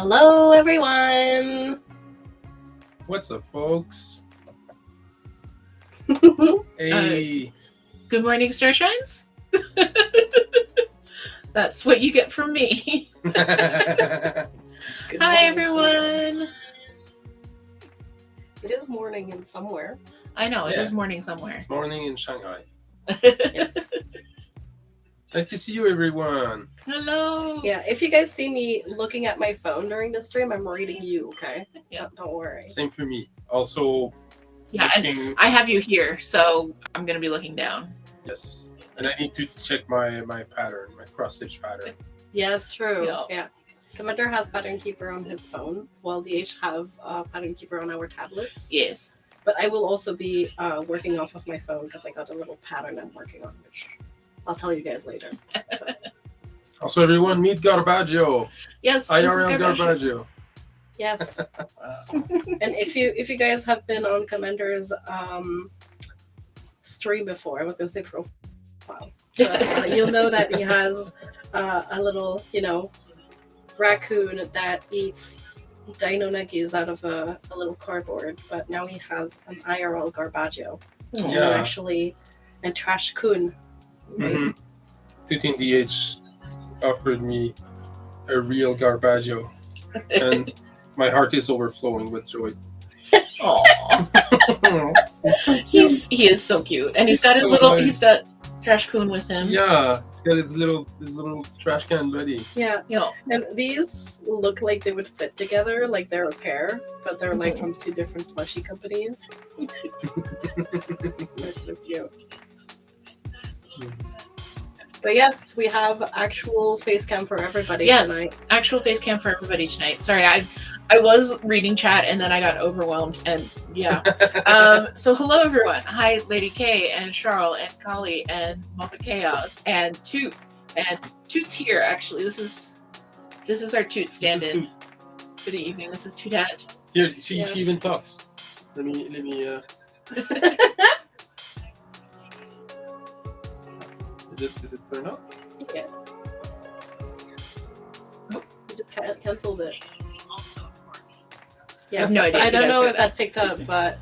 Hello, everyone. What's up, folks? Hey. Good morning, Starshines. That's what you get from me. Hi, everyone. It is morning in somewhere. I know, it Yeah. is morning somewhere. It's morning in Shanghai. Yes. Nice to see you, everyone. Hello. Yeah, if you guys see me looking at my phone during the stream, I'm reading you, okay? Yeah. Don't worry. Same for me. Also, Yeah, and looking... I have you here, so I'm going to be looking down. Yes. And I need to check my pattern, my cross-stitch pattern. Yeah, it's true. Yeah. Yeah. Commander has Pattern Keeper on his phone, while DH have Pattern Keeper on our tablets. Yes. But I will also be working off of my phone because I got a little pattern I'm working on, which I'll tell you guys later. Also, everyone, meet Garbaggio. Yes. IRL Garbaggio. Yes. And if you guys have been on Commander's stream before, I was going to say profile, but you'll know that he has a little, raccoon that eats dino nuggies out of a little cardboard, but now he has an IRL Garbaggio. Yeah. And Trash Coon. Right? Mm-hmm. Toot and DH offered me a real Garbaggio. And my heart is overflowing with joy. Aww. It's so cute. He is so cute. And he's got his So little, nice. he's got Trash Coon with him. Yeah, it's got his little trash can buddy. Yeah. Yeah. And these look like they would fit together, like they're a pair, but they're like from two different plushie companies. They're so cute. But yes, we have actual face cam for everybody tonight. Actual face cam for everybody tonight. Sorry, I was reading chat and then I got overwhelmed and yeah. So hello everyone. Hi Lady K and Charles and Kali and Mama Chaos and Toot. And Toot's here actually. This is our Toot stand-in for the evening. This is Tootat. Here, she Yes. even talks. Let me Is it turned up? Yeah. Oh, we just canceled it. Yes. I have no idea I if you don't guys know heard if that picked up, but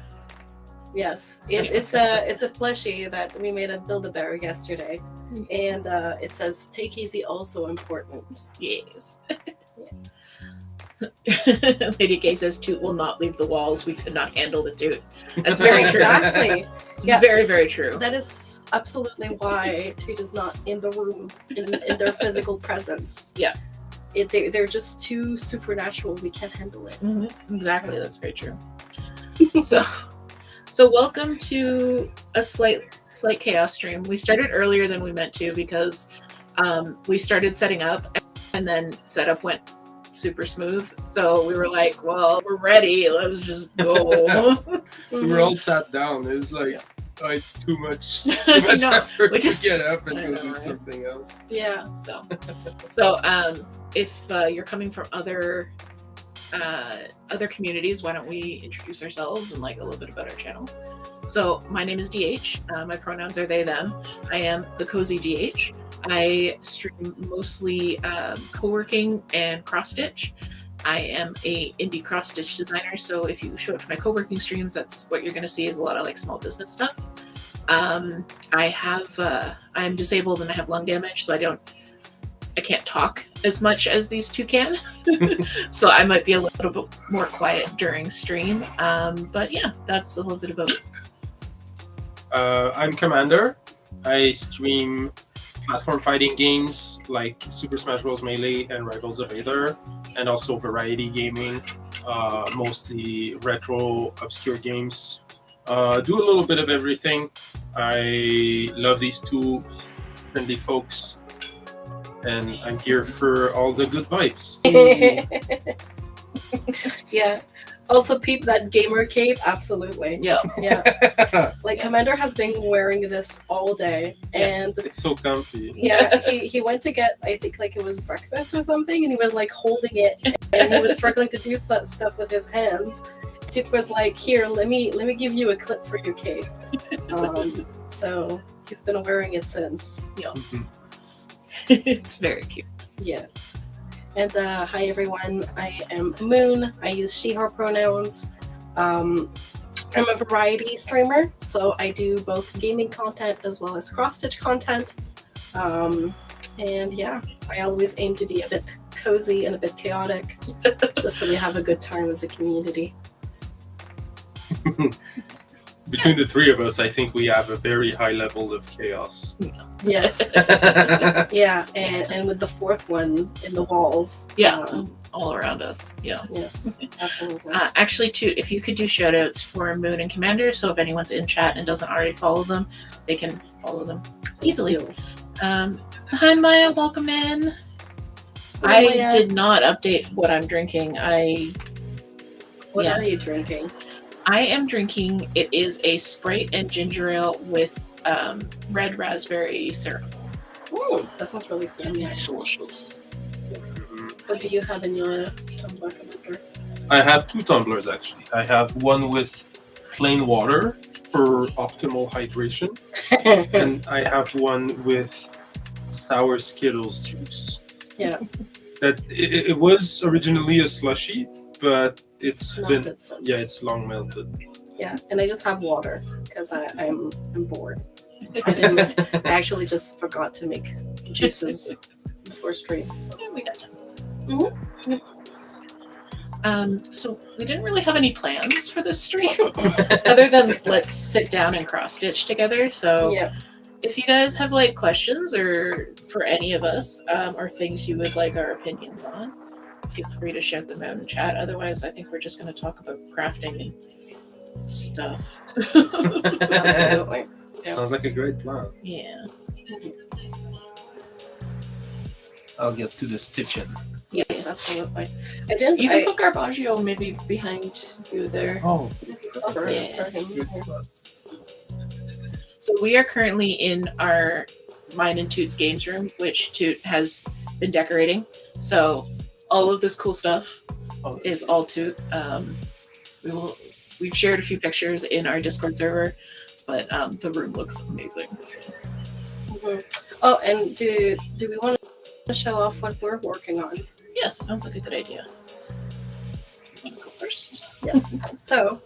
yes, it's a plushie that we made at Build-A-Bear yesterday, and it says "Take easy, also important." Yes. Lady K says Toot will not leave the walls. We could not handle the Toot. That's very true. Exactly. Yeah. Very, very true. That is absolutely why Toot is not in the room in their physical presence. Yeah. They're just too supernatural. We can't handle it. Exactly, that's very true. So welcome to a slight chaos stream. We started earlier than we meant to because we started setting up and then setup went super smooth. So we were like, well, we're ready. Let's just go. We were all sat down. It was like, oh, it's too much I know. effort We just- to get up and I go know, do right? something else. Yeah. So if you're coming from other communities, why don't we introduce ourselves and like a little bit about our channels? So my name is DH. My pronouns are they, them. I am thecozydh. DH. I stream mostly co-working and cross-stitch. I am a indie cross-stitch designer, so if you show up to my co-working streams, that's what you're going to see is a lot of like small business stuff. I'm disabled and I have lung damage, so I can't talk as much as these two can. So I might be a little bit more quiet during stream. But yeah, that's a little bit about it. I'm Commander. I stream platform fighting games like Super Smash Bros. Melee and Rivals of Aether, and also variety gaming, mostly retro, obscure games. Do a little bit of everything. I love these two friendly folks, and I'm here for all the good vibes. Yeah. Also, peep that gamer cape. Absolutely. Yeah. Yeah. Like Commander has been wearing this all day, and It's so comfy. yeah, he went to get, I think like it was breakfast or something, and he was like holding it, and he was struggling to do that stuff with his hands. Toot was like, "Here, let me give you a clip for your cape." So he's been wearing it since. Yeah. It's very cute. Yeah. And hi everyone, I am Moon. I use she/her pronouns. I'm a variety streamer, so I do both gaming content as well as cross-stitch content. And yeah, I always aim to be a bit cozy and a bit chaotic, just so we have a good time as a community. Between the three of us, I think we have a very high level of chaos. Yes. Yeah, and with the fourth one in the walls. Yeah, all around us. Yeah. Yes, absolutely. Actually, Toot, if you could do shoutouts for Moon and Commander, so if anyone's in chat and doesn't already follow them, they can follow them easily. Hi, Maya. Welcome in. Hi, I Maya. did not update what I'm drinking. What yeah. are you drinking? I am drinking, it is a Sprite and ginger ale with red raspberry syrup. That sounds really yummy. It's delicious. What do you have in your tumbler, Commander? I have 2 tumblers actually. I have one with plain water for optimal hydration, and I have one with sour Skittles juice. Yeah. That it was originally a slushy, but it's been Melted since. yeah, it's long melted. Yeah, and I just have water because I'm bored. I actually just forgot to make juices before stream. So. Yeah, we got time. Mhm. So we didn't really have any plans for this stream other than let's sit down and cross stitch together. So Yeah. if you guys have like questions or for any of us or things you would like our opinions on, feel free to shout them out in chat. Otherwise, I think we're just going to talk about crafting and stuff. Absolutely. Yeah. Sounds like a great plan. Yeah. I'll get to the stitching. Yes, absolutely. I didn't. You can put Garbaggio maybe behind you there. Oh, Yeah. good spot. So we are currently in our mine and Toot's games room, which Toot has been decorating. So all of this cool stuff Oh, is all Toot. We've shared a few pictures in our Discord server, but the room looks amazing. So. Mhm. Oh, and do we want to show off what we're working on? Yes, sounds like a good idea. You want to go first? Yes. So,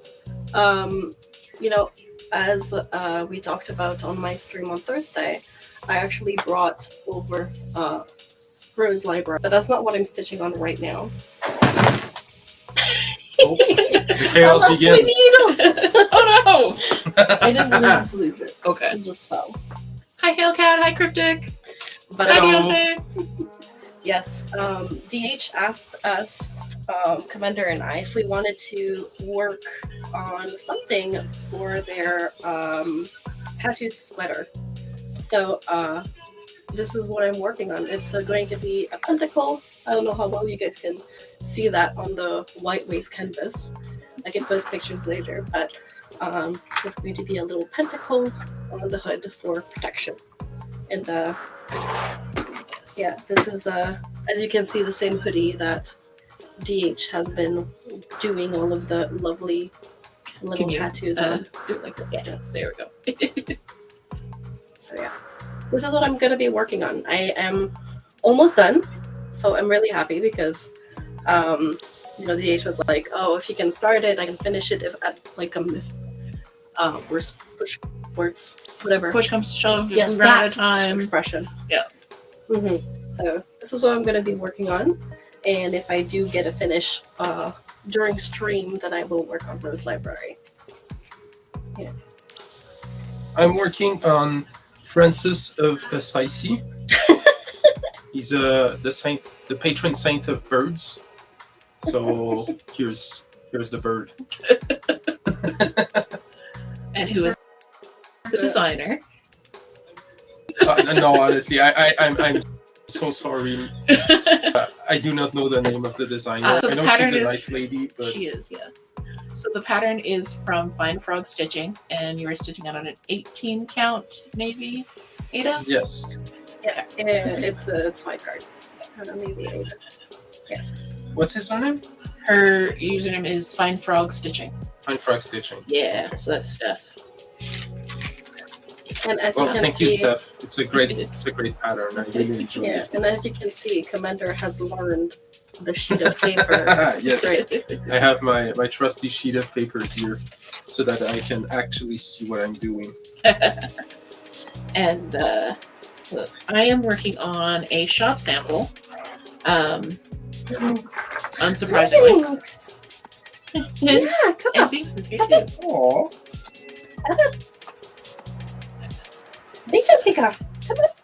as we talked about on my stream on Thursday, I actually brought over Rose Library, but that's not what I'm stitching on right now. Oh, the chaos lost my begins. needle! Oh no! I didn't lose it. Okay. It just fell. Hi Hellcat, hi Cryptic. But Hi Hello. Beyonce. yes, DH asked us, Commander and I, if we wanted to work on something for their tattoo sweater. So this is what I'm working on. It's going to be a pentacle. I don't know how well you guys can see that on the white waste canvas. I can post pictures later, but it's going to be a little pentacle on the hood for protection. And yeah, this is, as you can see, the same hoodie that DH has been doing all of the lovely little tattoos on. Do it like that. Yeah, Yes. there we go. So yeah, this is what I'm going to be working on. I am almost done, so I'm really happy because, DH was like, "Oh, if you can start it, I can finish it. If words, whatever Push comes to shove, Yes, run out that of time. expression." Yeah. So this is what I'm going to be working on, and if I do get a finish during stream, then I will work on Rose Library. I'm working on Francis of Assisi. He's the patron saint of birds. So here's the bird. And who is the designer? No, honestly, I'm so sorry. I do not know the name of the designer. So I the know pattern she's a is- nice lady, but She is, yes. So the pattern is from Fine Frog Stitching, and you are stitching out on an 18 count navy, Ada? yes. Yeah, it's 5 cards. Maybe 8. What's his name? Her username is Fine Frog Stitching. Fine frog stitching. Yeah, so that's Steph. And as Well, you can thank see, you, Steph. It's a great pattern. I really enjoy yeah, it. and as you can see, Commander has learned the sheet of paper. Yes, Right. I have my trusty sheet of paper here, so that I can actually see what I'm doing. And I am working on a shop sample. Unsurprisingly. Thanks. and, Yeah, come and on. Binks is here too. Aww. Big jump, Pika.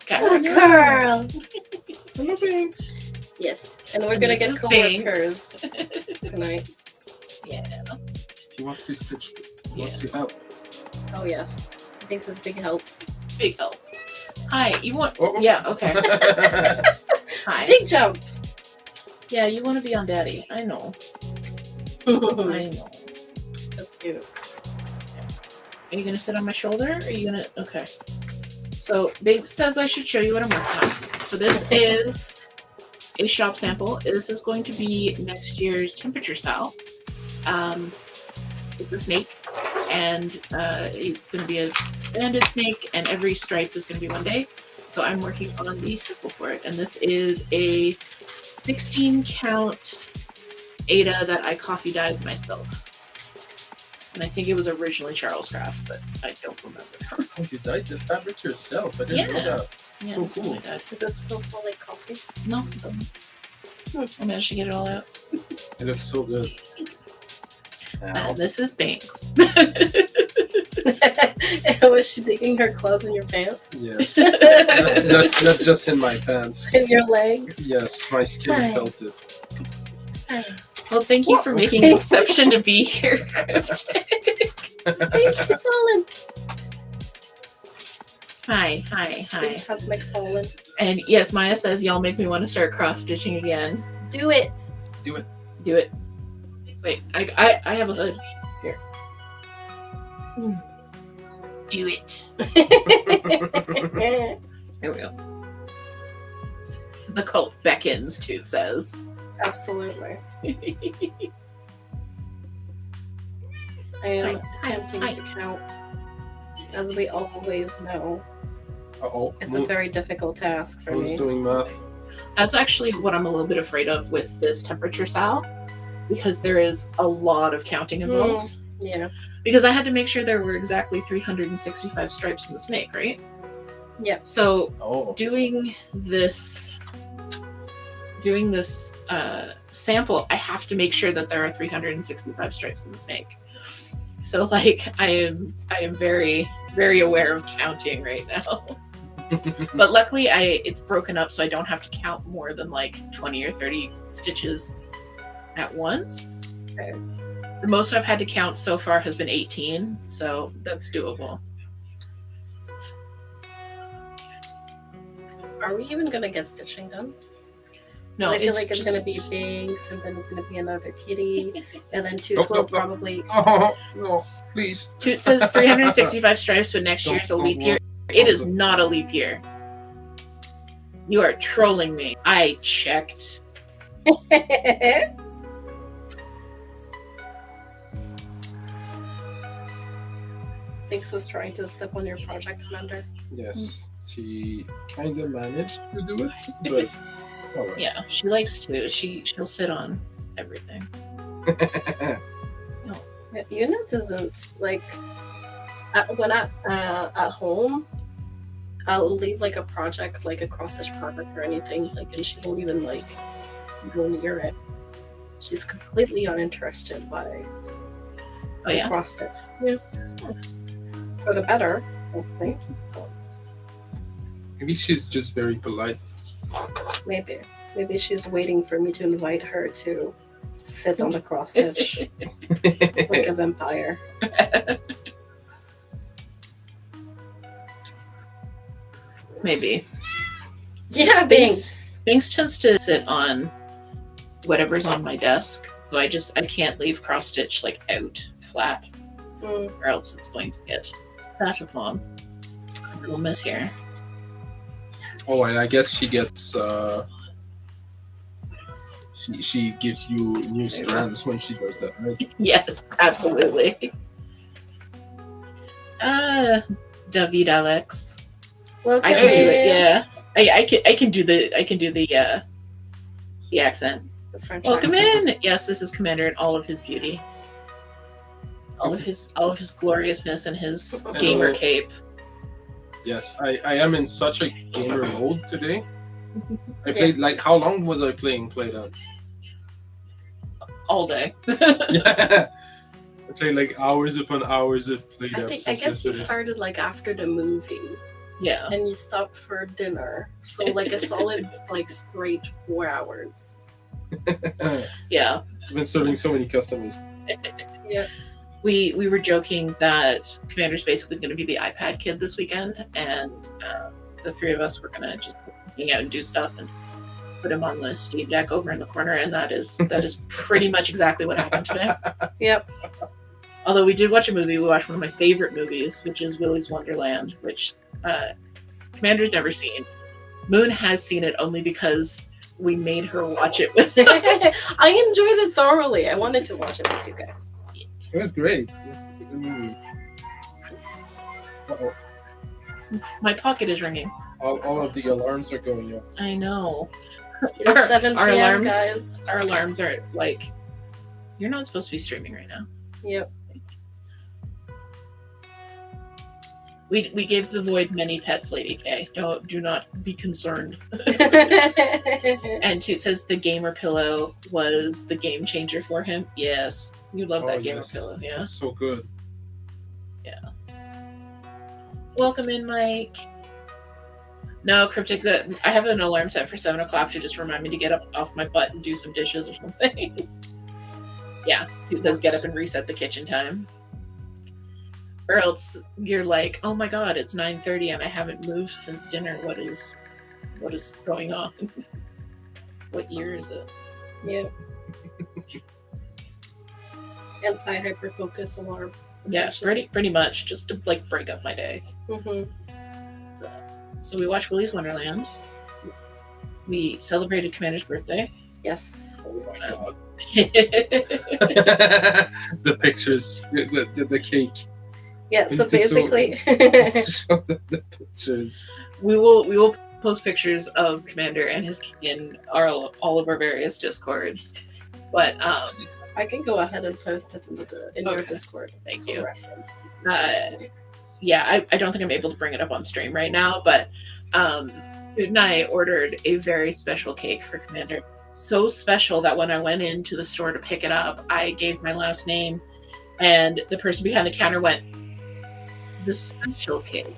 Okay. Good girl. Hello, Binks. Yes, and we're gonna This get is coworkers Binks. tonight. Yeah. He wants to stitch. He wants Yeah. to help. Oh yes, Binks is big help. Big help. Hi, you want? Oh. Yeah. Okay. Hi. Big jump. Yeah, you want to be on Daddy. I know. So I know. cute. Are you gonna sit on my shoulder? Or are you gonna? Okay. So Big says I should show you what I'm working on. So this is a shop sample. This is going to be next year's temperature cell. It's a snake, and it's going to be a banded snake, and every stripe is going to be 1 day. So I'm working on the sample for it, and this is a 16 count Ada that I coffee dyed myself. And I think it was originally Charles Craft, but I don't remember. Oh, you dyed the fabric yourself. I didn't know Yeah. that. Yeah, So that's cool. what I dyed. Does it still smell like coffee? No, it doesn't. I managed to get it all out. It looks so good. Ow. And this is Banks. Was she digging her claws in your pants? Yes. not just in my pants. In your legs? Yes, my skin Hi. felt it. Well, thank you for making an exception to be here. Binks has fallen. Hi. Binks has McFallen. And yes, Maya says y'all make me want to start cross stitching again. Do it. Do it. Wait, I have a hood here. Do it. There we go. The cult beckons, Toot says. Absolutely. I am attempting Hi. to count. As we always know, Uh-oh. it's a very difficult task for Who's me. doing math? That's actually what I'm a little bit afraid of with this temperature sal, because there is a lot of counting involved. Yeah. Because I had to make sure there were exactly 365 stripes in the snake, right? Yep. So Oh. doing this sample, I have to make sure that there are 365 stripes in the snake. So like I am very, very aware of counting right now. But luckily it's broken up so I don't have to count more than like 20 or 30 stitches at once. Okay. The most I've had to count so far has been 18, so that's doable. Are we even gonna get stitching done? No, I feel like it's gonna be just- Binks, and then it's gonna be another kitty, and then Toot Nope, will nope, nope. probably. Oh, no, please. Toot says 365 stripes, but next Don't- year's a don't leap worry. year. It is not a leap year. You are trolling me. I checked. Binks was trying to step on your project, Commander. Yes, she kind of managed to do it, but it's all right. Yeah, she likes to. She'll sit on everything. Yeah, Una doesn't like when I at home. I'll leave like a project, like a cross stitch project or anything, like, and she won't even like go near it. She's completely uninterested by Oh yeah. cross stitch. Yeah, for the better, I think. Maybe she's just very polite. Maybe she's waiting for me to invite her to sit on the cross stitch like a vampire. Maybe. Yeah, Binks. Binks tends to sit on whatever's on my desk, so I can't leave cross stitch like out flat, Mm. or else it's going to get sat upon. A little miss here. Oh, and I guess she gets she gives you new strands when she does that, right? Yes, absolutely. David Alex. Welcome I can do it. in. Yeah, I can do the accent. The French Welcome accent. in. Yes, this is Commander in all of his beauty, all of his gloriousness and his gamer cape. Yes, I am in such a gamer mode today. I played like how long was I playing Play-Doh? All day. Yeah. I played like hours upon hours of Play-Doh. I since guess you yesterday. started like after the movie, Yeah. and you stopped for dinner, so like a solid like straight 4 hours. Yeah. I've been serving so many customers. Yeah. We were joking that Commander's basically going to be the iPad kid this weekend, and the three of us were going to just hang out and do stuff and put him on the Steam Deck over in the corner, and that is pretty much exactly what happened today. Yep. Although we did watch a movie, we watched one of my favorite movies, which is Willy's Wonderland, which Commander's never seen. Moon has seen it only because we made her watch it with us. I enjoyed it thoroughly. I wanted to watch it with you guys. It was great. It was a good movie. Uh-oh. My pocket is ringing. All of the alarms are going off. I know. It is 7 p.m., our alarms, guys. Our alarms are like, you're not supposed to be streaming right now. Yep. We gave the void many pets, Lady K. Do not be concerned. And Toot says the gamer pillow was the game changer for him. Yes, you love that gamer pillow. Yeah, That's so good. yeah. Welcome in, Mike. No, Cryptic. That I have an alarm set for 7 o'clock to just remind me to get up off my butt and do some dishes or something. Yeah, Toot says get up and reset the kitchen time. Or else you're like, oh my god, it's 9:30 and I haven't moved since dinner. What is going on? What year is it? Yep. Anti-hyperfocus alarm. Yeah, pretty much just to like break up my day. Mm-hmm. So we watched Willy's Wonderland. We celebrated Commander's birthday. Yes. Oh my god. The pictures, the cake. Yeah, so It's just so- basically To show the pictures. We will post pictures of Commander and his in all of our various Discords. But I can go ahead and post it in your Okay. Discord. Thank for you. reference. Yeah, I don't think I'm able to bring it up on stream right now, but Toot and I ordered a very special cake for Commander. So special that when I went into the store to pick it up, I gave my last name, and the person behind the counter went, "The special cake."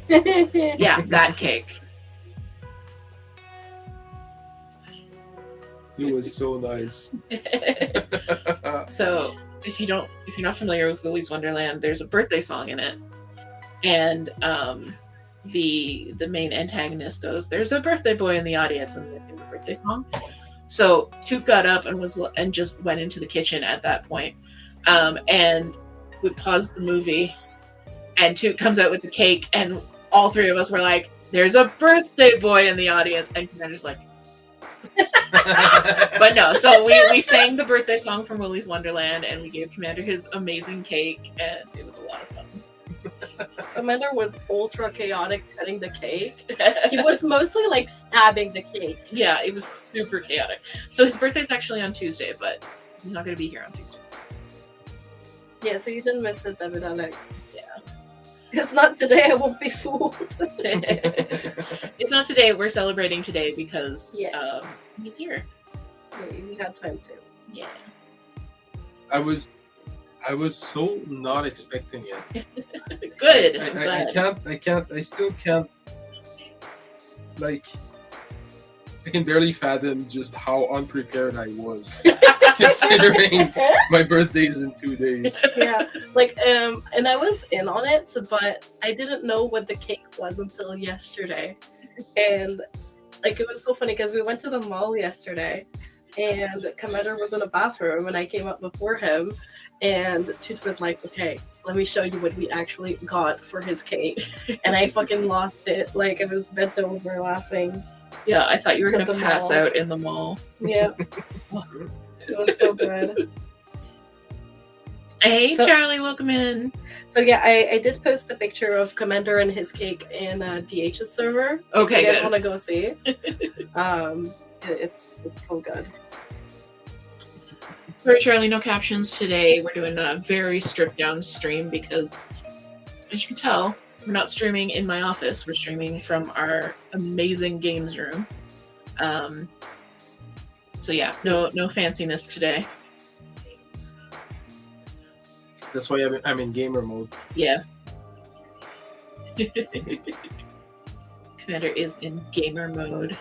Yeah, that cake. It was so nice. So if you're not familiar with Willy's Wonderland, there's a birthday song in it, and the main antagonist goes, "There's a birthday boy in the audience," and they sing the birthday song. So Toot got up and just went into the kitchen at that point, and we paused the movie, and Toot comes out with the cake, and all three of us were like, "There's a birthday boy in the audience," and Commander's like. But no, so we sang the birthday song from Willy's Wonderland, and we gave Commander his amazing cake, and it was a lot of fun. Commander was ultra chaotic cutting the cake. He was mostly like stabbing the cake. Yeah, it was super chaotic. So his birthday's actually on Tuesday, but he's not going to be here on Tuesday. Yeah, so you didn't miss it, David Alex. Yeah. If not today, I won't be fooled. It's not today. We're celebrating today because he's here. Yeah, you had time to. Yeah. I was so not expecting it. Good. I still can't, like, I can barely fathom just how unprepared I was, considering my birthday's in 2 days. Yeah, like, and I was in on it, but I didn't know what the cake was until yesterday. And, like, it was so funny because we went to the mall yesterday, and Commander was in the bathroom, and I came up before him, and Toot was like, "Okay, let me show you what we actually got for his cake." And I fucking lost it. Like, I was bent over laughing. Yeah, I thought you were going to At the pass mall. out in the mall. Yeah. It was so good. Hey, So- Charlie, welcome in. So yeah, I did post a picture of Commander and his cake in DH's server. Okay, if you guys good. want to go see. It's so good. Sorry, Charlie, no captions today. We're doing a very stripped down stream because, as you can tell, we're not streaming in my office. We're streaming from our amazing games room. So yeah, no fanciness today. That's why I'm in gamer mode. Yeah. Commander is in gamer mode.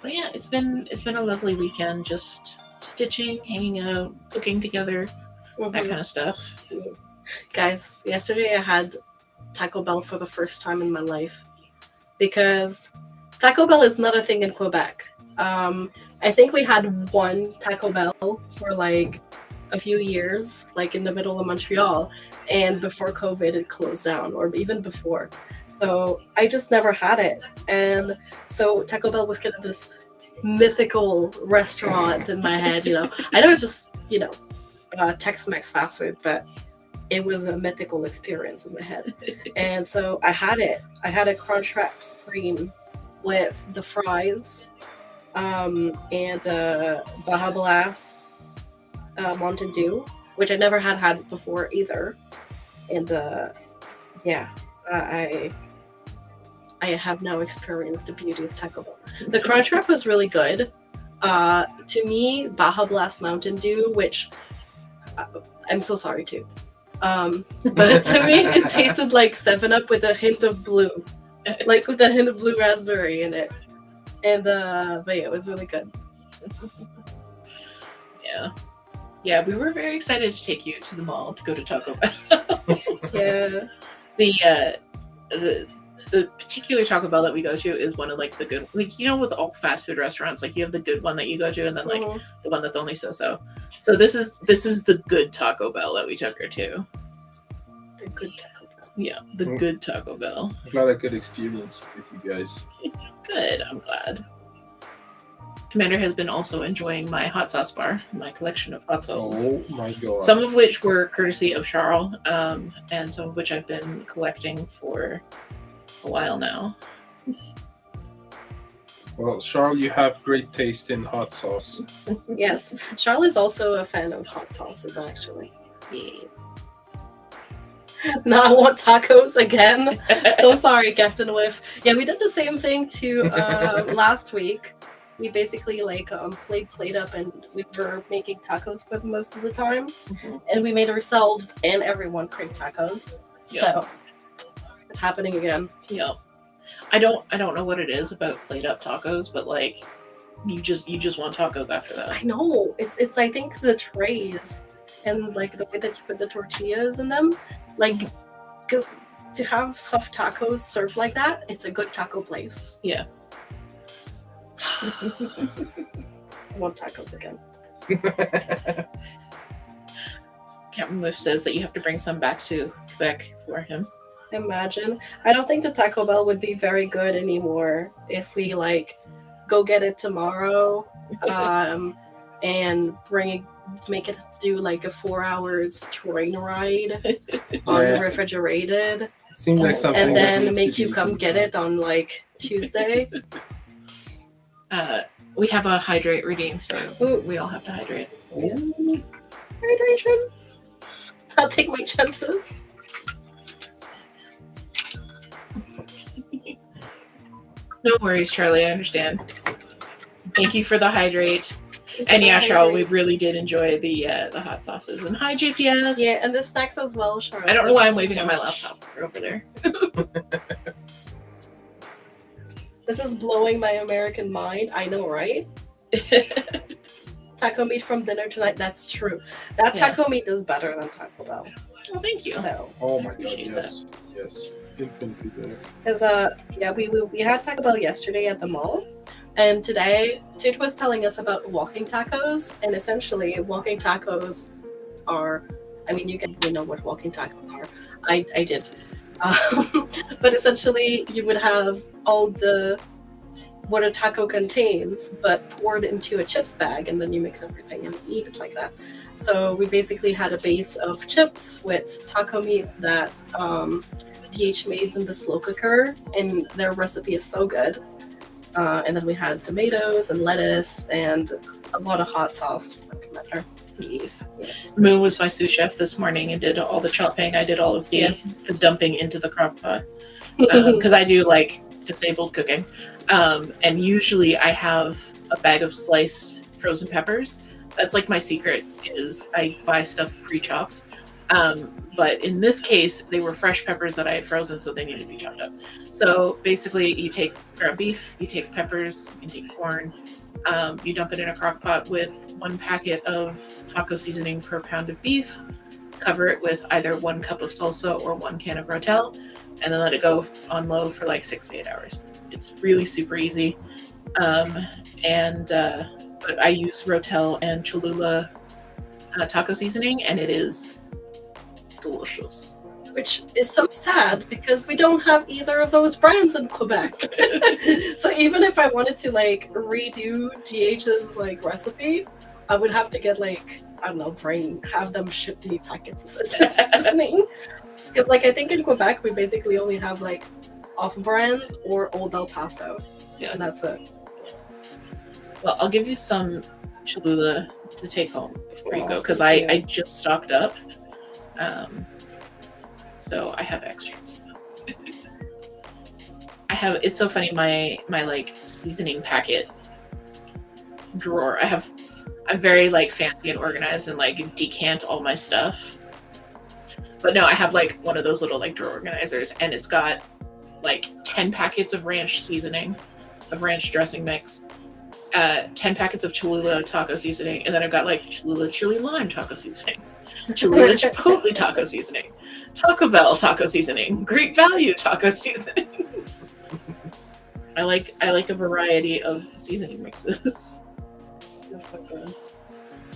But yeah, it's been a lovely weekend, just stitching, hanging out, cooking together, that kind of stuff. Guys, yesterday I had Taco Bell for the first time in my life because Taco Bell is not a thing in Quebec. I think we had one Taco Bell for like a few years, like in the middle of Montreal, and before COVID it closed down, or even before. So I just never had it, and so Taco Bell was kind of this mythical restaurant in my head. I know it's just Tex-Mex fast food, but it was a mythical experience in my head. And so I had it. I had a Crunchwrap Supreme with the fries, and Baja Blast, Mountain Dew, which I never had before either. And I have now experienced the beauty of Taco Bell. The Crunchwrap was really good. To me, Baja Blast Mountain Dew, which I'm so sorry too. But to me, it tasted like 7-Up with a hint of blue, like with a hint of blue raspberry in it. And but yeah, it was really good. Yeah, we were very excited to take you to the mall to go to Taco Bell. Yeah. The particular Taco Bell that we go to is one of like the good, like with all fast food restaurants, like you have the good one that you go to, and then like the one that's only so. So this is the good Taco Bell that we took her to. The good Taco Bell. Yeah, the good Taco Bell. I'm glad I could experience it with you guys. Good, I'm glad. Commander has been also enjoying my hot sauce bar, my collection of hot sauces. Oh my god. Some of which were courtesy of Charles, and some of which I've been collecting for a while now. Well, Charles, you have great taste in hot sauce. Yes, Charlie is also a fan of hot sauces, actually. Yes. Now I want tacos again. So sorry, Captain Whiff. Yeah, we did the same thing too last week. We basically played up, and we were making tacos for most of the time, and we made ourselves and everyone crave tacos. Yeah. So it's happening again. Yeah. I don't know what it is about plate up tacos, but like you just want tacos after that. I know. It's I think the trays and like the way that you put the tortillas in them, like, because to have soft tacos served like that, it's a good taco place. Yeah. I want tacos again. Captain Whiff says that you have to bring some back to Quebec for him. Imagine. I don't think the Taco Bell would be very good anymore if we go get it tomorrow, and make it do like a 4 hours train ride on Yeah. refrigerated, It seems like something. and that then needs make to you be come get it on Tuesday. We have a hydrate redeem, so Ooh. we all have to hydrate. Yes. Hydration. I'll take my chances. No worries, Charlie. I understand. Thank you for the hydrate. And yeah, Charles, we really did enjoy the hot sauces. And hi, JPS. Yeah, and the snacks as well, Charlotte. I don't know why I'm Thank you waving so at my much. laptop over there. This is blowing my American mind. I know, right? Taco meat from dinner tonight. That's true. That Yeah. taco meat is better than Taco Bell. Well, thank you. So, Oh my god, Appreciate yes, infinitely better. because we had Taco Bell yesterday at the mall, and today Toot was telling us about walking tacos, and essentially walking tacos are, I mean, you know what walking tacos are. I did. But essentially, you would have all what a taco contains, but poured into a chips bag, and then you mix everything and eat it like that. So we basically had a base of chips with taco meat that DH made in the slow cooker, and their recipe is so good. And then we had tomatoes and lettuce and a lot of hot sauce for commander. Yes. Moon was my sous chef this morning and did all the chopping. I did all of the dumping into the crock pot because I do like disabled cooking. And usually I have a bag of sliced frozen peppers. That's like my secret is I buy stuff pre-chopped. But in this case, they were fresh peppers that I had frozen, so they needed to be chopped up. So basically, you take ground beef, you take peppers, you take corn, you dump it in a crock pot with 1 packet of taco seasoning per pound of beef, cover it with either 1 cup of salsa or 1 can of Rotel, and then let it go on low for like 6 to 8 hours. It's really super easy. But I use Rotel and Cholula taco seasoning, and it is delicious. Which is so sad because we don't have either of those brands in Quebec. So even if I wanted to like redo DH's like recipe, I would have to get like, I don't know, have them ship me packets of seasoning. Because like I think in Quebec we basically only have like off brands or Old El Paso. Yeah. And that's it. Well, I'll give you some Cholula to take home before you go because I just stocked up. So I have extras. It's so funny, my like seasoning packet drawer. I'm very like fancy and organized and like decant all my stuff. But no, I have like one of those little like drawer organizers and it's got like 10 packets of ranch seasoning, of ranch dressing mix, 10 packets of Cholula taco seasoning, and then I've got like Cholula chili lime taco seasoning, Cholula chipotle taco seasoning, Taco Bell taco seasoning, Great Value taco seasoning. I like a variety of seasoning mixes. It's so good.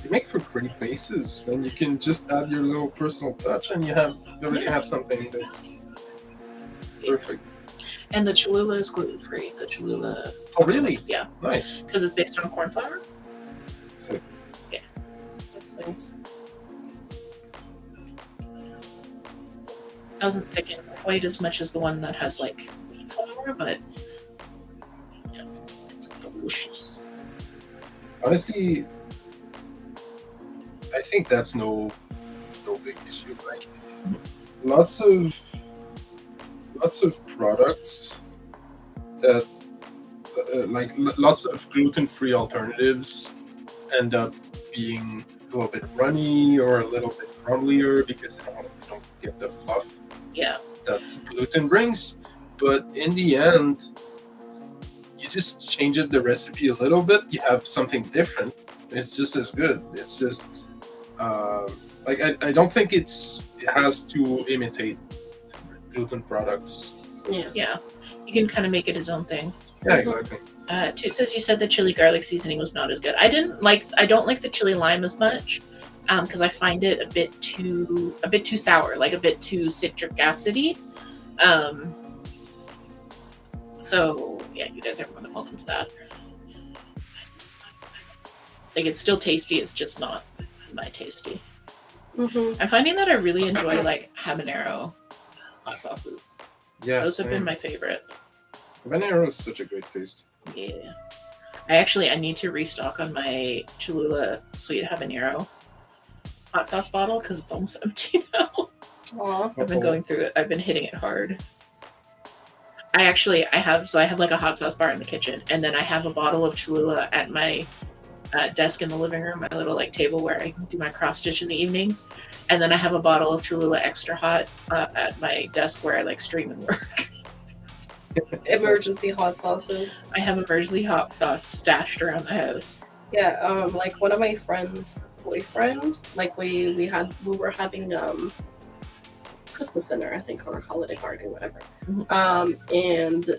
They make for great bases. Then you can just add your little personal touch, and you already have something that's perfect. And the Cholula is gluten free. The Cholula. Oh, really? Mix, yeah. Nice. Because it's based on corn flour. So, yeah. That's nice. Doesn't thicken quite as much as the one that has like wheat flour, but yeah, it's delicious. honestly, I think that's no big issue. Like lots of products that lots of gluten-free alternatives end up being a little bit runny or a little bit crumblier because they don't get the fluff that gluten brings. But in the end, you just change up the recipe a little bit, you have something different. It's just as good. It's just I don't think it has to imitate gluten products. Yeah, you can kind of make it its own thing. Yeah, exactly. Toot says you said the chili garlic seasoning was not as good. I don't like the chili lime as much because I find it a bit too sour, like a bit too citric acidy. So yeah, you guys are more than welcome to that. Like it's still tasty, it's just not my tasty. Mm-hmm. I'm finding that I really enjoy like habanero hot sauces. Yeah, those have been my favorite. Habanero is such a great taste. Yeah. I need to restock on my Cholula sweet habanero hot sauce bottle because it's almost empty now. Aww. I've been going through it. I've been hitting it hard. I have like a hot sauce bar in the kitchen, and then I have a bottle of Cholula at my desk in the living room, my little like table where I do my cross stitch in the evenings, and then I have a bottle of Cholula extra hot at my desk where I like stream and work. Emergency hot sauces. I have emergency hot sauce stashed around the house. Yeah, like one of my friends' boyfriend, like we were having Christmas dinner, I think, or holiday party, whatever. Mm-hmm. And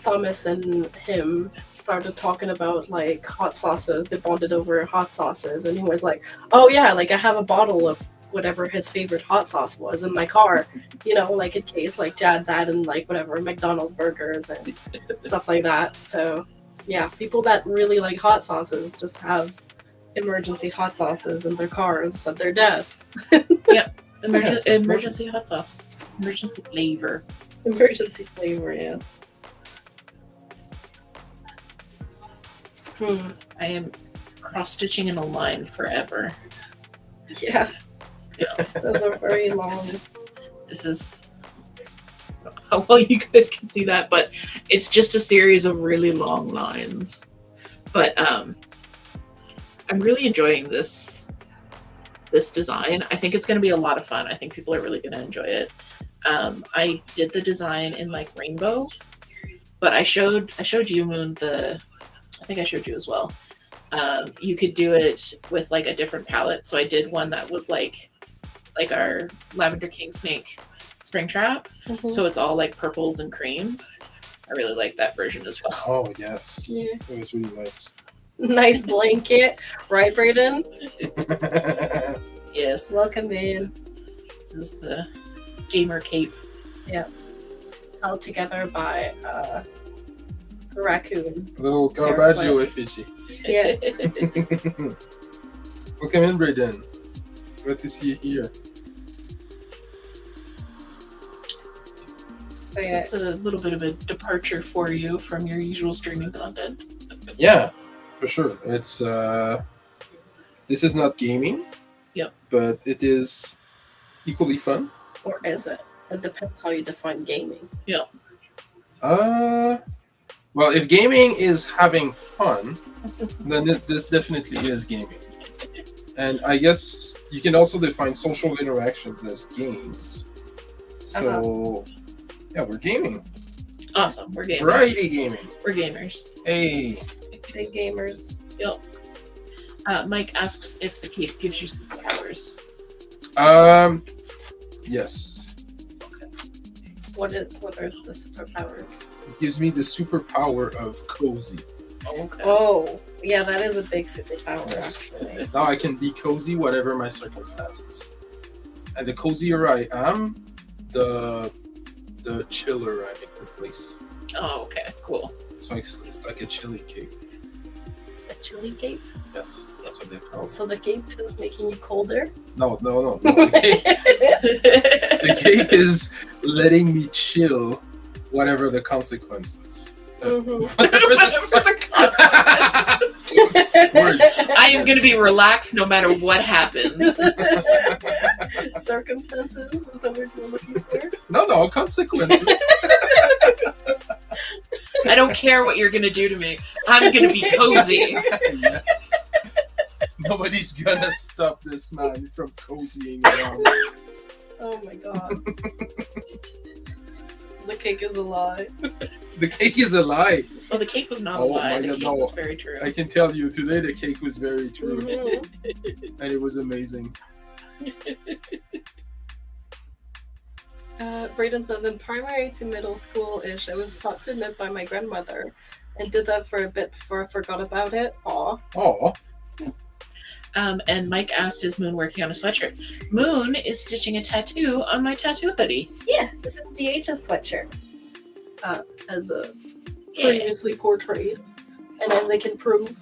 Thomas and him started talking about like hot sauces. They bonded over hot sauces, and he was like, "Oh yeah, like I have a bottle of whatever his favorite hot sauce was in my car, like in case like to add that and like whatever McDonald's burgers and stuff like that." So yeah, people that really like hot sauces just have emergency hot sauces in their cars at their desks. Emergency hot sauce. Emergency flavor. Emergency flavor, yes. I am cross-stitching in a line forever. Yeah. Yeah. Those are very long. This is how well you guys can see that, but it's just a series of really long lines. But I'm really enjoying this design. I think it's going to be a lot of fun. I think people are really going to enjoy it. I did the design in like rainbow, but I showed you, Moon, I think I showed you as well. You could do it with like a different palette. So I did one that was like our Lavender King Snake Springtrap. Mhm. So it's all like purples and creams. I really like that version as well. Oh yes, Yeah. it was really nice. Nice blanket, right, Brayden? Yes, Welcome in. this is the gamer cape. Held together by a raccoon. Little Caravaggio effigy. Yeah. Welcome in, Brayden. Glad to see you here. But yeah, It's a little bit of a departure for you from your usual streaming content. Yeah, for sure. It's this is not gaming. Yep. But it is equally fun. or is it? It depends how you define gaming. Well, if gaming is having fun, then this definitely is gaming. And I guess you can also define social interactions as games. So, yeah, we're gaming. Awesome, we're gamers. Variety gaming. We're gamers. Hey. Big gamers. Mike asks if the cape gives you superpowers. Yes. What are the superpowers? It gives me the superpower of cozy. Okay. Oh, yeah, that is a big superpower, Yes. actually. Now I can be cozy whatever my circumstances. And the cozier I am, the chiller I make the place. Oh, okay. Cool. So it's like a chili cake. A chili cape? Yes, that's what they call it. So the cape is making you colder? No. The cape is letting me chill whatever the consequences. Mhm. Whatever the words. I am going to be relaxed no matter what happens. Circumstances is the word you're looking for? No, consequences. I don't care what you're going to do to me. I'm going to be cozy. Yes. Nobody's gonna stop this man from cozying around. Oh my god. The cake is a lie. The cake is a lie. Well, the cake was not a Oh lie. my The God, cake no. was very true. I can tell you today the cake was very true Mhm. and it was amazing. Brayden says, in primary to middle school-ish, I was taught to knit by my grandmother and did that for a bit before I forgot about it. Aw. Oh, And Mike asked, is Moon working on a sweatshirt? Moon is stitching a tattoo on my tattoo hoodie. Yeah, this is DH's sweatshirt. As a Yeah. previously portrayed. And as I can prove.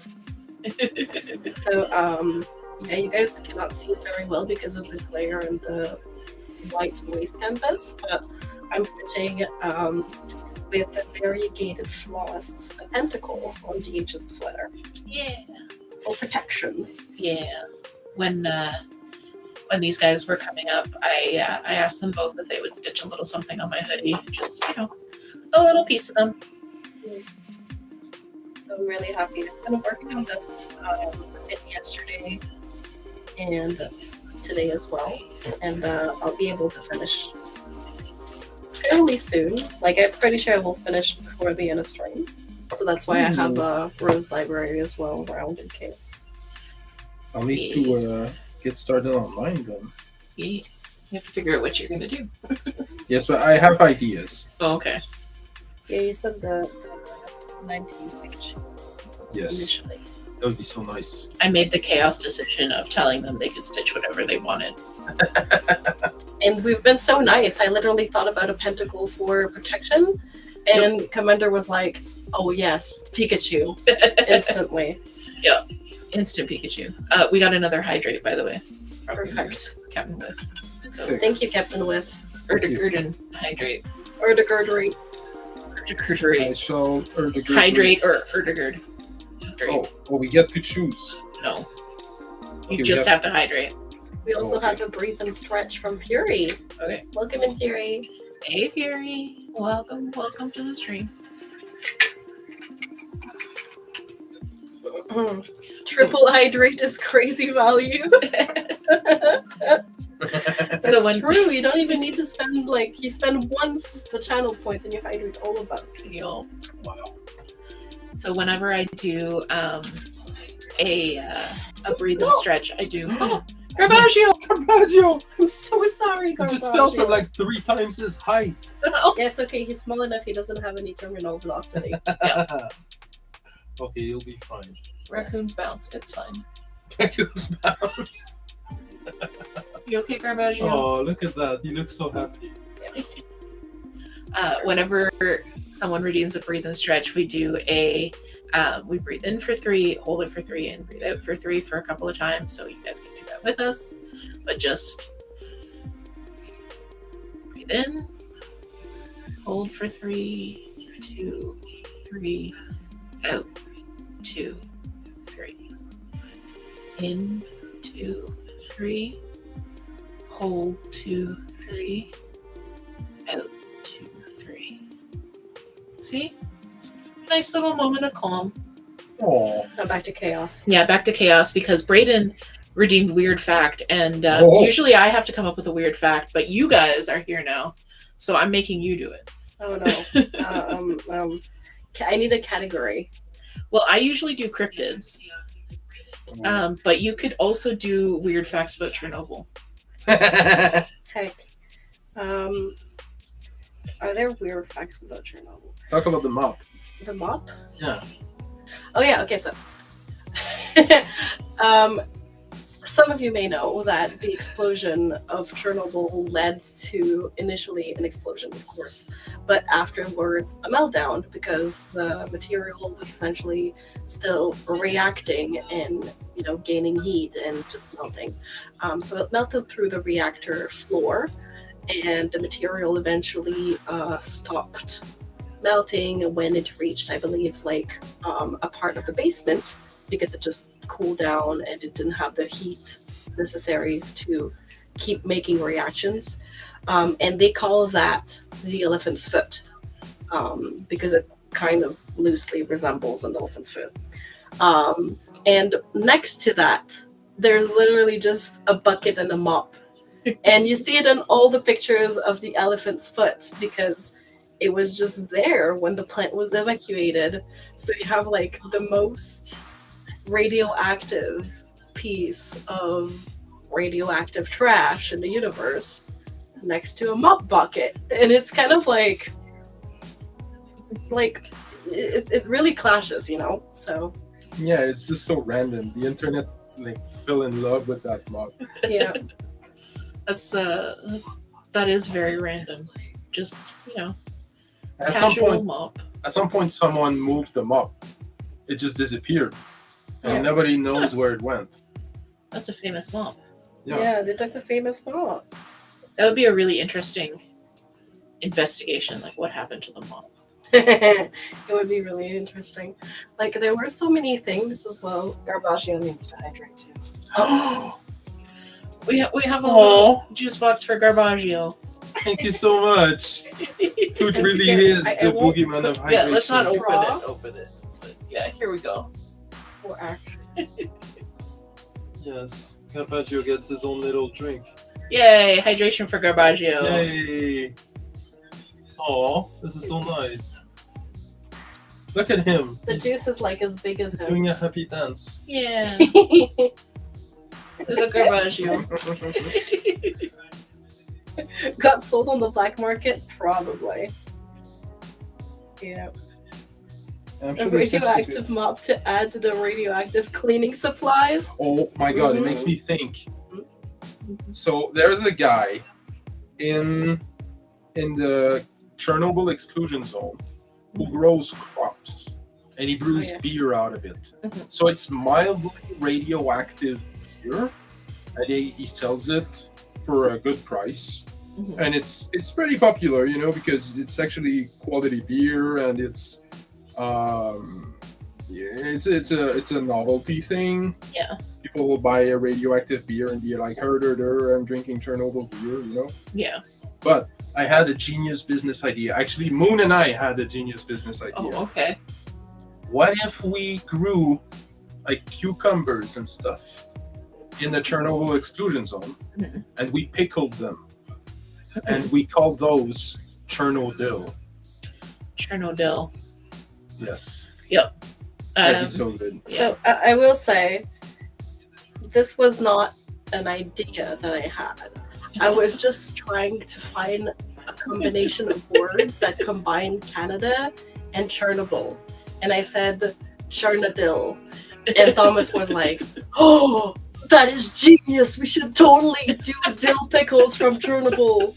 So, yeah, you guys cannot see it very well because of the glare and the white waste canvas, but I'm stitching with the variegated floss a pentacle on DH's sweater Yeah. for protection. Yeah. When these guys were coming up, I asked them both if they would stitch a little something on my hoodie. Just, a little piece of them. So I'm really happy. I've been working on this a bit yesterday and today as well. And I'll be able to finish fairly soon. Like, I'm pretty sure I will finish before the end of stream. So that's why I have a Rose library as well around in case. I'll need to get started on mine then. Yeah. You have to figure out what you're going to do. Yes, but I have ideas. Oh, okay. Yeah, you said the 90s page Yes, initially. that would be so nice. I made the chaos decision of telling them they could stitch whatever they wanted. And we've been so nice. I literally thought about a pentacle for protection, and Commander was like, "Oh yes, Pikachu!" instantly. Instant Pikachu. We got another hydrate, by the way. Perfect. Captain With. So, Sick. Thank you, Captain With. Erdegurden hydrate. Erdegurdery. I Erdegurdery. shall Hydrate or Erdegurd. Oh, we get to choose. No. Okay, You just have to hydrate. We also Okay. have a breathe and stretch from Fury. Okay. Welcome in, Fury. Hey, Fury. Welcome to the stream. Triple hydrate is crazy value. That's So when true. You don't even need to spend you spend once the channel points and you hydrate all of us. You'll- Wow. So whenever I do a breathe and stretch, I do Garbaggio. Caravaggio! I'm so sorry, He Garbaggio. just fell from like 3 times his height. Yeah, it's okay. He's small enough. He doesn't have any terminal velocity. Okay, you'll be fine. Raccoons bounce. It's fine. Raccoons bounce. You okay, Garbaggio? Oh, look at that. He looks so happy. Yes. Whenever someone redeems a breathe and stretch, we do we breathe in for 3, hold it for 3, and breathe out for 3 for a couple of times. So you guys can do that with us, but just breathe in, hold for 3, 2, 3, out, 2, 3, in, 2, 3, hold 2, 3, out. 2, 3. See? Nice little moment of calm. Oh. Now back to chaos. Yeah, back to chaos because Brayden redeemed weird fact, and Oh. usually I have to come up with a weird fact, but you guys are here now, so I'm making you do it. Oh no. I need a category. Well, I usually do cryptids, but you could also do weird facts about Chernobyl. Heck. Are there weird facts about Chernobyl? Talk about the mop. The mop? Yeah. Oh yeah, okay, so some of you may know that the explosion of Chernobyl led to initially an explosion, of course, but afterwards a meltdown because the material was essentially still reacting and gaining heat and just melting. So it melted through the reactor floor, and the material eventually stopped melting when it reached, I believe, a part of the basement, because it just cooled down and it didn't have the heat necessary to keep making reactions. And they call that the elephant's foot, because it kind of loosely resembles an elephant's foot. And next to that, there's literally just a bucket and a mop. And you see it in all the pictures of the elephant's foot because it was just there when the plant was evacuated. So you have the most radioactive piece of radioactive trash in the universe next to a mop bucket. And it's kind of it really clashes, So Yeah, it's just so random. The internet fell in love with that mop. yeah. That is very random. At Just some mop. point, someone moved the mop. It just disappeared, and Yeah. nobody knows where it went. That's a famous mop. Yeah, they took the famous mop. That would be a really interesting investigation, what happened to the mop. It would be really interesting. There were so many things as well. Garbaggio needs to hydrate too. We have a Aw. little juice box for Garbaggio. Thank you so much. Toot I'm really scared. is I the won't boogeyman of hydration. Yeah, let's not Straw? open it. But yeah, here we go. Or act. Yes, Caravaggio gets his own little drink. Yay, hydration for Garbaggio. Yay! Oh, this is so nice. Look at him. The He's, juice is as big as he's him. doing a happy dance. Yeah, the Garbaggio. Got sold on the black market? Probably. Yeah. I'm A sure they tested radioactive it. mop to add to the radioactive cleaning supplies. Oh my god, it Mhm. makes me think. So there's a guy in the Chernobyl exclusion zone who grows crops. and he brews yeah. beer out of it. Mhm. So it's mildly radioactive beer, and he sells it for a good price. Mhm. And it's pretty popular, you know, because it's actually quality beer, and it's it's a novelty thing. Yeah. People will buy a radioactive beer and be like, I'm drinking Chernobyl beer, you know. Yeah. But I had a genius business idea. Actually, Moon and I had a genius business idea. Oh, okay. What if we grew like cucumbers and stuff in the Chernobyl exclusion zone, Mhm. and we pickled them, and we called those Chernobyl. Chernobyl. Yes. Um, He's so good. So I will say, this was not an idea that I had. I was just trying to find a combination of words that combine Canada and Chernobyl. And I said Chernobyl. And Thomas was like, oh, that is genius. We should totally do dill pickles from Chernobyl.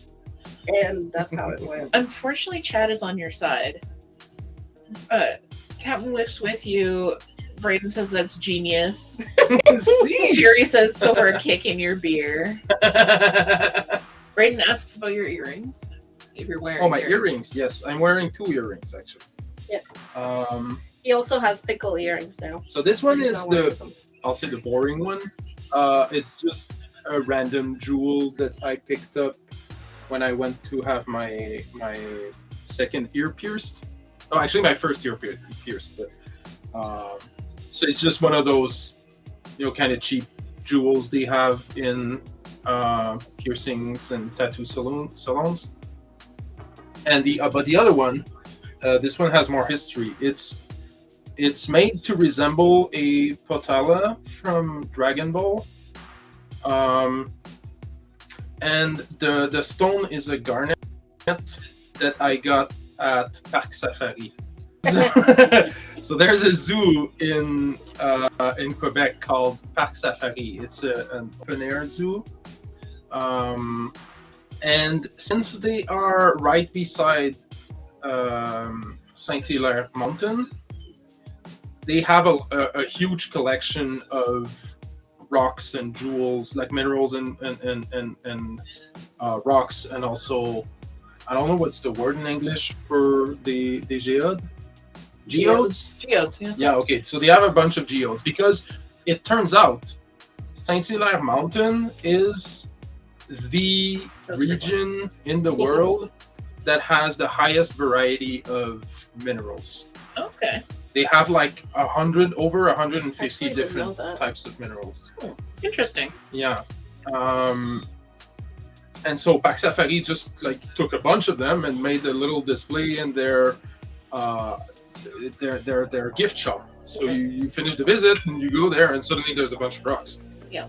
And that's how it went. Unfortunately, Chad is on your side. Captain Whiff's with you. Brayden says that's genius. See? Fury says so for a kick in your beer. Brayden asks about your earrings. If you're wearing Oh, my earrings. Yes, I'm wearing 2 earrings actually. Yeah. He also has pickle earrings now. So this one He's is not wearing them. I'll say the boring one. It's just a random jewel that I picked up when I went to have my second ear pierced. Oh, actually, my first ear pierced. But, so it's just one of those, kind of cheap jewels they have in piercings and tattoo salons. And but the other one, this one has more history. It's made to resemble a Potala from Dragon Ball. And the stone is a garnet that I got at Parc Safari. So there's a zoo in Quebec called Parc Safari. It's an open air zoo. And since they are right beside Saint-Hilaire Mountain, they have a huge collection of rocks and jewels, like minerals and rocks, and also, I don't know what's the word in English for the geode? Geodes? Geodes, yeah. Yeah, okay. So they have a bunch of geodes because it turns out Saint-Hilaire Mountain is the region in the world that has the highest variety of minerals. Okay. They have like over 150 Actually, I didn't know different that. types of minerals. Interesting. Yeah. And so Parc Safari just like took a bunch of them and made a little display in their gift shop. So Okay. you finish the visit and you go there and suddenly there's a bunch of rocks. Yeah.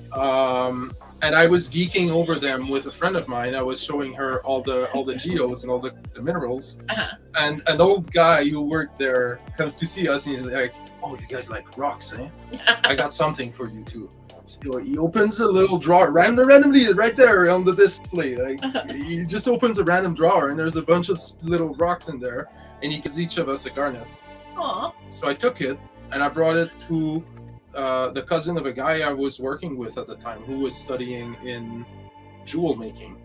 And I was geeking over them with a friend of mine. I was showing her all the geodes and all the minerals. Uh-huh. And an old guy who worked there comes to see us and he's like, "Oh, you guys like rocks, eh? I got something for you too." So he opens a little drawer randomly right there on the display. Like he just opens a random drawer and there's a bunch of little rocks in there, and he gives each of us a garnet. Aw. So I took it and I brought it to the cousin of a guy I was working with at the time who was studying in jewel making.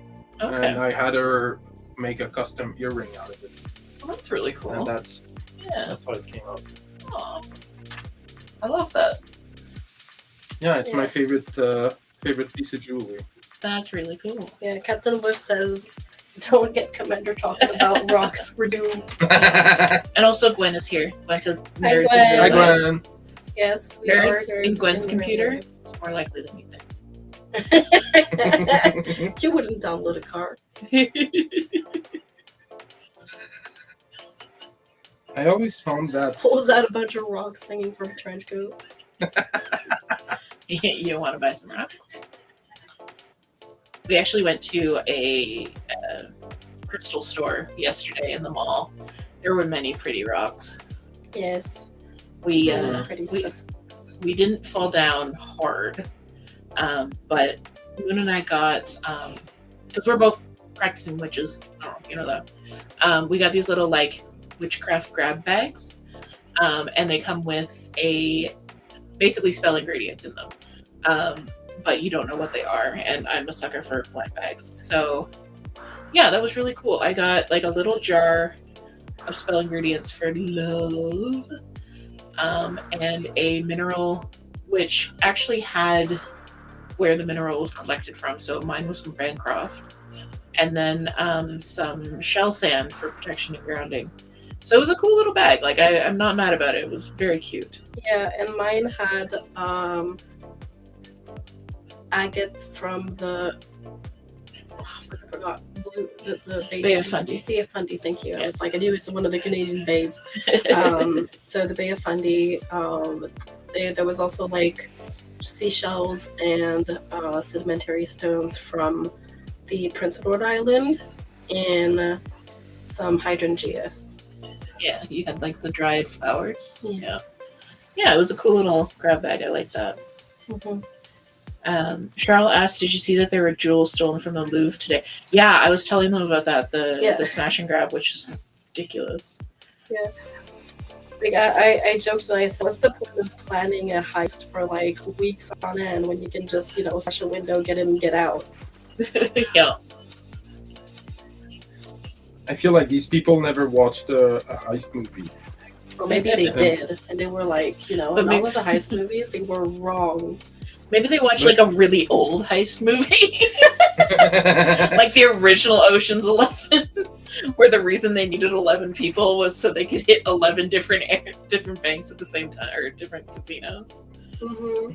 Okay. And I had her make a custom earring out of it. Well, that's really cool. And that's Yeah. how it came out. Aw. I love that. Yeah, it's my Yeah. favorite piece of jewelry. That's really cool. Yeah, Captain Whiff says, don't get Commander talking about rocks. We're doomed. And also Gwen is here. Gwen says Hi, nerds Gwen. in Hi, real life. Gwen. Yes, we are Nerds in nerds Gwen's real computer. life. It's more likely than you think. You wouldn't download a car. I always found that What was that? A bunch of rocks hanging from a trench coat? You want to buy some rocks? We actually went to a crystal store yesterday in the mall. There were many pretty rocks. Yes. We Pretty we, specific. we didn't fall down hard, but Moon and I got because we're both practicing witches. I don't know if you know that. We got these little like witchcraft grab bags, and they come with basically spell ingredients in them. But you don't know what they are, and I'm a sucker for blind bags. So yeah, that was really cool. I got like a little jar of spell ingredients for love, and a mineral which actually had where the mineral was collected from. So mine was from Bancroft. And then some shell sand for protection and grounding. So it was a cool little bag. Like I'm not mad about it. It was very cute. Yeah, and mine had agate from the I forgot the Bay of Fundy. Bay of Fundy, thank you. Yeah. I was like, I knew it's one of the Canadian bays. So the Bay of Fundy, there was also like seashells and sedimentary stones from the Prince Edward Island and some hydrangea. Yeah, you had like the dried flowers. Yeah. Yeah, it was a cool little grab bag. I like that. Mm-hmm. Cheryl asked, "Did you see that there were jewels stolen from the Louvre today?" Yeah, I was telling them about that. The smash and grab, which is ridiculous. Yeah. Like I joked and I said, what's the point of planning a heist for like weeks on end when you can just, smash a window, get in and get out? Yeah. I feel like these people never watched a heist movie. Or maybe they did, and they were like, in all of the heist movies, they were wrong. Maybe they watched like a really old heist movie, like the original Ocean's 11, where the reason they needed 11 people was so they could hit 11 different banks at the same time, or different casinos. Mm-hmm.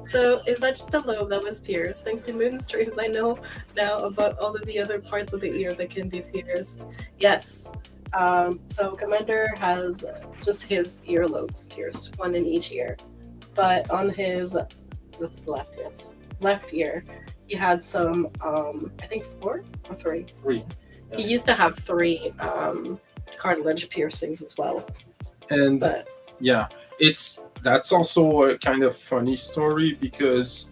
So is that just a lobe that was pierced? Thanks to Moonstreams, I know now about all of the other parts of the ear that can be pierced. Yes. So Commander has just his earlobes pierced, one in each ear. But on his, what's the left? Yes, left ear, he had some, I think 4 or 3. 3. He used to have 3 cartilage piercings as well. And But yeah, that's also a kind of funny story, because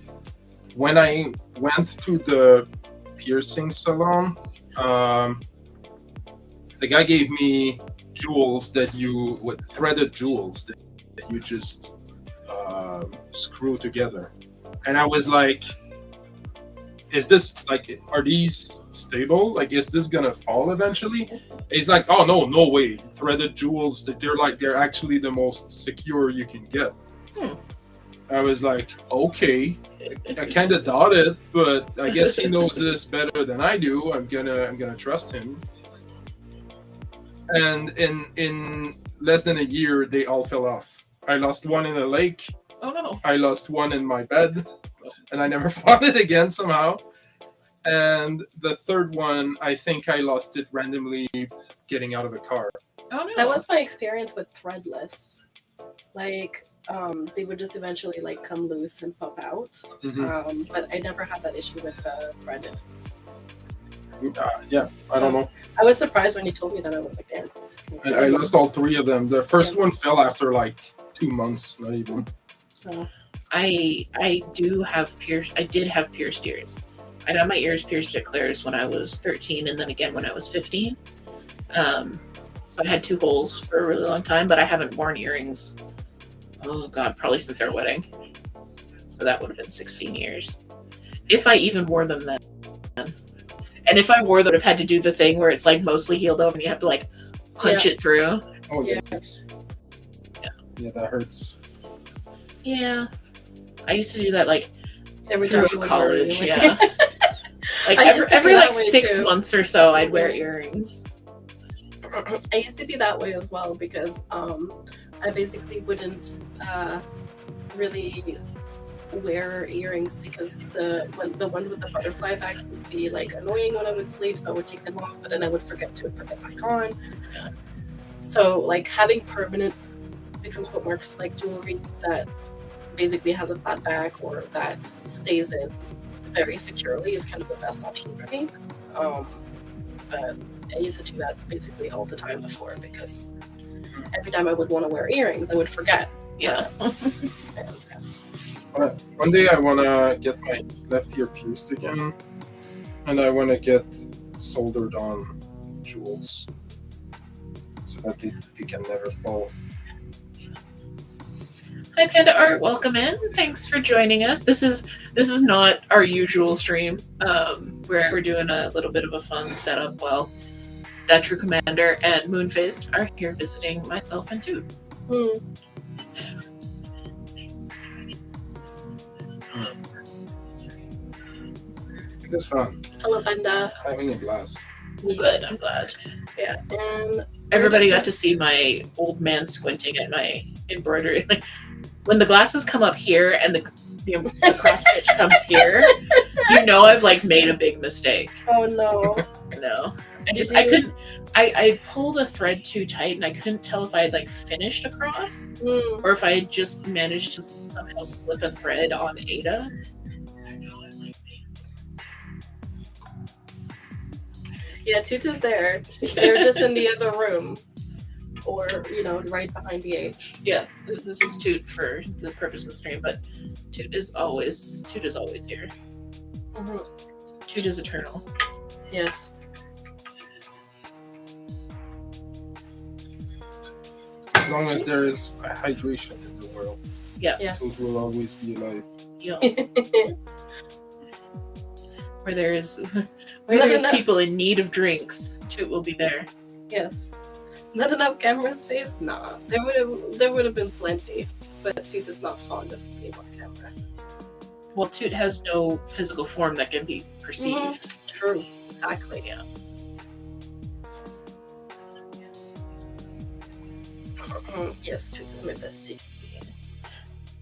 when I went to the piercing salon, the guy gave me jewels threaded jewels that you just screw together, and I was like, is this like, are these stable? Like, is this gonna fall eventually? He's like, oh no way, threaded jewels, they're actually the most secure you can get. I was like, okay, I kind of doubt it, but I guess he knows this better than I do. I'm gonna trust him. And in less than a year, they all fell off. I lost one in a lake. Oh no! I lost one in my bed, and I never found it again somehow. And the third one, I think I lost it randomly getting out of a car. Oh no! that was my experience with threadless. Like, they would just eventually like come loose and pop out. Mm-hmm. But I never had that issue with threaded. Yeah, I don't know. I was surprised when you told me that. I was like, damn. I lost all 3 of them. The first one fell after like 2 months, not even. Oh. I did have pierced ears. I got my ears pierced at Claire's when I was 13, and then again when I was 15. So I had 2 holes for a really long time, but I haven't worn earrings. Oh god, probably since our wedding. So that would have been 16 years, if I even wore them then. And if I wore them, I would have had to do the thing where it's like mostly healed over, and you have to like punch it through. Oh Yeah. yes. Yeah, that hurts. Yeah, I used to do that like Every time you through would college. wear Yeah. Like I used to every be that like way 6 too. months or so, I'd wear earrings. I used to be that way as well, because I basically wouldn't really wear earrings, because the ones with the butterfly backs would be like annoying when I would sleep, so I would take them off, but then I would forget to put them back on. So like having permanent different footmarks, like jewelry that basically has a flat back or that stays in very securely, is kind of the best option for me. But I used to do that basically all the time before, because every time I would want to wear earrings, I would forget. Yeah. One day I want to get my left ear pierced again, and I want to get soldered on. jewels, so that they can never fall. Hi Panda Art, welcome in. Thanks for joining us. This is not our usual stream, where we're doing a little bit of a fun setup while that True Commander and Moonfaced are here visiting myself and Toot. This is fun. Hello, Panda. Having a blast. Good, I'm glad. Yeah, and Everybody got to see my old man squinting at my embroidery. Like, when the glasses come up here and the cross stitch comes here, you know I've like made a big mistake. oh no. No. I couldn't. I pulled a thread too tight and I couldn't tell if I had like finished across or if I had just managed to somehow slip a thread on Ada. Yeah, Toot is there. They're just in the other room. Or, right behind DH. Yeah, this is Toot for the purpose of the stream, but Toot is always here. Mm-hmm. Toot is eternal. Yes. As long as there is hydration in the world, Yeah. Yes. Toot will always be alive. Yeah. Where there's enough. people in need of drinks, Toot will be there. Yes. Not enough camera space? Nah. There would have been plenty. But Toot is not fond of being on camera. Well, Toot has no physical form that can be perceived. True. Exactly. Yeah. Yes, Toot is my bestie.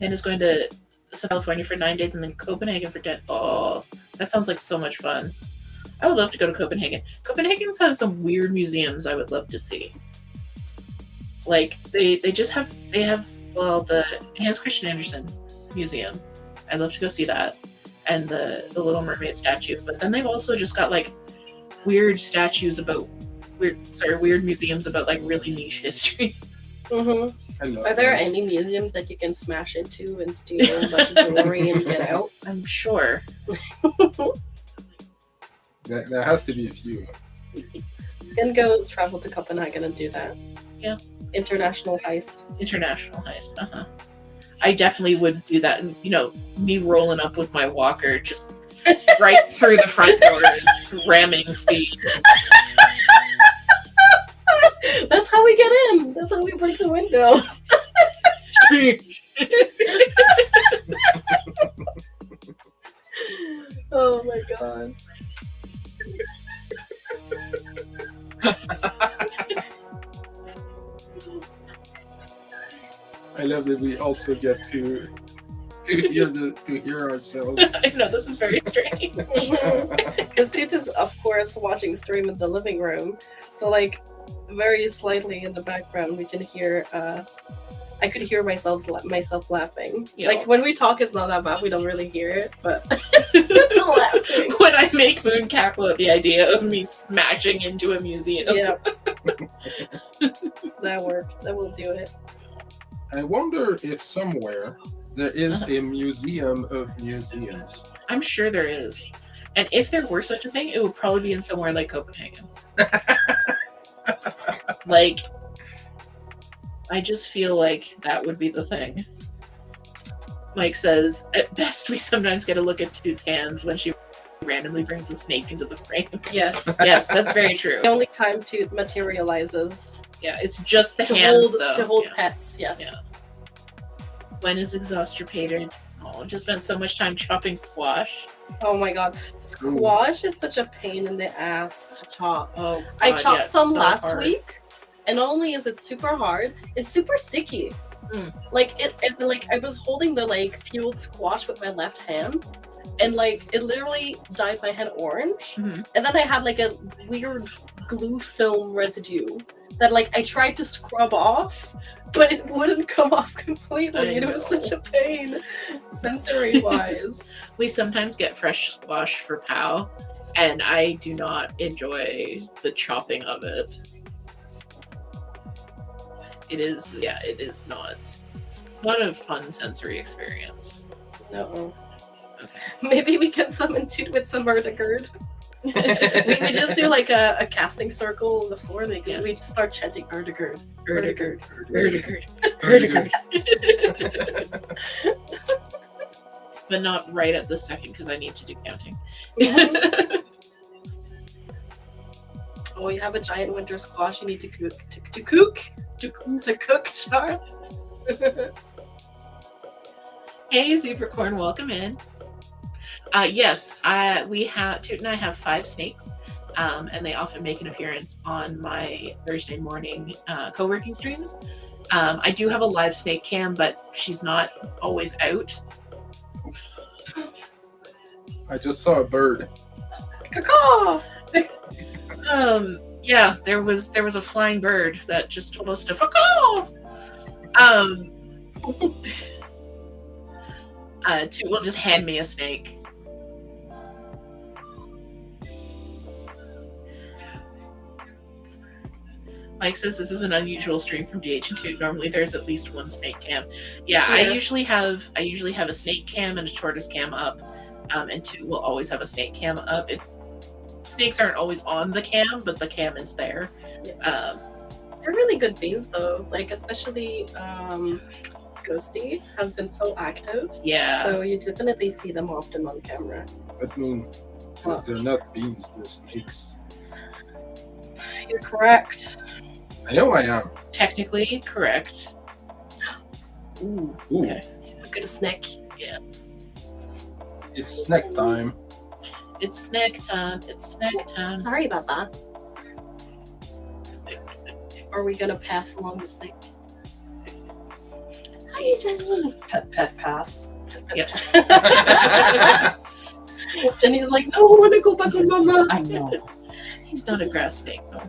And is going to South California for 9 days and then Copenhagen for 10. Oh, that sounds like so much fun. I would love to go to Copenhagen. Copenhagen has some weird museums I would love to see. Like they have the Hans Christian Andersen Museum. I'd love to go see that. And the Little Mermaid statue. But then they've also just got like weird statues about weird museums about like really niche history. Mm-hmm. Are there any museums that you can smash into and steal a bunch of jewelry and get out? I'm sure. There has to be a few. You can go travel to Copenhagen and do that. Yeah. International heist. Uh-huh. I definitely would do that. And, me rolling up with my walker just right through the front doors, ramming speed. That's how we get in. That's how we break the window. Oh my god. I love that we also get to hear ourselves. I know, this is very strange. Because Toot is, of course, watching stream in the living room. So, like, very slightly in the background, we can hear. I could hear myself laughing. Yeah. Like when we talk, it's not that bad. We don't really hear it, but laughing. When I make Moon cackle at the idea of me smashing into a museum. Yeah, that worked. That will do it. I wonder if somewhere there is a museum of museums. I'm sure there is. And if there were such a thing, it would probably be in somewhere like Copenhagen. Like, I just feel like that would be the thing. Mike says, at best, we sometimes get a look at Toot's hands when she randomly brings a snake into the frame. Yes. Yes, that's very true. The only time Toot materializes Yeah, it's just the to hands, hold though. to hold Yeah. pets. Yes. Yeah. When is exhaustropated? Oh, just spent so much time chopping squash. Oh my god, squash is such a pain in the ass to chop. Oh, God, I chopped yeah, some so last hard. week, and not only is it super hard, it's super sticky. Like like I was holding the peeled squash with my left hand, and it literally dyed my hand orange. Mhm. And then I had a weird glue film residue that I tried to scrub off, but it wouldn't come off completely. It was such a pain, sensory wise. We sometimes get fresh squash for POW, and I do not enjoy the chopping of it. It is not a fun sensory experience. No. Okay. Maybe we can summon Toot with some Erdigerd. we just do like a casting circle on the floor. Like Yeah. we just start chanting Erdegerd. Erdegerd. Erdegerd. But not right at this second because I need to do counting. Oh, you have a giant winter squash. You need to cook. To cook, Char. Hey, Supercorn, welcome in. Yes, we have Toot and I have 5 snakes, and they often make an appearance on my Thursday morning co-working streams. I do have a live snake cam, but she's not always out. I just saw a bird. Caw. Yeah, there was a flying bird that just told us to fuck off. Toot will just hand me a snake. Mike says this is an unusual stream from DH and Toot. Normally there's at least one snake cam. Yeah, Yes. I usually have a snake cam and a tortoise cam up, and Toot will always have a snake cam up. Snakes aren't always on the cam, but the cam is there. They're really good bees though. Like especially Ghosty has been so active. Yeah. So you definitely see them often on camera. I mean, What? they're not beans, they're snakes. You're correct. I know I am. Technically correct. Ooh. Ooh, Okay. Look at a snake. it's snack time. It's snack time. It's snack time. Sorry about that. Are we gonna pass along the snake? Hi, Jenny. Pet pass. Jenny's like, no, I want to go back with Mama. I know. He's not a grass snake, though.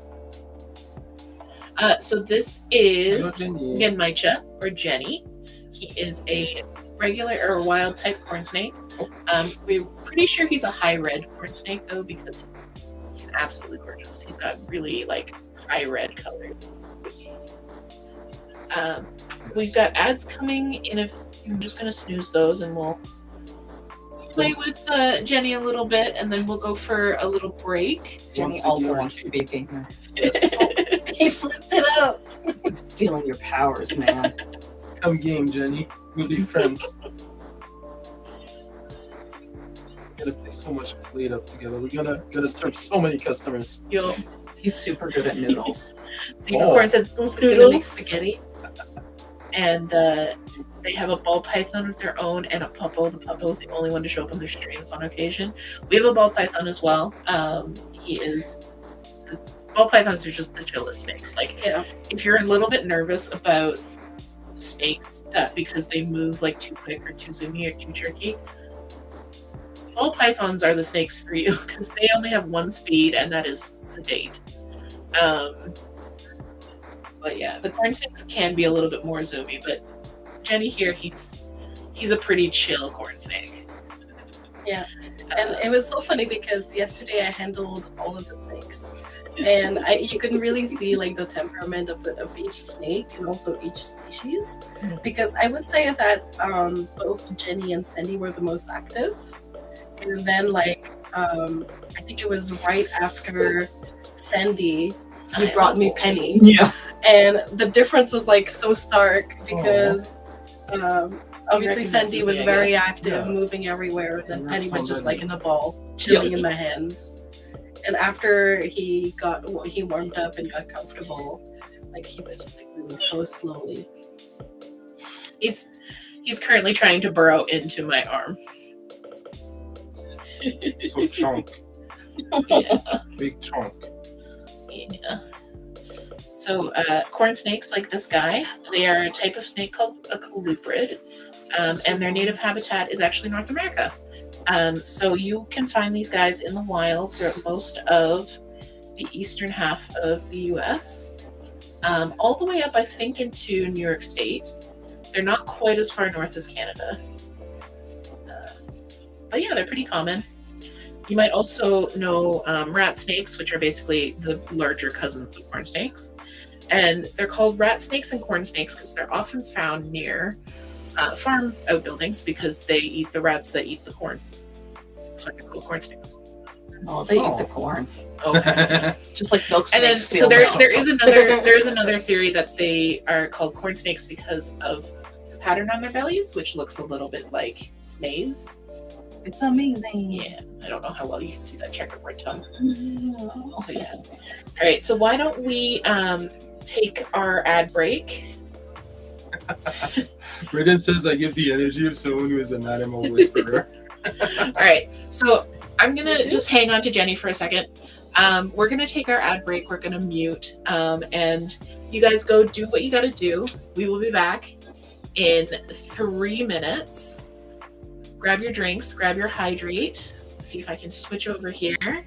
So this Hello, is Jenny. Genmaicha, or Jenny. He is a regular or wild type corn snake. We're pretty sure he's a high red corn snake, though, because he's absolutely gorgeous. He's got really, like, high red colors. We've got ads coming in a I'm just going to snooze those, and we'll play with Jenny a little bit, and then we'll go for a little break. Jenny Wants also to wants to be a gamer. He flipped it up. Stealing your powers, man. Come game, Jenny. We'll be friends. We're gonna play so much Played Up together. We're gonna serve so many customers. You'll He's super good at noodles. see Oh. Corn says Gonna make noodles, spaghetti. and they have a ball python of their own and a puppo. The puppo is the only one to show up on their streams on occasion. We have a ball python as well. Ball pythons are just the chillest snakes. Like, Yeah. if you're a little bit nervous about snakes that because they move like too quick or too zoomy or too jerky, ball pythons are the snakes for you because they only have one speed, and that is sedate. But yeah, the corn snakes can be a little bit more zoomy, but Jenny here, he's a pretty chill corn snake. Yeah. And it was so funny because yesterday I handled all of the snakes, and you can really see like the temperament of each snake and also each species. Mhm. Because I would say that both Jenny and Sandy were the most active, and then like I think it was right after Sandy, you brought me Penny, Yeah. and the difference was like so stark because obviously recognizes Sandy was me, I very guess. active, Yeah. moving everywhere, and then And Penny that's was so just many. like in a ball, chilling in my hands. And after he warmed up and got comfortable, like he was just like moving so slowly. He's currently trying to burrow into my arm. So chunk, Yeah. big chunk. Yeah. So corn snakes like this guy, they are a type of snake called a colubrid, and their native habitat is actually North America. So you can find these guys in the wild throughout most of the eastern half of the U.S., all the way up, I think, into New York State. They're not quite as far north as Canada. But yeah, they're pretty common. You might also know rat snakes, which are basically the larger cousins of corn snakes. And they're called rat snakes and corn snakes because they're often found near farm outbuildings because they eat the rats that eat the corn. That's why they're called corn snakes. Oh, they eat the corn. Okay. Just like milk And then, snakes so steal there milk. is another theory that they are called corn snakes because of the pattern on their bellies, which looks a little bit like maize. It's amazing. Yeah, I don't know how well you can see that checkerboard tongue. Oh, So yeah. All right, so why don't we take our ad break? Braden says I give the energy of someone who is an animal whisperer. All right, so I'm gonna just hang on to Jenny for a second. We're gonna take our ad break. We're gonna mute, and you guys go do what you gotta do. We will be back in 3 minutes. Grab your drinks, grab your hydrate. See if I can switch over here.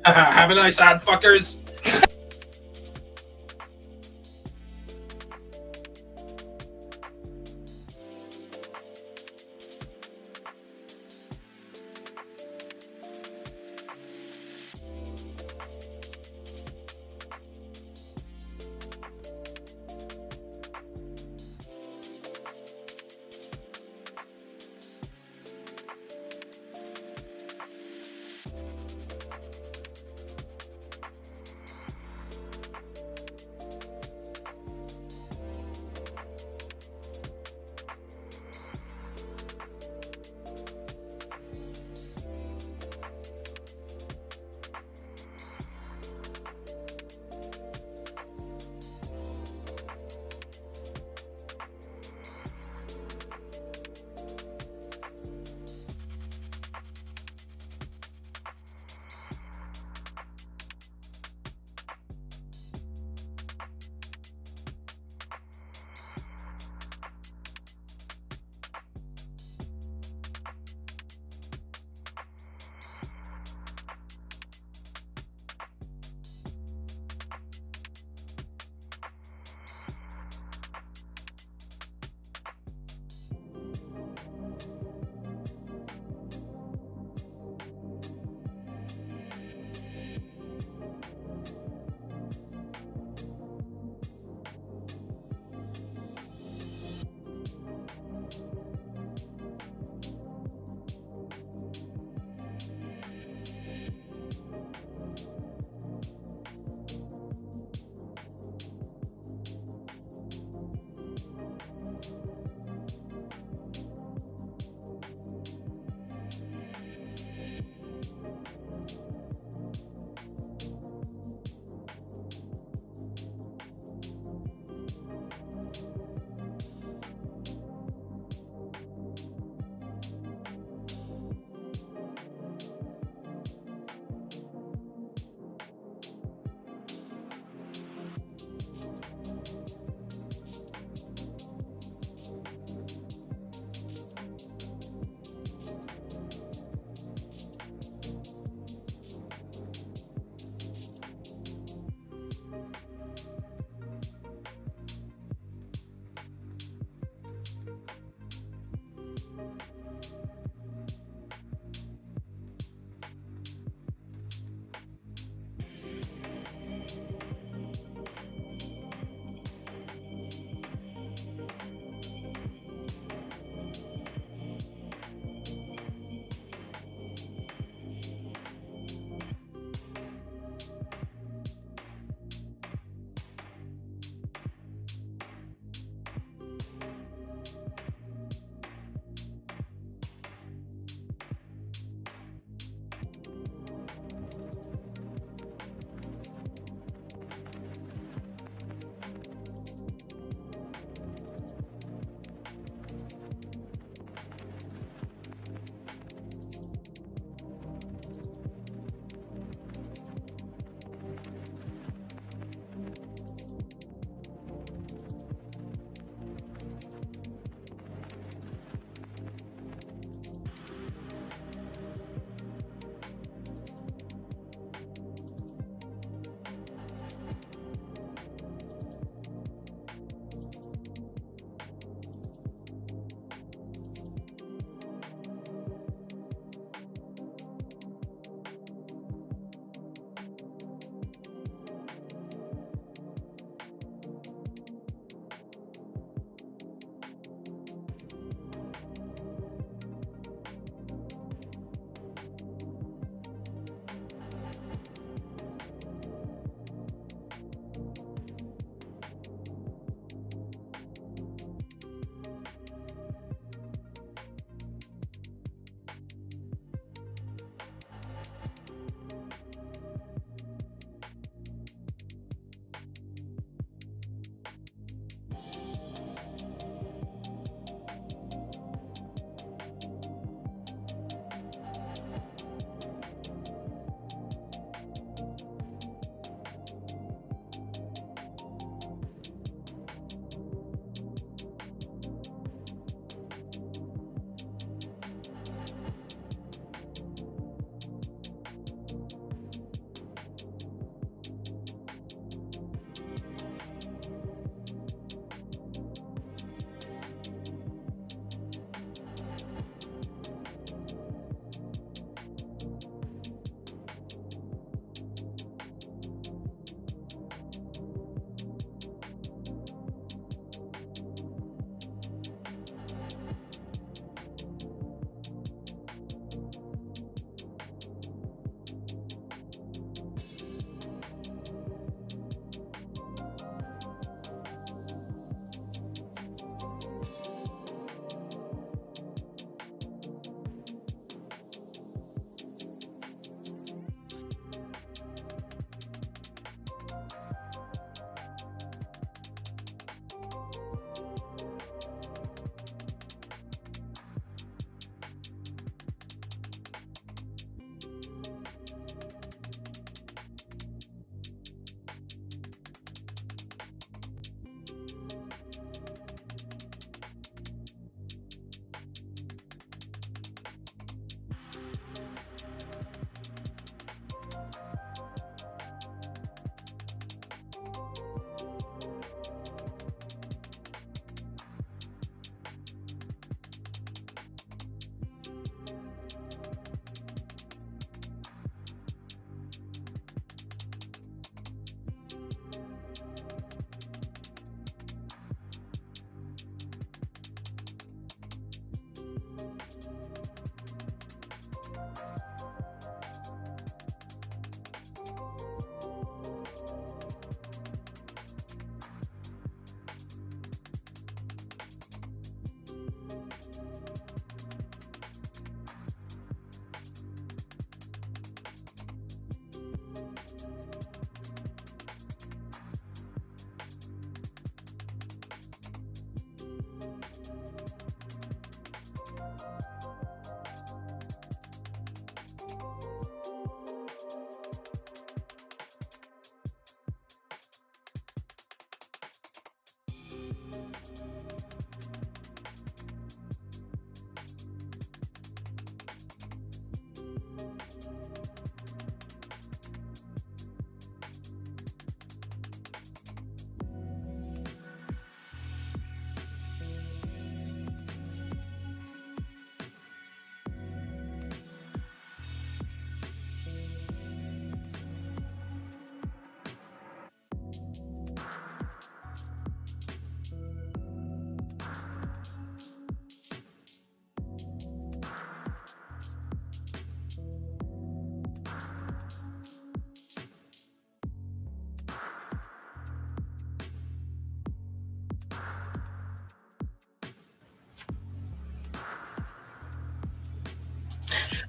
Have a nice ad, fuckers.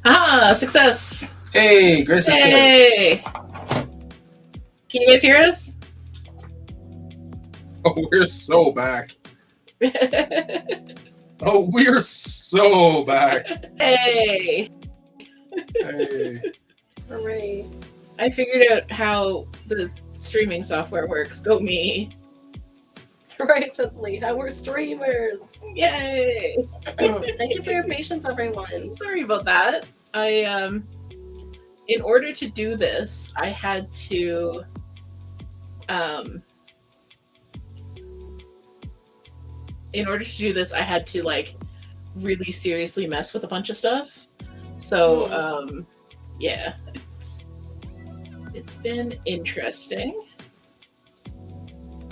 Ah, success! Hey, Grace is Hey! Can you guys hear us? Oh, we're so back. Oh, we're so back. Hey! Hey. Hooray. I figured out how the streaming software works. Go me. Privately, how we're streamers. Yay! Thank you for your patience, everyone. Sorry about that. In order to do this, I had to like really seriously mess with a bunch of stuff. So yeah, it's been interesting.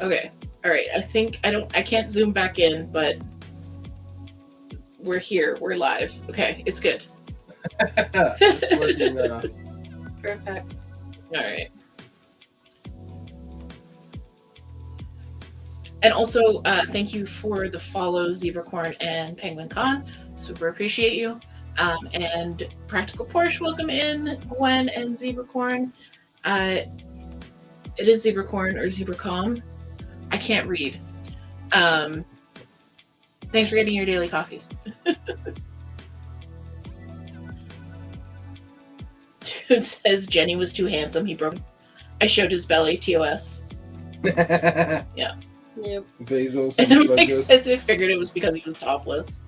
Okay. All right. I can't zoom back in, but we're here. We're live. Okay, it's good. It's working now. Perfect. All right. And also, thank you for the follows, Zebracorn and Penguin Con. Super appreciate you. And Practical Porsche, welcome in, Gwen and Zebracorn. It is Zebracorn or Zebracom. I can't read. Thanks for getting your daily coffees. It says Jenny was too handsome. He broke. I showed his belly. TOS. Yep. Bezos And and Mike Pluggus. says they figured it was because he was topless.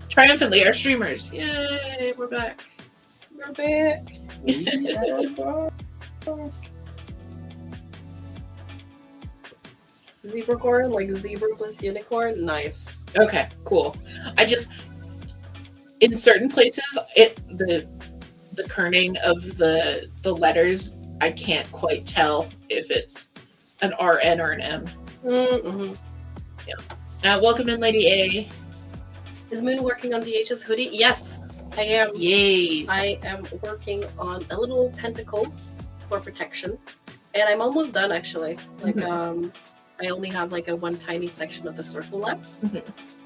Triumphantly, our streamers. Yay, we're back. We're back. Zebracorn, like zebra plus unicorn. Nice. Okay, cool. I just in certain places the kerning of the letters, I can't quite tell if it's an RN or an M. Mm-hmm. Welcome in, Lady A. Is Moon working on DH's hoodie? Yes, I am. Yes. I am working on a little pentacle for protection, and I'm almost done actually. Like, I only have like one tiny section of the circle left,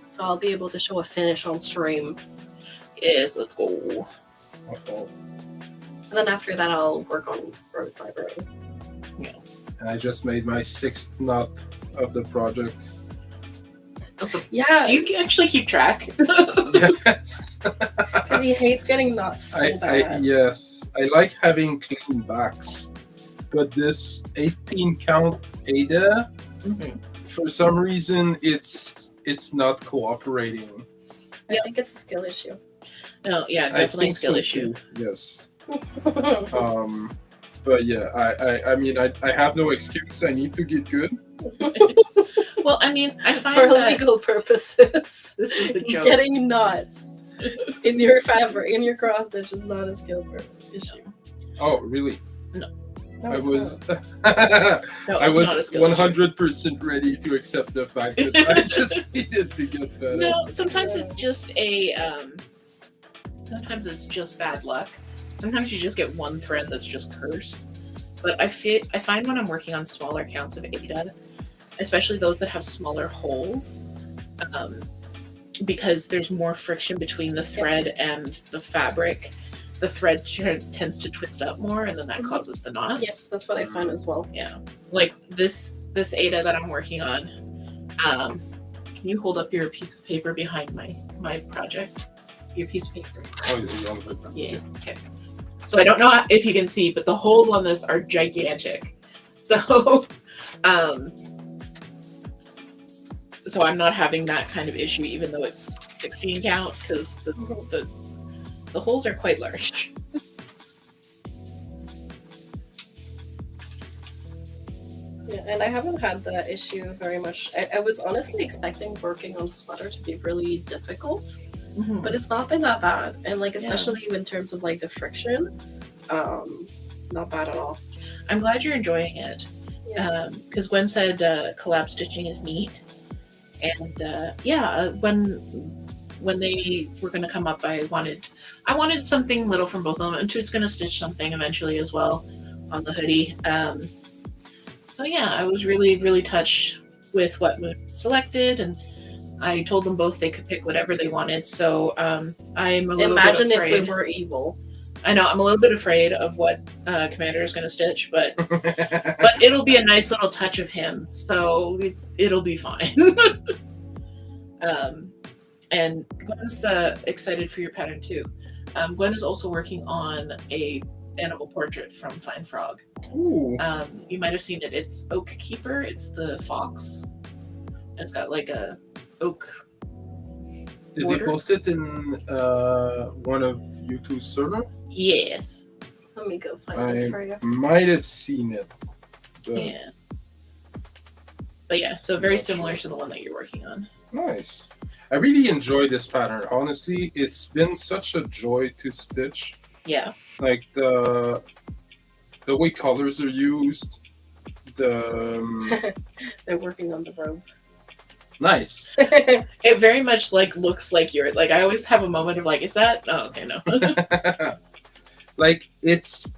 so I'll be able to show a finish on stream. Yes, let's go. Uh-oh. And then after that, I'll work on road fiber. And I just made my 6th knot of the project. Yeah, Do you actually keep track? Yes. because he hates getting knots so bad. Yes. I like having clean backs. But this 18 count Ada, for some reason, it's not cooperating. I think it's a skill issue. No, yeah, I definitely think skill so issue. too, yes. But yeah, I mean, I have no excuse. I need to get good. Well, I mean, I find For that legal purposes, this is the joke. getting knots in your fabric, in your cross stitch is not a skill issue. Oh, really? No, I it's was No, I it's was not a skill issue. 100% ready to accept the fact that I just needed to get better. No, sometimes it's just sometimes it's just bad luck. Sometimes you just get one thread that's just cursed. But I find when I'm working on smaller counts of Ada, especially those that have smaller holes, because there's more friction between the thread and the fabric, the thread tends to twist up more, and then that causes the knots. Yes, that's what I find as well. Yeah, like this Ada that I'm working on. Can you hold up your piece of paper behind my project? Your piece of paper. Oh, you're young, but Yeah. Okay. So I don't know if you can see, but the holes on this are gigantic. So, so I'm not having that kind of issue, even though it's 16 count, because the holes are quite large. Yeah, and I haven't had that issue very much. I was honestly expecting working on sweater to be really difficult, but it's not been that bad. And like, especially in terms of like the friction, not bad at all. I'm glad you're enjoying it. Yeah. Because Gwen said collab stitching is neat. And when they were going to come up, I wanted something little from both of them. And Toot's going to stitch something eventually as well on the hoodie. So yeah, I was really, really touched with what Moon selected. And I told them both they could pick whatever they wanted. So I'm a little Imagine bit if afraid. we were evil. I know I'm a little bit afraid of what Commander is going to stitch, but it'll be a nice little touch of him, so it'll be fine. And Gwen's excited for your pattern too. Gwen is also working on a animal portrait from Fine Frog. Ooh. You might have seen it. It's Oak Keeper. It's the fox. It's got like a oak. Did Order? they post it in one of YouTube's server? Yes. Let me go find it for you. Might have seen it. But Yeah. But yeah, so very Not similar sure. to the one that you're working on. Nice. I really enjoy this pattern. Honestly, it's been such a joy to stitch. Yeah. Like the way colors are used. The They're working on the robe. nice. It very much like looks like you're like I always have a moment of like, is that okay, no. Like there's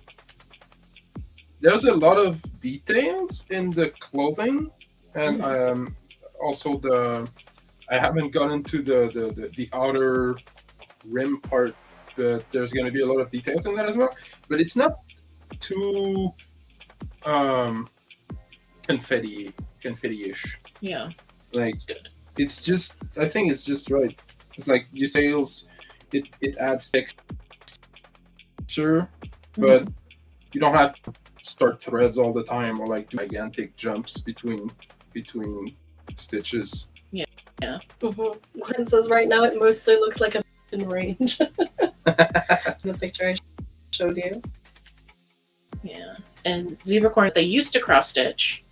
a lot of details in the clothing, and also I haven't gone into the outer rim part, but there's going to be a lot of details in that as well. But it's not too confetti-ish. Yeah. Like It's good. it's just, I think it's just right. It's like you sails, it adds texture, but you don't have to start threads all the time or like do gigantic jumps between stitches. Gwen says right now it mostly looks like a in range. The picture I showed you. Yeah. And zebra corn they used to cross stitch.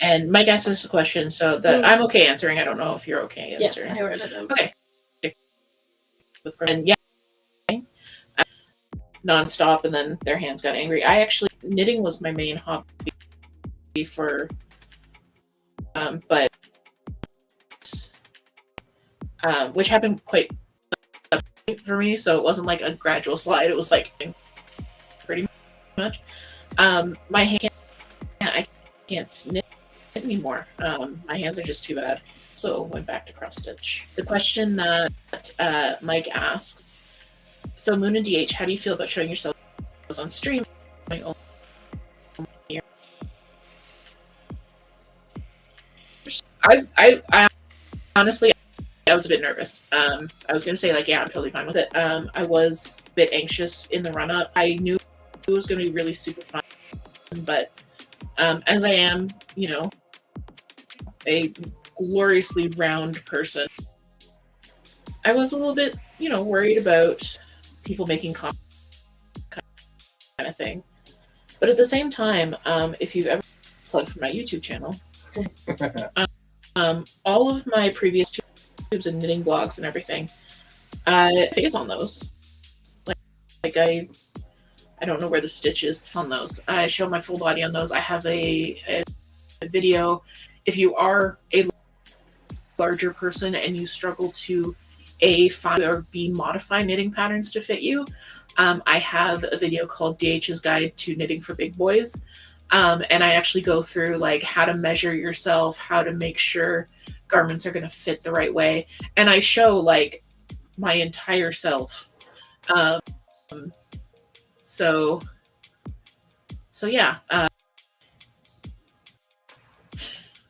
And Mike asked us a question, so that I'm okay answering. I don't know if you're okay Yes, answering. I read it. Okay. And yeah, nonstop, and then their hands got angry. I actually knitting was my main hobby for, but which happened quite for me. So it wasn't like a gradual slide. It was like pretty much. My hand, I can't knit anymore. My hands are just too bad. So went back to cross stitch. The question that Mike asks: so Moon and DH, how do you feel about showing yourselves on stream? I honestly, I was a bit nervous. I was gonna say like, yeah, I'm totally fine with it. I was a bit anxious in the run up. I knew it was gonna be really super fun, but as I am, a gloriously round person, I was a little bit, worried about people making comments kind of thing. But at the same time, if you've ever plugged for my YouTube channel, all of my previous tubes and knitting blogs and everything, I think it's on those. Like I don't know where the stitch is on those. I show my full body on those. I have a video. If you are a larger person and you struggle to A, find or B, modify knitting patterns to fit you, I have a video called DH's Guide to Knitting for Big Boys. And I actually go through like how to measure yourself, how to make sure garments are going to fit the right way. And I show like my entire self. So yeah.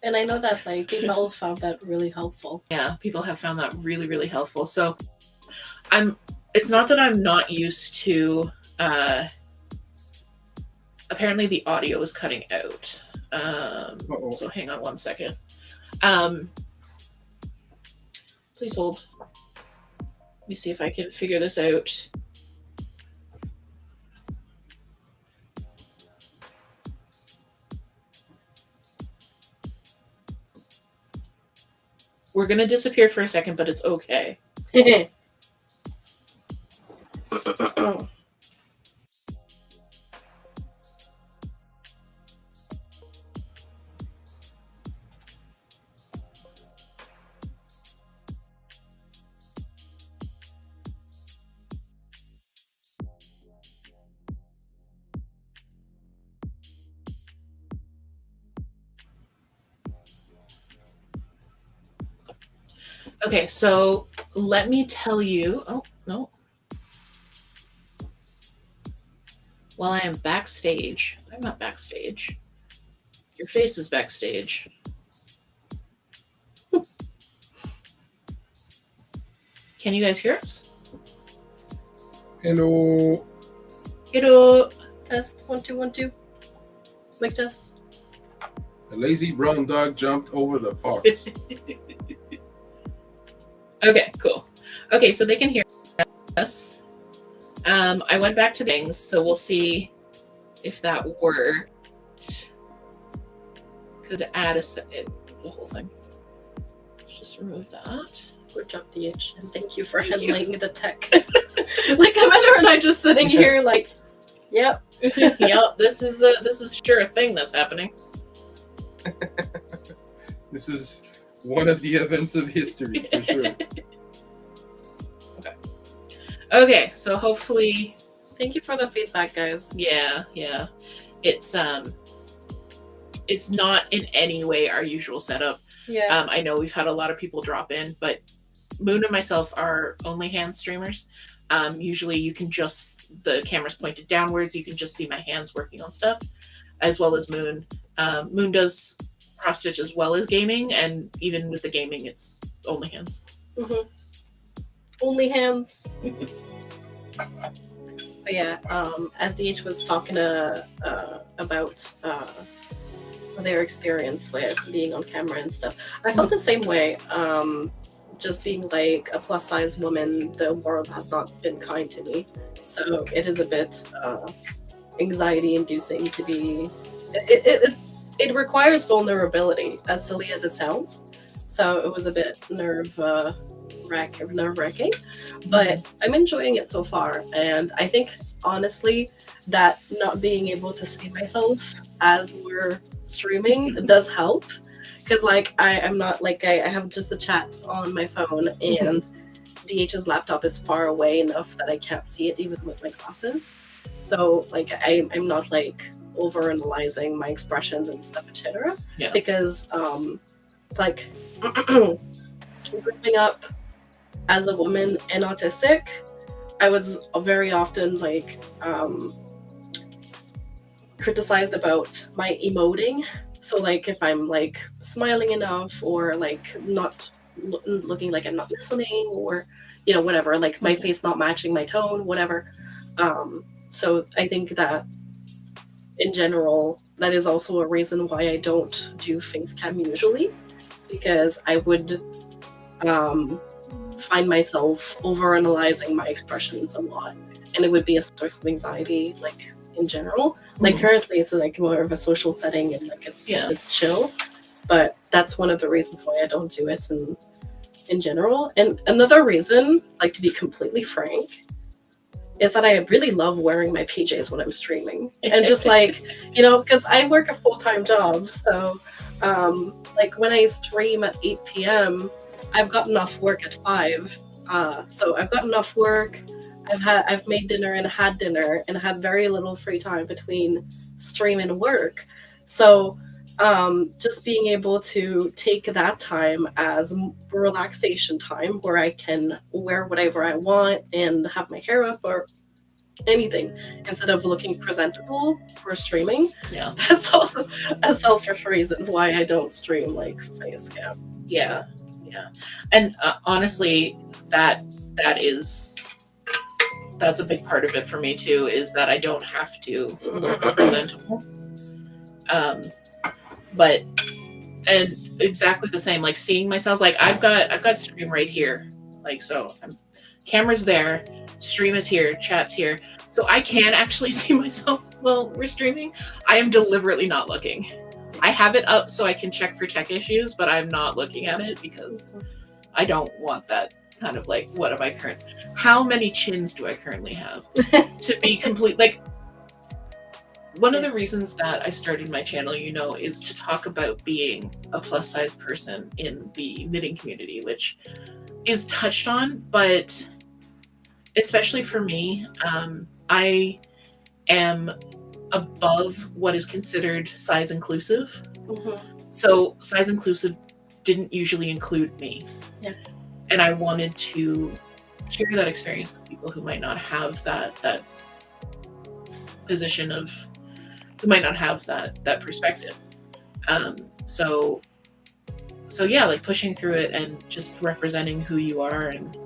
And I know that like people found that really helpful. Yeah, people have found that really, really helpful. So it's not that I'm not used to, apparently the audio is cutting out. So hang on one second. Please hold. Let me see if I can figure this out. We're gonna disappear for a second, but it's okay. Okay, so let me tell you. Oh no. While I am backstage, I'm not backstage. Your face is backstage. Can you guys hear us? Hello. Hello. Test 1 2 1 2. Mic test. The lazy brown dog jumped over the fox. Okay, cool. Okay, so they can hear us. I went back to things, so we'll see if that worked. Could add a second. It's a whole thing. Let's just remove that. Good job, DH, and thank you for Thank you. handling the tech. Like Commander and I just sitting here, like, yep. Yep, this is sure a thing that's happening. This is one of the events of history, for sure. Okay, so hopefully, Thank you for the feedback, guys. yeah. It's not in any way our usual setup. Yeah. I know we've had a lot of people drop in, but Moon and myself are only hand streamers. Usually you can just, the camera's pointed downwards, you can just see my hands working on stuff, as well as Moon. Moon does cross stitch as well as gaming, and even with the gaming, it's only hands. Only hands. But yeah, as DH was talking about their experience with being on camera and stuff, I felt the same way. Just being like a plus size woman, the world has not been kind to me. So it is a bit anxiety inducing to be. It requires vulnerability, as silly as it sounds. So it was a bit nerve-wracking, but I'm enjoying it so far. And I think honestly that not being able to see myself as we're streaming does help, because like I'm not like I have just a chat on my phone, and DH's laptop is far away enough that I can't see it even with my glasses. So like I'm not like over analyzing my expressions and stuff, etc. Yeah. Because like growing up as a woman and autistic, I was very often like criticized about my emoting. So like if I'm like smiling enough, or like not looking like I'm not listening, or you know, whatever, like my face not matching my tone, whatever. So I think that in general, that is also a reason why I don't do face cam usually, because I would find myself overanalyzing my expressions a lot, and it would be a source of anxiety, like in general. Like currently, it's like more of a social setting, and like it's chill. But that's one of the reasons why I don't do it in general. And another reason, like to be completely frank, is that I really love wearing my PJs when I'm streaming, and just like, you know, because I work a full-time job, so like when I stream at 8 p.m. I've gotten off work at 5, so I've got enough work. I've made dinner and had dinner and had very little free time between stream and work. So just being able to take that time as relaxation time, where I can wear whatever I want and have my hair up or anything, instead of looking presentable for streaming. Yeah. That's also a selfish reason why I don't stream like face cam. Yeah. And honestly, that's a big part of it for me too, is that I don't have to look presentable. But and exactly the same, like seeing myself, like I've got stream right here, like, so camera's there, stream is here, chat's here, so I can actually see myself while we're streaming. I am deliberately not looking. I have it up so I can check for tech issues, but I'm not looking at it because I don't want that kind of like, how many chins do I currently have? To be complete, like, one of the reasons that I started my channel, you know, is to talk about being a plus size person in the knitting community, which is touched on, but especially for me, I am above what is considered size inclusive. So size inclusive didn't usually include me. Yeah. and I wanted to share that experience with people who might not have that position of, who might not have that perspective. So yeah, like pushing through it and just representing who you are and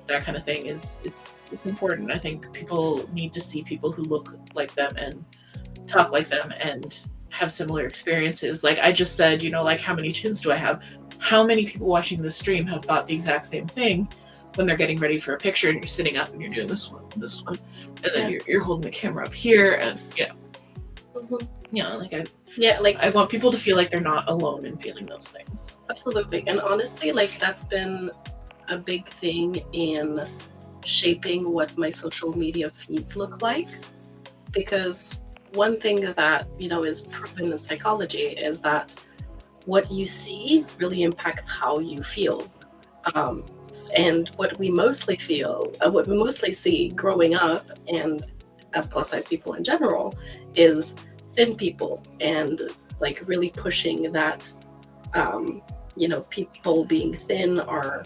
that kind of thing it's important. I think people need to see people who look like them and talk like them and have similar experiences. Like I just said, you know, like how many chins do I have? How many people watching the stream have thought the exact same thing when they're getting ready for a picture and you're sitting up and you're doing this one, and then you're holding the camera up here, and I want people to feel like they're not alone in feeling those things. Absolutely. And honestly, like that's been a big thing in shaping what my social media feeds look like, because one thing that, you know, is proven in psychology is that what you see really impacts how you feel. And what we mostly see growing up and as plus size people in general is thin people, and like really pushing that, you know, people being thin are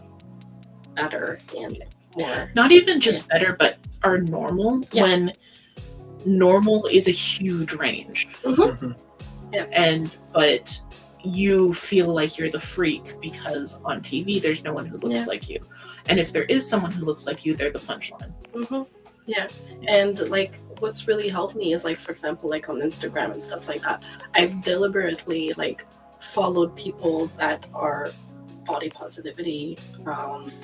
better and more. Not even just better, but are normal, when normal is a huge range. But you feel like you're the freak because on TV there's no one who looks like you, and if there is someone who looks like you, they're the punchline. And like what's really helped me is, like, for example, like on Instagram and stuff like that, I've deliberately like followed people that are body positivity,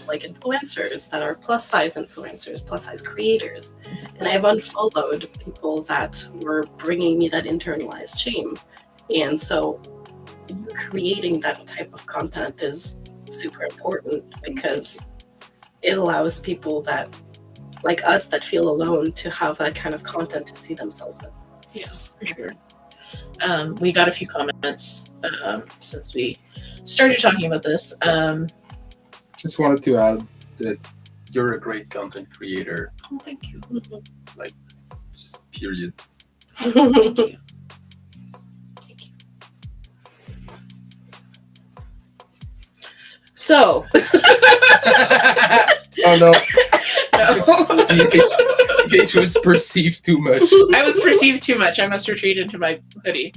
like influencers that are plus size influencers, plus size creators, and I've unfollowed people that were bringing me that internalized shame. And so creating that type of content is super important, because it allows people that, like us, that feel alone, to have that kind of content to see themselves in. Yeah, for sure. We got a few comments since we started talking about this. Just wanted to add that you're a great content creator. Oh, thank you. Like, just period. Thank you. So. Oh no. It was perceived too much. I was perceived too much. I must retreat into my hoodie.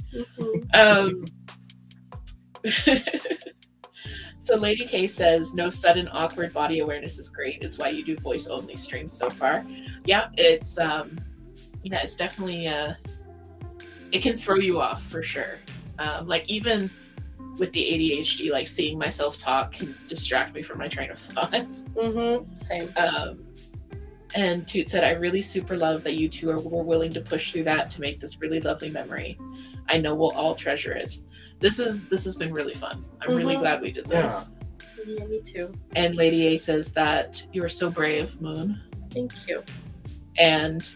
So Lady K says, no sudden awkward body awareness is great. It's why you do voice only streams so far. Yeah, it's it's definitely it can throw you off for sure. Like even with the ADHD, like seeing myself talk can distract me from my train of thought. Same. And Toot said, I really super love that you two were willing to push through that to make this really lovely memory. I know we'll all treasure it. This has been really fun. I'm really glad we did this. Yeah, me too. And Lady A says that you are so brave, Moon. Thank you. And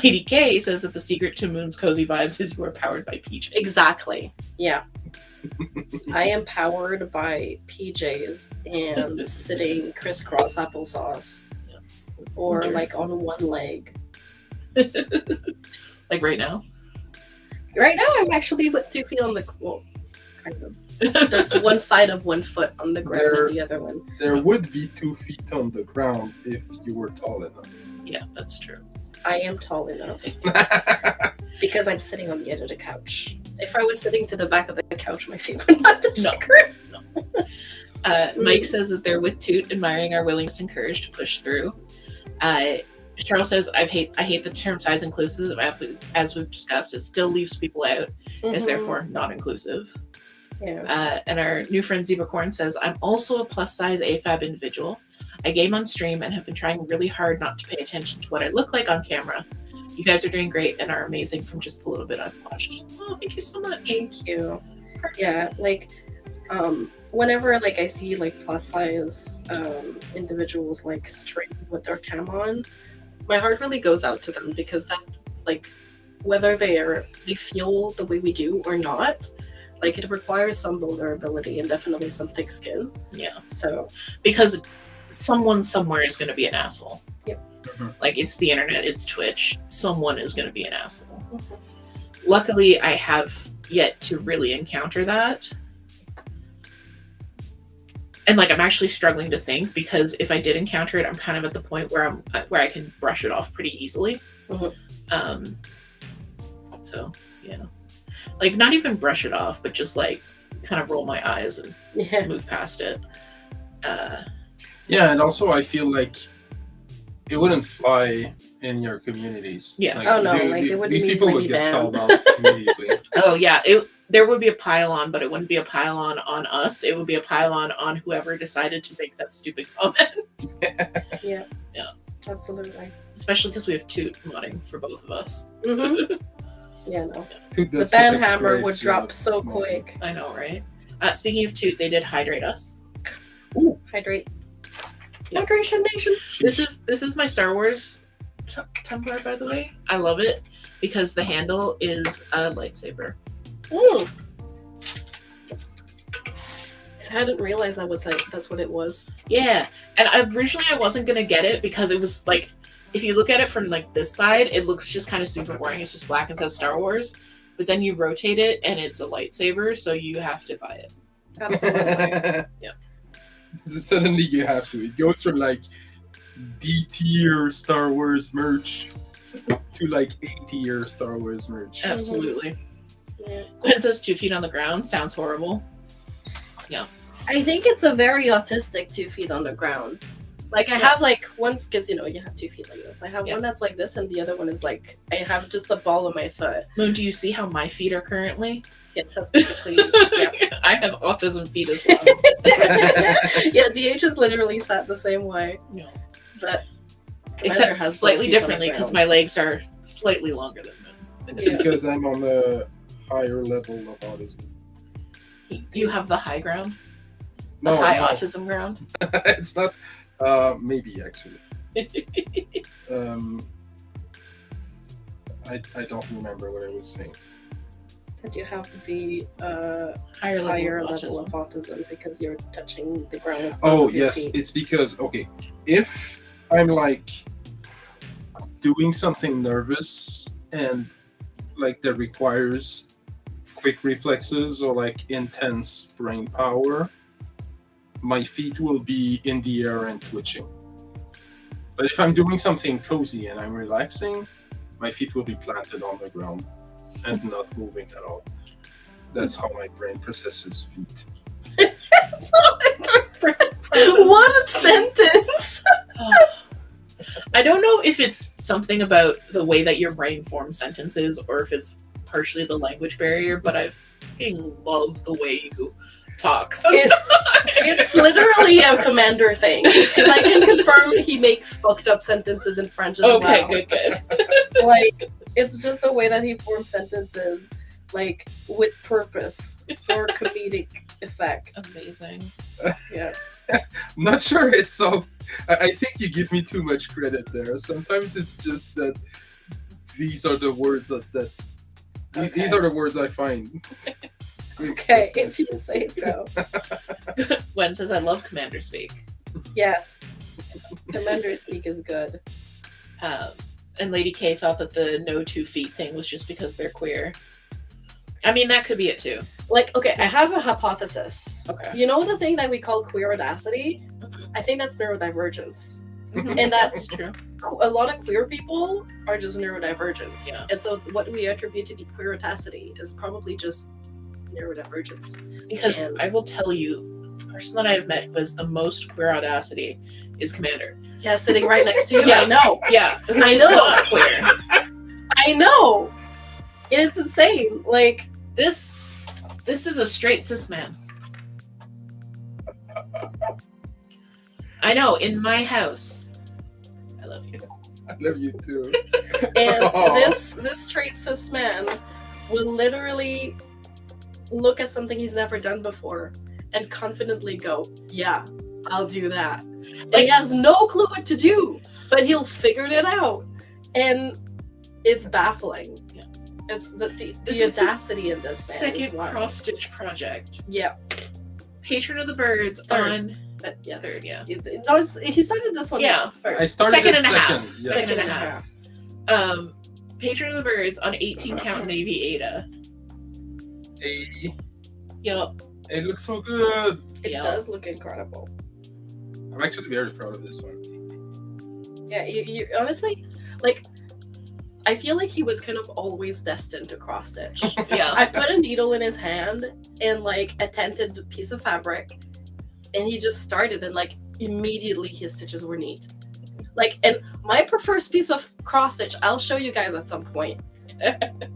Lady K says that the secret to Moon's cozy vibes is you are powered by PJ. Exactly. Yeah. I am powered by PJs and sitting crisscross applesauce, or like on one leg. Like right now? Right now, I'm actually with 2 feet on the kind of. There's one side of 1 foot on the ground and the other one. There would be 2 feet on the ground if you were tall enough. Yeah, that's true. I am tall enough because I'm sitting on the edge of the couch. If I was sitting to the back of the couch, my feet would not touch the ground. Mike says that they're with Toot, admiring our willingness and courage to push through. Charles says, I hate the term size inclusive. As we've discussed, it still leaves people out. Is therefore not inclusive. Yeah. And our new friend Zebracorn says, I'm also a plus size AFAB individual. I game on stream and have been trying really hard not to pay attention to what I look like on camera. You guys are doing great and are amazing from just a little bit I've watched. Oh, thank you so much. Thank you. Yeah, like whenever like I see like plus size individuals like stream with their cam on, my heart really goes out to them, because that, like, whether they feel the way we do or not, like it requires some vulnerability and definitely some thick skin. Yeah. So because someone somewhere is going to be an asshole. Yep. Like, it's the internet, it's Twitch. Someone is going to be an asshole. Luckily, I have yet to really encounter that. And like I'm actually struggling to think because if I did encounter it, I'm kind of at the point where I can brush it off pretty easily. Mhm. So yeah, like not even brush it off, but just like kind of roll my eyes and Yeah. move past it. Yeah, and also I feel like it wouldn't fly in your communities. Yeah. Oh, no, like, it would these people immediately would get be called banned. out immediately. Oh yeah, there would be a pylon, but it wouldn't be a pylon on us. It would be a pylon on whoever decided to make that stupid comment. Yeah. Yeah. Absolutely. Especially because we have Toot modding for both of us. Mm-hmm. Yeah, no. Dude, The that's such a ban hammer great would job. drop so No. quick. I know, right? Speaking of Toot, they did hydrate us. Hydrate. Yeah. Hydration Nation. This is my Star Wars Tumblr, by the way. I love it because the handle is a lightsaber. Mm. I didn't realize that's what it was. Yeah, and originally I wasn't gonna get it because it was like, if you look at it from like this side, it looks just kind of super boring. It's just black and says Star Wars, but then you rotate it and it's a lightsaber, so you have to buy it. Absolutely. Yeah. Suddenly you have to. It goes from like D tier Star Wars merch to like A tier Star Wars merch. Absolutely. Yeah. Gwen says 2 feet on the ground. Sounds horrible. I think it's a very autistic 2 feet on the ground. Like I have like one because you have 2 feet like this. I have Yeah. one that's like this, and the other one is like I have just the ball of my foot. Moon, do you see how my feet are currently? Yes, that's basically. Yeah. I have autism feet as well. Yeah, DH is literally sat the same way. Yeah. But Commander Except has slightly both feet on the differently because ground. my legs are slightly longer than Moon. It's because I'm on the higher level of autism. Do you have the high ground? The No, high no. autism ground? It's not. Maybe actually. I don't remember what I was saying. That you have the Higher level higher of level autism. of autism because you're touching the ground. with Oh both of your yes, feet. it's because okay, if I'm like doing something nervous and like that requires quick reflexes or like intense brain power, my feet will be in the air and twitching. But if I'm doing something cozy and I'm relaxing, my feet will be planted on the ground and not moving at all. That's how my brain processes feet. What sentence? I don't know if it's something about the way that your brain forms sentences or if it's partially the language barrier, but I fucking love the way you talk. It's literally a Commander thing. Because I can confirm he makes fucked up sentences in French as Okay, well. good. Like, it's just the way that he forms sentences, like, with purpose for comedic effect. Amazing. Yeah. I'm not sure it's all. I think you give me too much credit there. Sometimes it's just that these are the words these are the words I find. Okay, if you say so. Gwen says, I love Commander Speak. Yes. Commander speak is good. And Lady K thought that the no 2 feet thing was just because they're queer. I mean, that could be it too. Like, okay, I have a hypothesis. Okay. You know the thing that we call queer audacity? I think that's neurodivergence. And That's true. a lot of queer people are just neurodivergent. Yeah. And so what we attribute to be queer audacity is probably just neurodivergence. Because And- I will tell you, the person that I've met was the most queer audacity is Commander. Yeah, sitting right next to you. Yeah. I know. Yeah. I know. Not queer. I know. It's insane. Like, This is a straight cis man. I know, in my house. I love you. I love you too. and Aw. this straight cis man will literally look at something he's never done before and confidently go, yeah, I'll do that. And he has no clue what to do, but he'll figure it out. And it's baffling. Yeah. It's the This is his audacity in this man. is Second wild. cross-stitch project. Yeah, Patron of the Birds Third. on but yes. Third, yeah. No, he started this one Yeah. first. I started Second at and a second. half. Yes. Second and a half. Patron of the Birds on 18 count Navy Ada. A Yup. It looks so good. It Yeah. does look incredible. I'm actually very proud of this one. Yeah, you honestly, like, I feel like he was kind of always destined to cross stitch. Yeah. I put a needle in his hand and like a tented piece of fabric, and he just started, and like immediately his stitches were neat. Like, and my preferred piece of cross stitch, I'll show you guys at some point.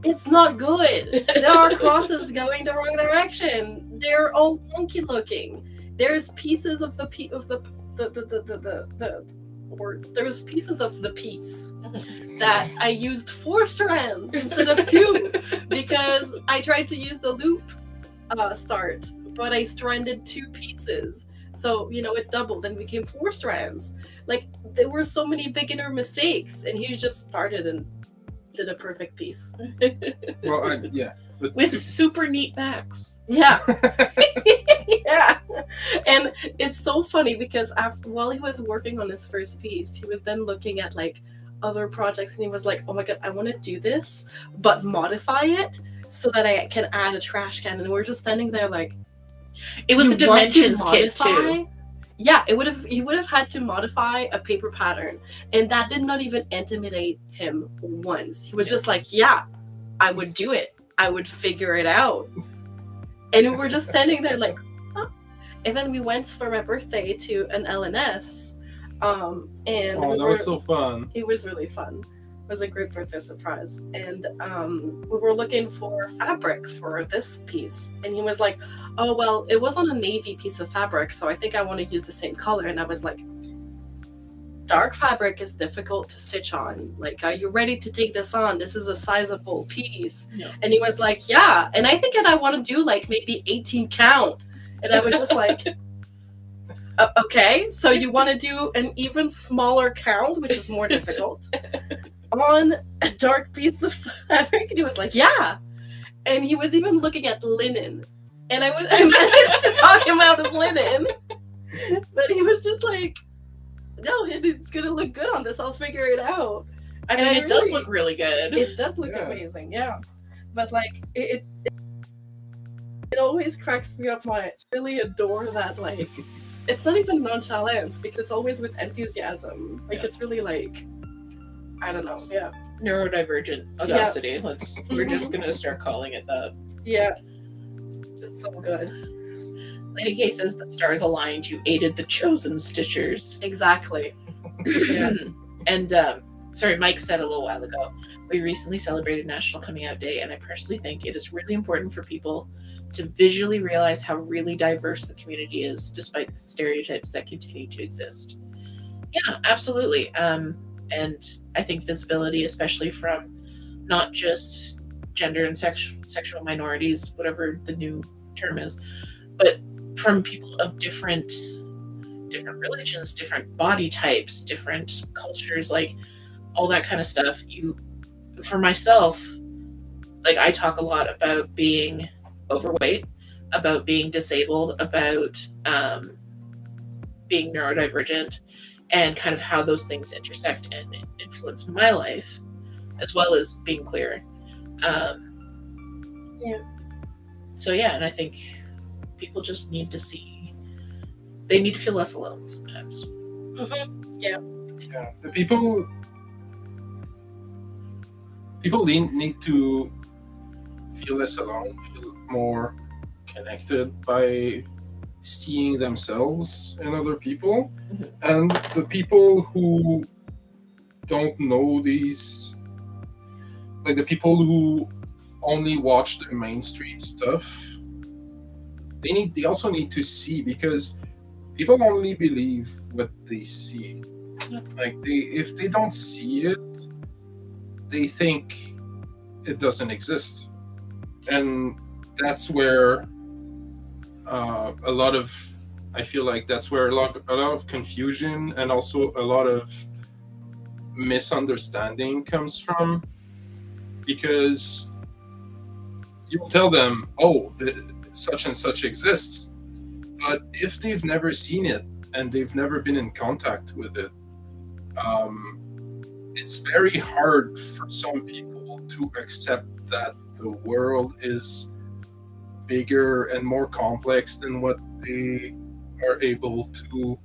It's not good. There are crosses going the wrong direction. They're all wonky looking. There's pieces of the words. There's pieces of the piece that I used 4 strands instead of 2 because I tried to use the loop start, but I stranded 2 pieces. So, you know, it doubled and became 4 strands. Like, there were so many beginner mistakes, and he just started and did a perfect piece. Well, yeah. But With super neat backs. Yeah. Yeah. And it's so funny because while he was working on his first piece, he was then looking at like other projects, and he was like, oh my god, I want to do this, but modify it so that I can add a trash can. And we're just standing there like, It was you a dimensions want to kit too. modify? Yeah, he would have had to modify a paper pattern, and that did not even intimidate him once. He was just like, yeah, I would do it. I would figure it out. And we were just standing there like, huh? And then we went for my birthday to an LNS. And oh, that was so fun. it was really fun. It was a great birthday surprise. And we were looking for fabric for this piece. And he was like, oh, well, it was on a navy piece of fabric, so I think I want to use the same color. And I was like, dark fabric is difficult to stitch on. Like, are you ready to take this on? This is a sizable piece. Yeah. And he was like, yeah. And I think that I want to do like maybe 18 count. And I was just like, okay, so you want to do an even smaller count, which is more difficult, on a dark piece of fabric? And he was like, yeah. And he was even looking at linen. And I managed to talk him out of linen. But he was just like, no, it's gonna look good on this. I'll figure it out. I mean, it does look really good. It does look Yeah. amazing, yeah. But like, it always cracks me up. I really adore that. Like, it's not even nonchalance because it's always with enthusiasm. Like, Yeah. it's really like, I don't know. Yeah, Neurodivergent audacity. We're just gonna start calling it that. yeah. It's so good. Lady K says that stars aligned. You aided the chosen stitchers. Exactly. Yeah. And sorry, Mike said a little while ago, we recently celebrated National Coming Out Day, and I personally think it is really important for people to visually realize how really diverse the community is, despite the stereotypes that continue to exist. Yeah, absolutely. And I think visibility, especially from not just gender and sexual minorities, whatever the new term is, but from people of different religions, different body types, different cultures, like all that kind of stuff. For myself, like, I talk a lot about being overweight, about being disabled, about being neurodivergent, and kind of how those things intersect and influence my life, as well as being queer. Yeah. So yeah, and I think people just need to they need to feel less alone sometimes. Yeah, the people need to feel less alone, feel more connected by seeing themselves in other people. Mhm. And the people who don't know these, like the people who only watch the mainstream stuff, they also need to see, because people only believe what they see. Like, if they don't see it, they think it doesn't exist, and that's where I feel like that's where a lot of confusion and also a lot of misunderstanding comes from, because you'll tell them, oh, such and such exists, but if they've never seen it and they've never been in contact with it, it's very hard for some people to accept that the world is bigger and more complex than what they are able to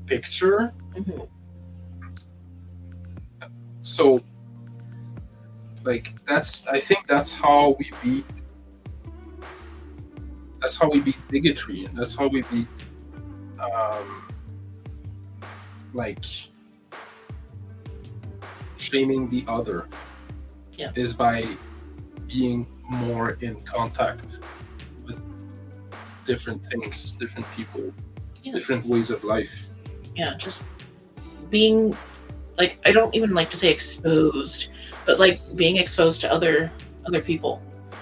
picture. Mhm. So, like, I think that's how we beat. That's how we beat bigotry, and that's how we beat, like, shaming the other. Yeah. Is by being more in contact with different things, different people, Yeah. different ways of life. Yeah, just being like, I don't even like to say exposed, but like being exposed to other people.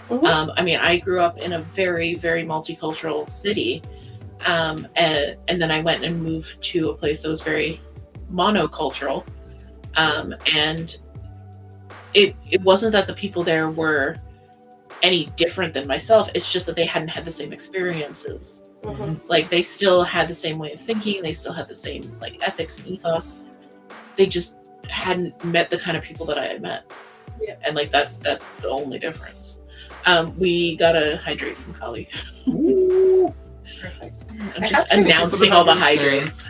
Mhm. I mean, I grew up in a very, very multicultural city, and then I went and moved to a place that was very monocultural, and it wasn't that the people there were any different than myself. It's just that they hadn't had the same experiences. Mhm. Like, they still had the same way of thinking. They still had the same like ethics and ethos. They just hadn't met the kind of people that I had met. Yeah. And like that's the only difference. We gotta hydrate from Kali. Ooh. Perfect. I'm I just have to- announcing all the hydrates.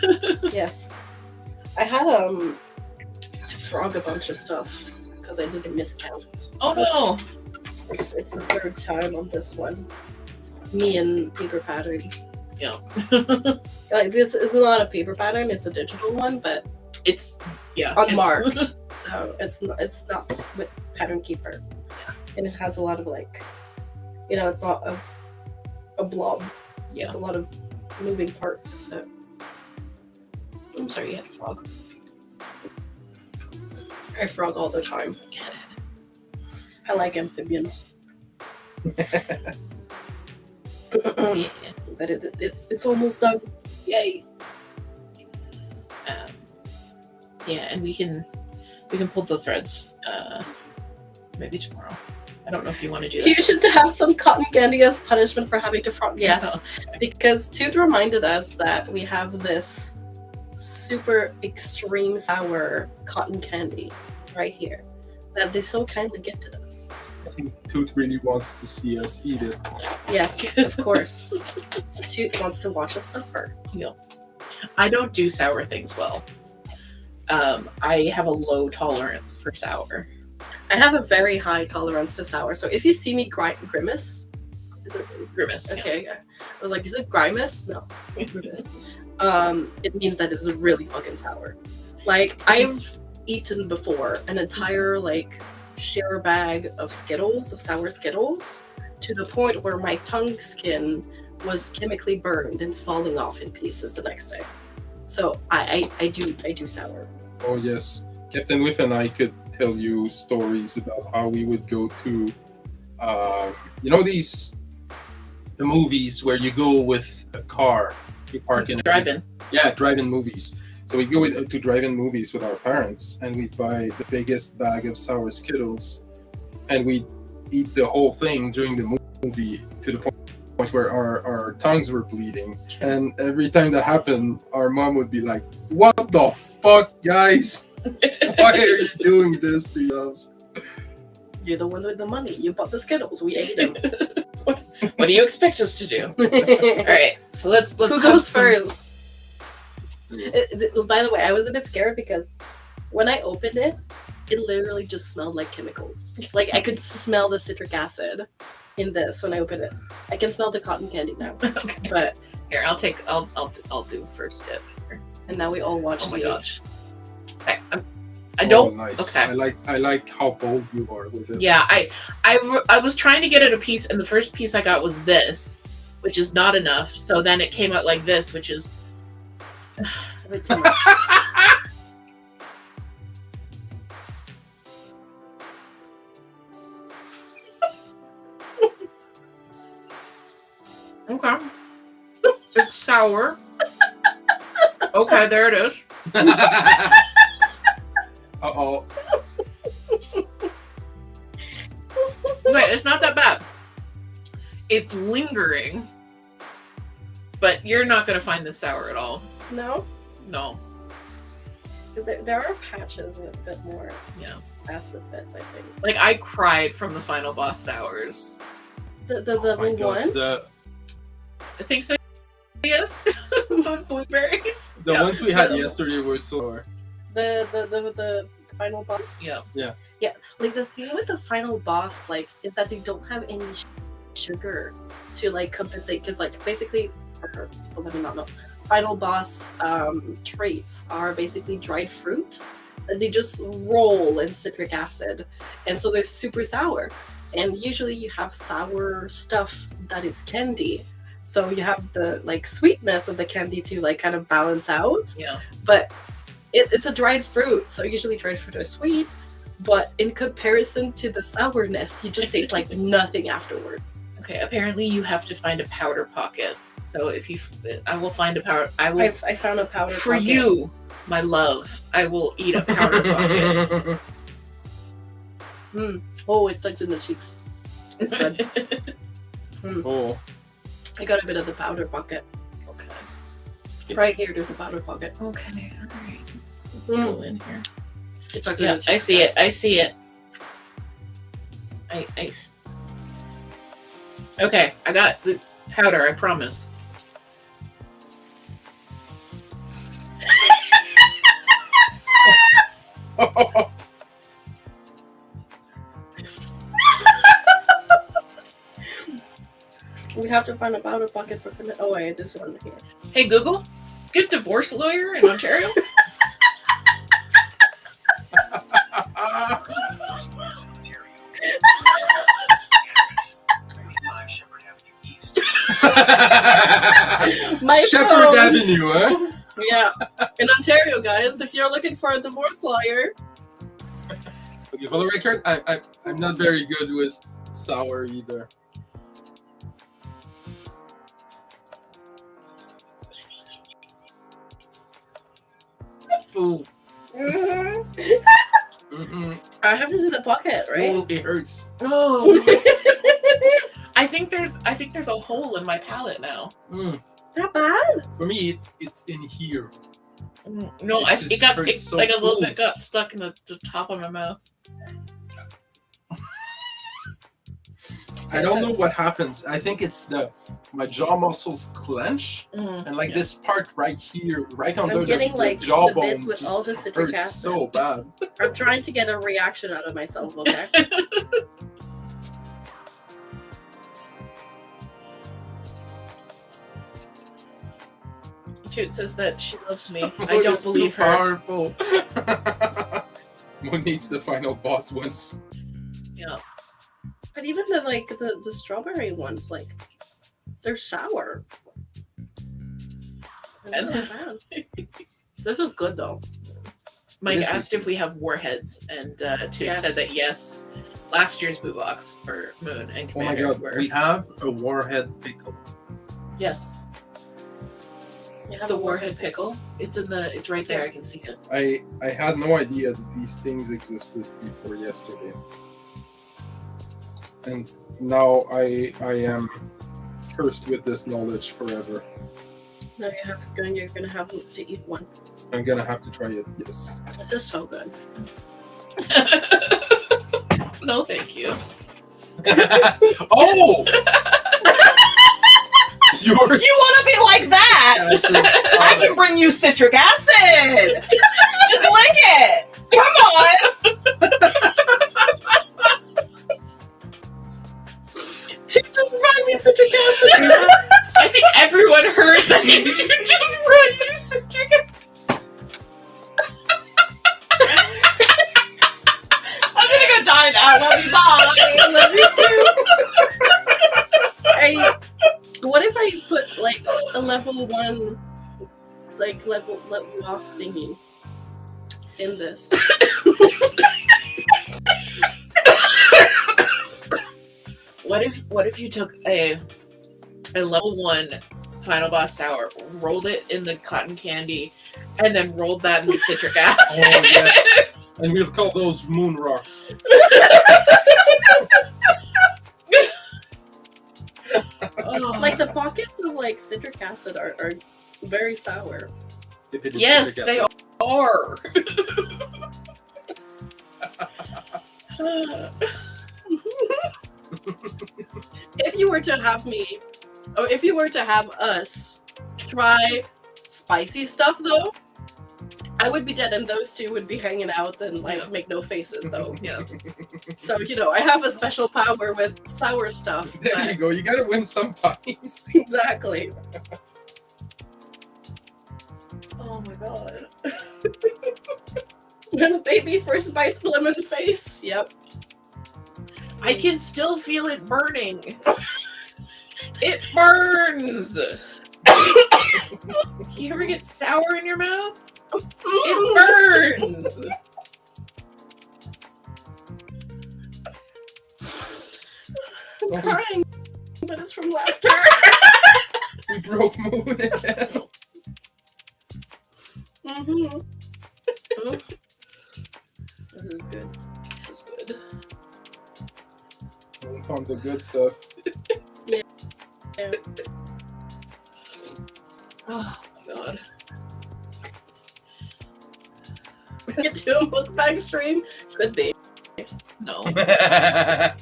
Yes. I had to frog a bunch of stuff because I didn't miscount. Oh no! It's the third time on this one. Me and paper patterns. Yeah. Like, this is not a paper pattern; it's a digital one, but It's unmarked. So it's not with Pattern Keeper, and it has a lot of, like, it's not a blob. Yeah. It's a lot of moving parts. So I'm sorry, you had a frog. I frog all the time. I like amphibians. Yeah. But it's almost done. Yay! Yeah, and we can pull the threads maybe tomorrow. I don't know if you want to do that. You should have some cotton candy as punishment for having to frog. Yes, because Toot reminded us that we have this super extreme sour cotton candy right here that they so kindly gifted us. I think Toot really wants to see us eat it. Yes, of course. Toot wants to watch us suffer. I don't do sour things well. I have a low tolerance for sour. I have a very high tolerance to sour, so if you see me grimace, is it Grimace. okay? I was like, is it grimace? No, grimace. It means that it's really fucking sour. Like, I've eaten before an entire like share bag of Skittles, of sour Skittles, to the point where my tongue skin was chemically burned and falling off in pieces the next day. So I do sour. Oh yes, Captain Whiff and I could tell you stories about how we would go to, the movies where you go with a car, you park in Drive-in. Yeah, drive-in movies. So we go to drive-in movies with our parents, and we buy the biggest bag of sour Skittles, and we eat the whole thing during the movie to the point where our tongues were bleeding. And every time that happened, our mom would be like, "What the fuck, guys? Why are you doing this to yourselves?" You're the one with the money. You bought the Skittles. We ate them. What do you expect us to do? All right, so let's Who have goes some- first? By the way, I was a bit scared because when I opened it, it literally just smelled like chemicals. Like, I could smell the citric acid in this when I opened it. I can smell the cotton candy now. Okay. But Here, I'll do first dip. and now we all watch Oh my the gosh. I don't. Oh, nice. Okay. I like how bold you are with it. Yeah, I was trying to get it a piece, and the first piece I got was this, which is not enough. So then it came out like this, which is a bit too much. okay. It's sour. Okay, there it is. Uh-oh. Okay, it's not that bad. It's lingering, but you're not gonna find this sour at all. No? No. There are patches with a bit more Yeah. acid bits, I think. Like, I cried from the final boss sours. The Oh my level God, one. I think so. Yes. The blueberries. The Yeah. ones we had No. yesterday were so. The final boss. Yeah. Yeah, like the thing with the final boss, like, is that they don't have any sugar to like compensate, because like basically, for people that may not know, final boss traits are basically dried fruit, and they just roll in citric acid, and so they're super sour. And usually you have sour stuff that is candy, so you have the like sweetness of the candy to like kind of balance out. Yeah. But it's a dried fruit, so usually dried fruit are sweet. But in comparison to the sourness, you just taste like nothing afterwards. Okay. Apparently, you have to find a powder pocket. So if you, I will find a powder. I will I found a powder for pocket. you, my love. I will eat a powder pocket. Oh, it sticks in the cheeks. It's good. Oh, I got a bit of the powder pocket. Okay. Right here, there's a powder pocket. Okay. All right. Let's go in here. It tucks in Yeah, the cheeks, I see guys. it. I see it. Okay, I got the powder. I promise. We have to find a powder pocket for. Oh wait, this one here. Hey Google, good divorce lawyer in Ontario. My Shepherd phone. Avenue, huh? Yeah, in Ontario, guys, if you're looking for a divorce lawyer, Okay, for the record, I'm not very good with sour either. Ooh. Mm-mm. I have to do the pocket, right? Oh, it hurts. Oh, I think there's a hole in my palate now. Mm. Not bad. For me, it's in here. No, It just it got hurts so like a little cool. bit got stuck in the top of my mouth. I don't know what happens. I think it's my jaw muscles clench, and like Yeah. this part right here, right under I'm getting the like the jawbone, bits with just all the citric hurts acid. so bad. I'm trying to get a reaction out of myself, okay? Toot says that she loves me. I Oh, don't it's too believe her. Powerful. One needs the final boss once. Yeah. But even the strawberry ones, like, they're sour. And They're not bad. This is good though. Mike It is asked if we have warheads, and Toot Yes. said that yes. Last year's boo box for Moon and Oh my Commander god, were we have a warhead pickle. yes. You have The a warhead pickle. It's right there. I can see it. I had no idea that these things existed before yesterday. And now I am cursed with this knowledge forever. Now you're gonna have to eat one. I'm gonna have to try it, yes. This is so good. No, thank you. Oh! Yours! You want to be like that? I can bring you citric acid. Just lick it. Come on. Just brought me citric acid. I think everyone heard that you just brought me citric acid. I'm gonna go die now. Love you. Bye. Love you too. What if I put like a level 1, like level loss thingy in this? What if you took a level 1 final boss sour, rolled it in the cotton candy, and then rolled that in the citric acid? Oh, yes. And we'll call those moon rocks. Oh. Like the pockets of like citric acid are very sour. If it is Yes, citric they acid. are. if you were to have me, or if you were to have us try spicy stuff though, I would be dead and those two would be hanging out and like Yeah. make no faces though. Yeah. So, you know, I have a special power with sour stuff. There but- you go. You gotta win sometimes. Exactly. Oh my god. When a baby first bite lemon face. Yep. I can still feel it burning. It burns. You ever get sour in your mouth? It burns. I'm crying, but it's from laughter. We broke Moon again. Mm-hmm. This is good. This is good. Moon found the good stuff. Yeah. Oh my god. Get to a mukbang stream? Could be. No.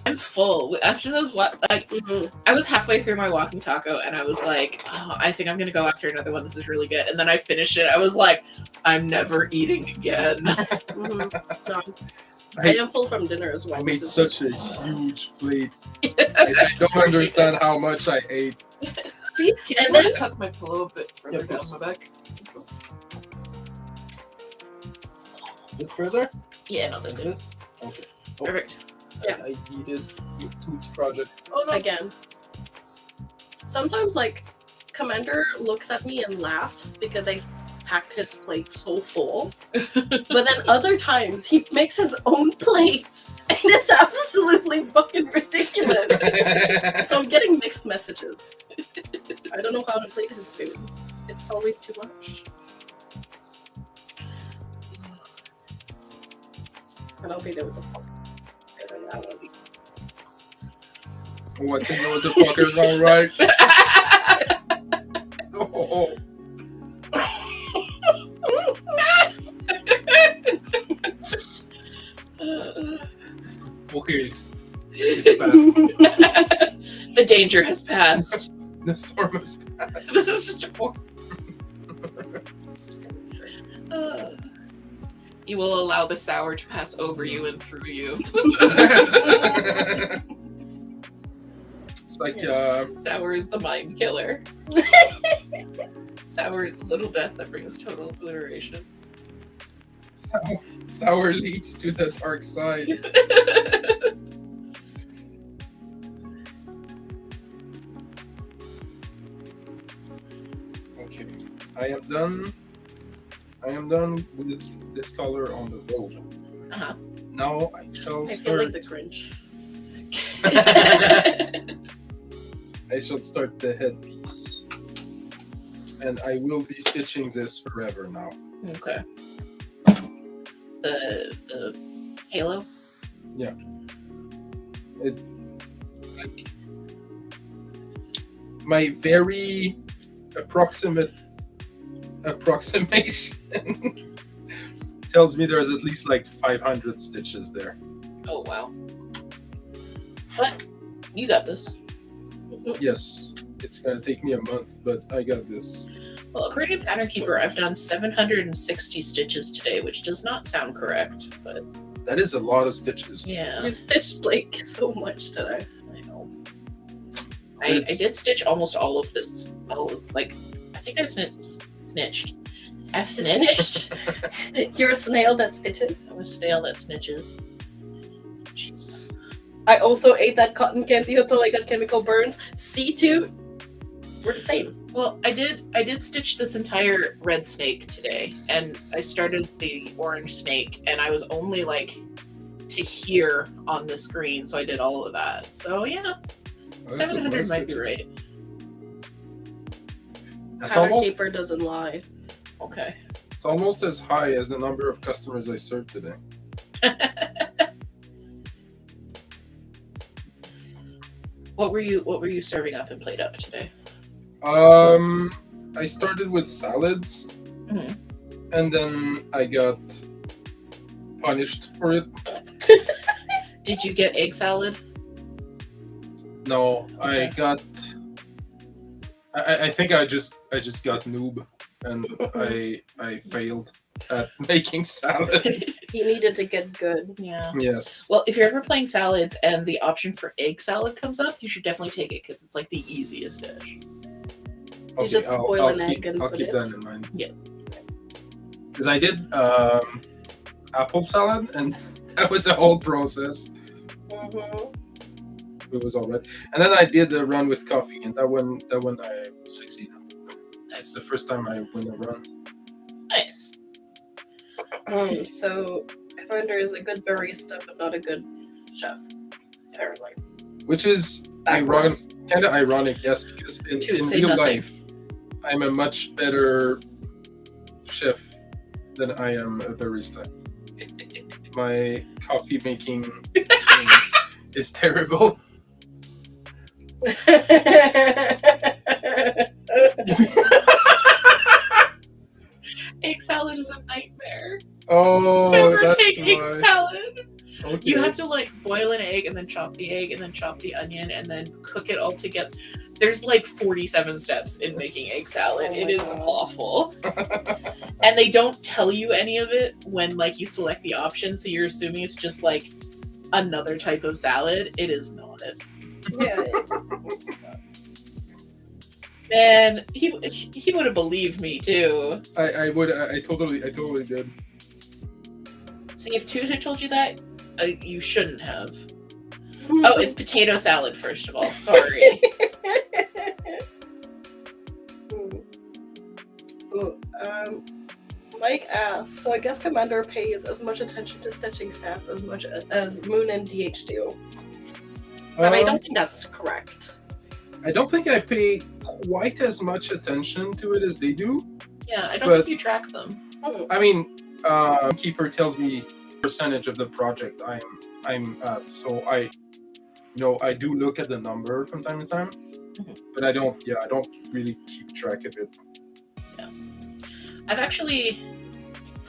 I'm full. After those, I was halfway through my walking taco and I was like, oh, I think I'm gonna go after another one. This is really good. And then I finished it. I was like, I'm never eating again. Mm-hmm. No. I am full from dinner as well. I made This is such a huge plate. I don't understand how much I ate. See? And And then then tuck my pillow a bit further Yeah, down please. my back. A bit further? Yeah, no, that's Like good. this? Okay. Perfect. Yeah. I needed Toot's project. Oh no. again. Sometimes like Commander looks at me and laughs because I packed his plate so full. But then other times he makes his own plate and it's absolutely fucking ridiculous. So I'm getting mixed messages. I don't know how to plate his food. It's always too much. I don't think there was a fuck in that one. Oh, I think there was a fucker wrong, right? Oh. Okay. It's passed. The danger has passed. The storm has passed. This is a storm. You will allow the sour to pass over you and through you. It's like Sour is the mind killer. Sour is the little death that brings total obliteration. sour leads to the dark side. Okay, I am done. I am done with this color on the robe. Uh-huh. Now I shall I feel start. like the Grinch. I shall start the headpiece, and I will be stitching this forever now. Okay. The halo? It like my very approximation tells me there's at least like 500 stitches there. Oh wow. But you got this. Yes, it's gonna take me a month, but I got this. Well, according to Pattern Keeper, I've done 760 stitches today, which does not sound correct, but That is a lot of stitches. yeah, You've stitched like so much today. I know. I did stitch almost all of this. I think I snitched. I snitched. You're a snail that stitches. I'm a snail that snitches. Jesus. I also ate that cotton candy until I got chemical burns. C2, we're the same. Well, I did stitch this entire red snake today, and I started the orange snake, and I was only like to here on the screen, so I did all of that. So yeah, That's a lot 700 of might be stitches. right. That's Pattern almost Keeper doesn't lie. Okay. it's almost as high as the number of customers I served today. What were you serving up and played up today? I started with salads, Mhm. and then I got punished for it. Did you get egg salad? No, I got. I think I just got noob, and I failed at making salad. You needed to get good. Yeah. Yes. Well, if you're ever playing salads and the option for egg salad comes up, you should definitely take it because it's like the easiest dish. Okay, just boil an egg and I'll put keep it- that in mind. Yeah. Because I did apple salad, and that was a whole process. Mm-hmm. It was all right. And then I did a run with coffee, and that one I succeeded. It's the first time I win a run. Nice. So Commander is a good barista, but not a good chef, apparently. Which is Backwards. kind of ironic, yes, because in Say real nothing. life, I'm a much better chef than I am a barista. My coffee making is terrible. Egg salad is a nightmare. Oh, Never that's take egg why. salad. Okay. You have to like boil an egg and then chop the egg and then chop the onion and then cook it all together. There's like 47 steps in making egg salad. Oh It my is God. awful. And they don't tell you any of it when like you select the option, so you're assuming it's just like another type of salad. It is not it. Yeah. Man, he would have believed me too. I totally did. See, if Toot had told you that, you shouldn't have. Oh, it's potato salad, first of all. Sorry. Ooh, Mike asks, so I guess Commander pays as much attention to stitching stats as much as Moon and DH do. And I don't think that's correct. I don't think I pay quite as much attention to it as they do. Yeah, I don't But- think you track them. I mean, Keeper tells me percentage of the project I'm at, so I do look at the number from time to time, but I don't really keep track of it. I've actually,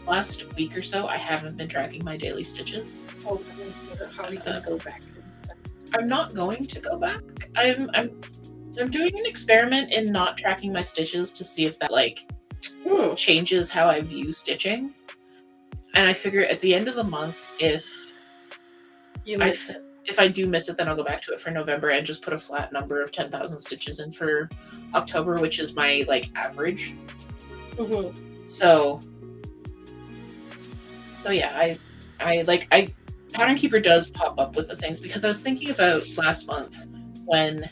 last week or so, I haven't been tracking my daily stitches. Oh, how are you gonna go back? I'm not going to go back. I'm doing an experiment in not tracking my stitches to see if that like changes how I view stitching. And I figure at the end of the month, if You miss it. if I do miss it, then I'll go back to it for November and just put a flat number of 10,000 stitches in for October, which is my like average. Mm-hmm. So yeah, I Pattern Keeper does pop up with the things because I was thinking about last month when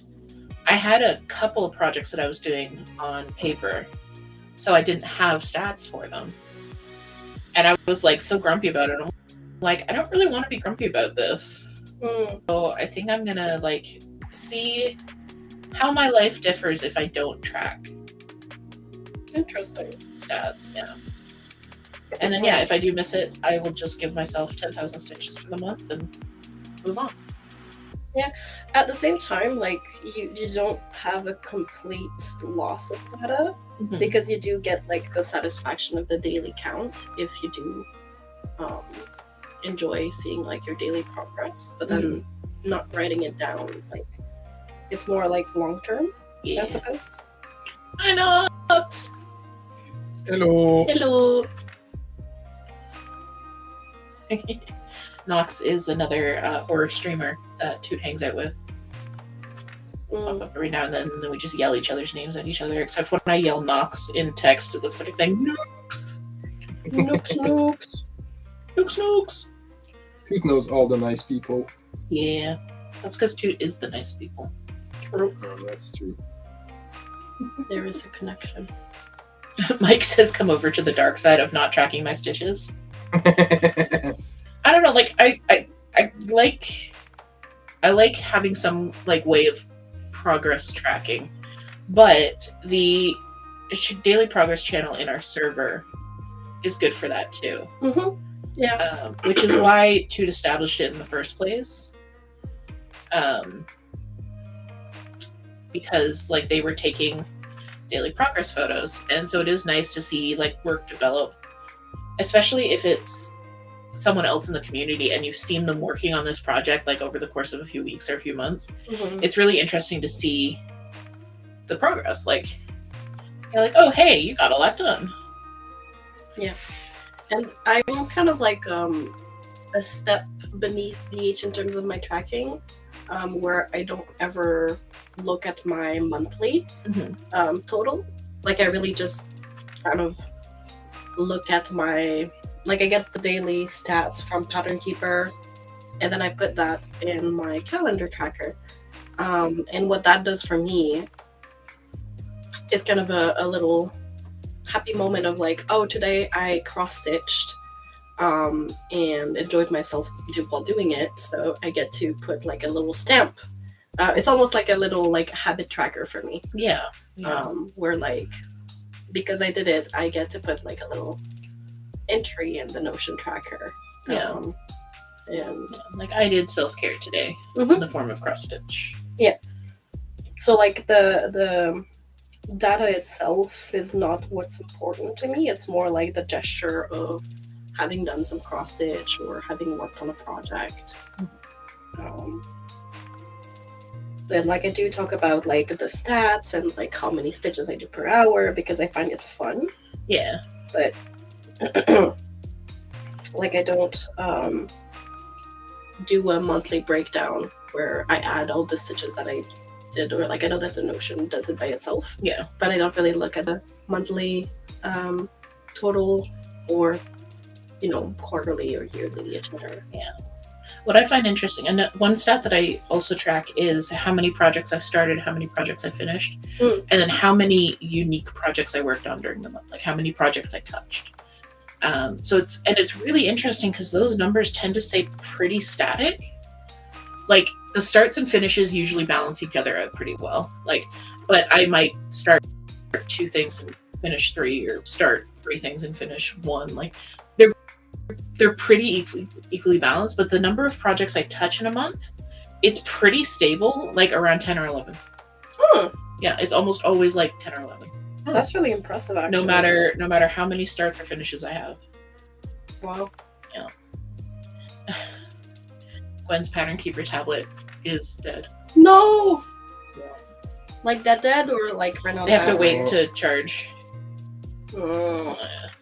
I had a couple of projects that I was doing on paper, so I didn't have stats for them. And I was like so grumpy about it. I'm like, I don't really want to be grumpy about this. So I think I'm gonna like see how my life differs if I don't track Interesting. stats. Yeah. And then yeah, if I do miss it, I will just give myself 10,000 stitches for the month and move on. At the same time, like you don't have a complete loss of data because you do get like the satisfaction of the daily count if you do enjoy seeing like your daily progress, but then not writing it down, like it's more like long term, Yeah. I suppose. I know. Hello. Hello. Nox is another horror streamer that Toot hangs out with. Pop up every now and then we just yell each other's names at each other, except when I yell Nox in text, it looks like I'm saying Nooks! Nooks, nooks. Nooks, Nooks! Toot knows all the nice people. Yeah. That's because Toot is the nice people. True. Oh, that's true. There is a connection. Mike says come over to the dark side of not tracking my stitches. I don't know, like I like having some like way of progress tracking, but the daily progress channel in our server is good for that too. Mm-hmm. Yeah. Which is why Toot established it in the first place. Because like they were taking daily progress photos, and so it is nice to see like work develop, especially if it's someone else in the community and you've seen them working on this project like over the course of a few weeks or a few months, it's really interesting to see the progress. Like, you're like, oh, hey, you got a lot done. Yeah. And I'm kind of like a step beneath DH in terms of my tracking, where I don't ever look at my monthly total. Like, I really just kind of look at my, like, I get the daily stats from Pattern Keeper, and then I put that in my calendar tracker. And what that does for me is kind of a little happy moment of like, oh, today I cross-stitched and enjoyed myself while doing it, so I get to put like a little stamp. It's almost like a little like habit tracker for me. Yeah. Where like, because I did it, I get to put like a little entry in the Notion tracker. Yeah. And like I did self-care today in the form of cross stitch. Yeah. So like the data itself is not what's important to me. It's more like the gesture of having done some cross stitch or having worked on a project. And like I do talk about like the stats and like how many stitches I do per hour because I find it fun. Yeah. But like I don't do a monthly breakdown where I add all the stitches that I did, or like I know that the Notion does it by itself. Yeah. But I don't really look at the monthly total or, you know, quarterly or yearly, etc. Yeah. What I find interesting, and one stat that I also track is how many projects I started, how many projects I finished, and then how many unique projects I worked on during the month, like how many projects I touched. So it's really interesting because those numbers tend to stay pretty static. Like the starts and finishes usually balance each other out pretty well. Like, but I might start 2 things and finish 3, or start 3 things and finish 1. Like they're pretty equally balanced, but the number of projects I touch in a month, it's pretty stable, like around 10 or 11. Yeah, it's almost always like 10 or 11. That's really impressive, actually. No matter how many starts or finishes I have. Wow. Yeah. Gwen's Pattern Keeper tablet is dead. No! Like dead or like run out? They have to wait to charge. Mm.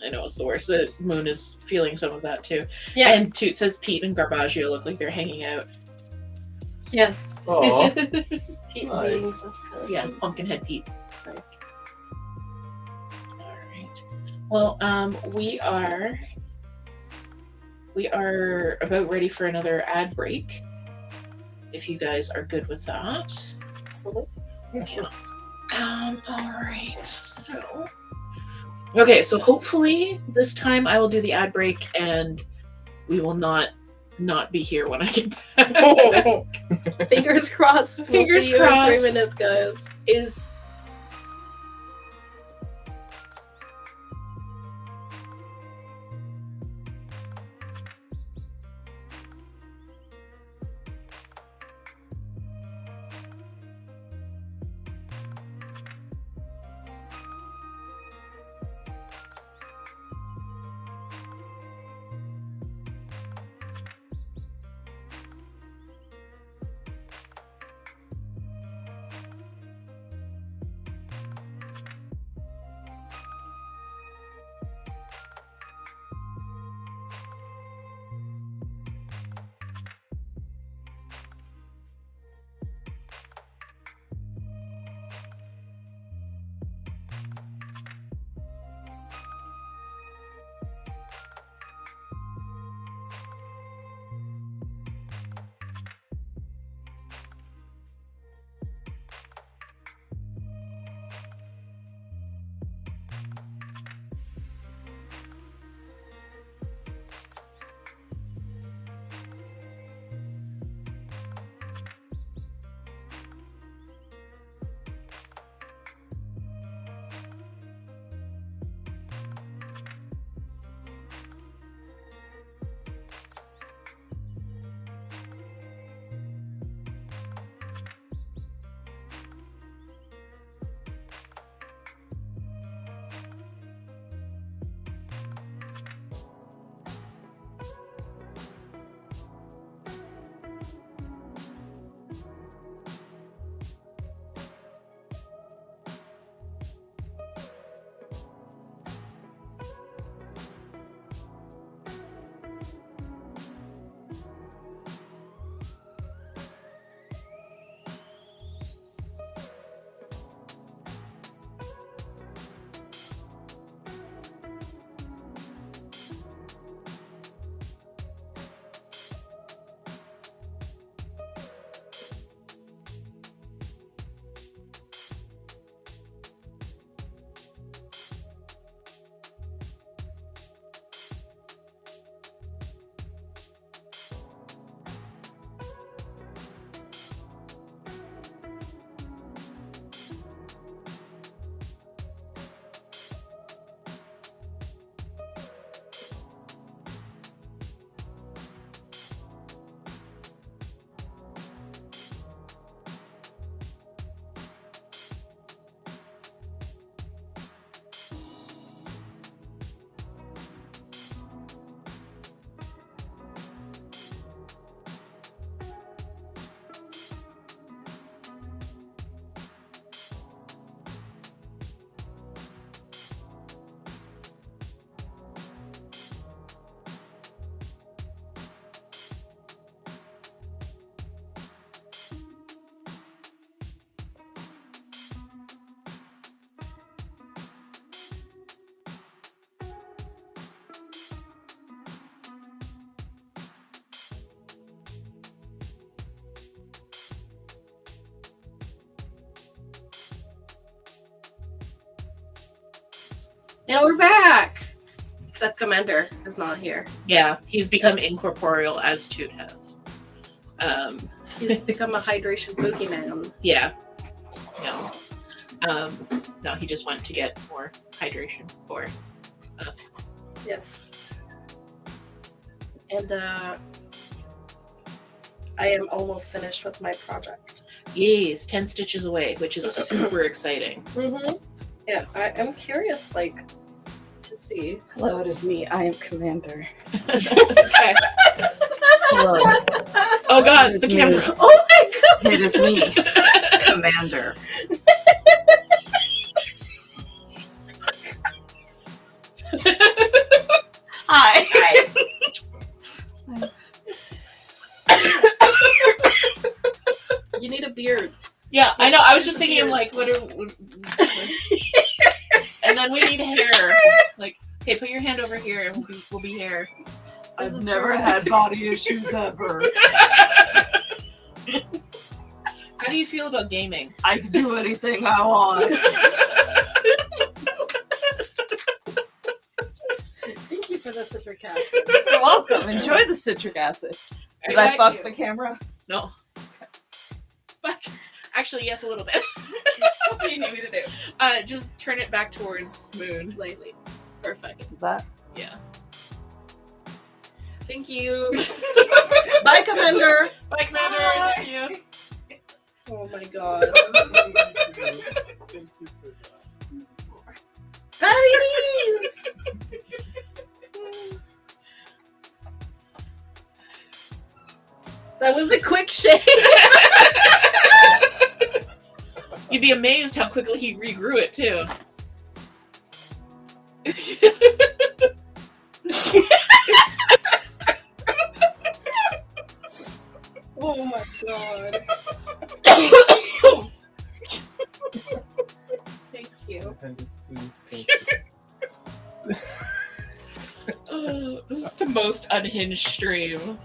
I know it's the worst. The moon is feeling some of that too. Yeah. And Toot says Pete and Garbaggio look like they're hanging out. Yes. Aw. Pete Nice. beings, that's good. Yeah, Pumpkinhead Pete. Nice. All right. Well, we are about ready for another ad break. If you guys are good with that. Absolutely. Yeah, sure. All right. So. Okay, so hopefully this time I will do the ad break and we will not be here when I get back. Fingers crossed. Fingers we'll see you crossed. in 3 minutes, guys. Is And we're back! Except Commander is not here. Yeah, he's become incorporeal as Toot has. He's become a hydration boogeyman. Yeah. No. No, he just went to get more hydration for us. Yes. And I am almost finished with my project. Yes, 10 stitches away, which is super exciting. Mm-hmm. Yeah, I'm curious, like, to see. Hello, it is me. I am Commander. Okay. Hello. Oh god, It is the me. camera. Oh my god! It is me, Commander. Hi. You need a beard. Yeah, I know. I was just thinking, like, what are. And then we need hair. Like, hey, put your hand over here and we'll be hair. I've never had body issues ever. How do you feel about gaming? I can do anything I want. Thank you for the citric acid. You're welcome. Enjoy the citric acid. Did I fuck the camera? No. But actually, yes, a little bit. What do you need me to do? Just turn it back towards Moon. Slightly. Perfect. That. Yeah. Thank you. Bye, Commander. Bye, Commander. Bye. Thank you. Oh my god. Thank you for that. Patties! That was a quick shave. You'd be amazed how quickly he regrew it, too. Oh my god. Thank you. Oh, this is the most unhinged stream.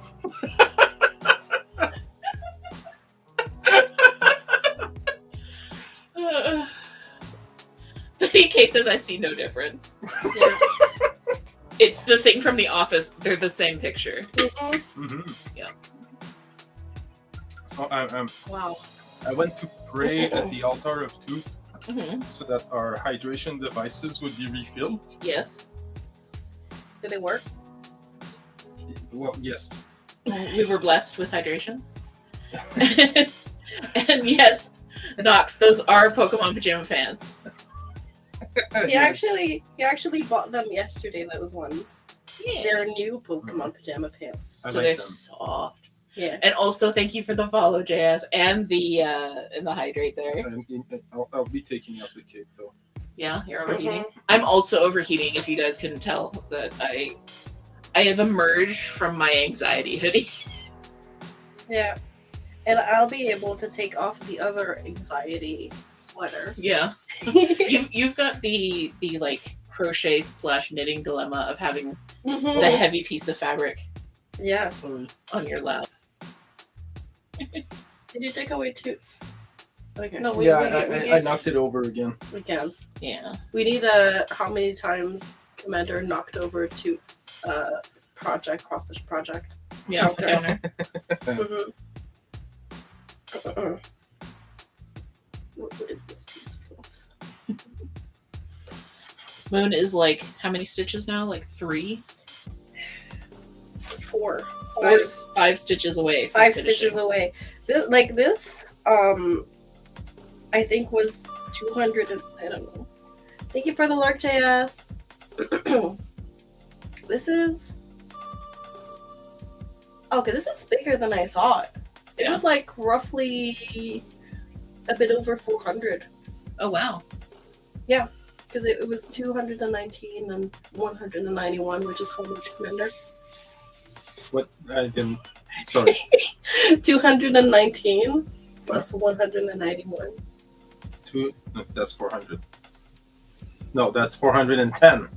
DK says I see no difference. Yeah. It's the thing from The Office. They're the same picture. Mm-hmm. Yeah. So Wow. I went to pray at the altar of Toot Mm-hmm. so that our hydration devices would be refilled. Yes. Did it work? Well, yes. We were blessed with hydration. And yes, Nox, those are Pokemon pajama pants. He actually bought them yesterday, those ones. Yeah. They're new Pokemon pajama pants. I So like they're them. soft. Yeah. And also thank you for the follow, JS, and the hydrate there. I'll be taking off the cape though. Yeah, you're overheating. I'm also overheating, if you guys couldn't tell that I have emerged from my anxiety hoodie. Yeah. And I'll be able to take off the other anxiety sweater. Yeah. You've got the like crochet / knitting dilemma of having the heavy piece of fabric Yeah. Sorry. on your lap. Did you take away Toots? Okay. No, I knocked it over again. we can. Yeah. We need how many times Commander knocked over Toots project, cross-stitch project. Yeah. Okay. Counter. Mm-hmm. What is this piece for? Moon is like how many stitches now? Like 3? 4. 5 stitches away. From 5 finishing. stitches away. This, I think was 200 and, I don't know. Thank you for the Lark JS. This is... Okay, this is bigger than I thought. It Yeah. was like roughly a bit over 400. Oh wow. Because it was 219 and 191, which is how much, Commander? What? I didn't. Sorry. 219 plus 191. No, that's 400. No, that's 410.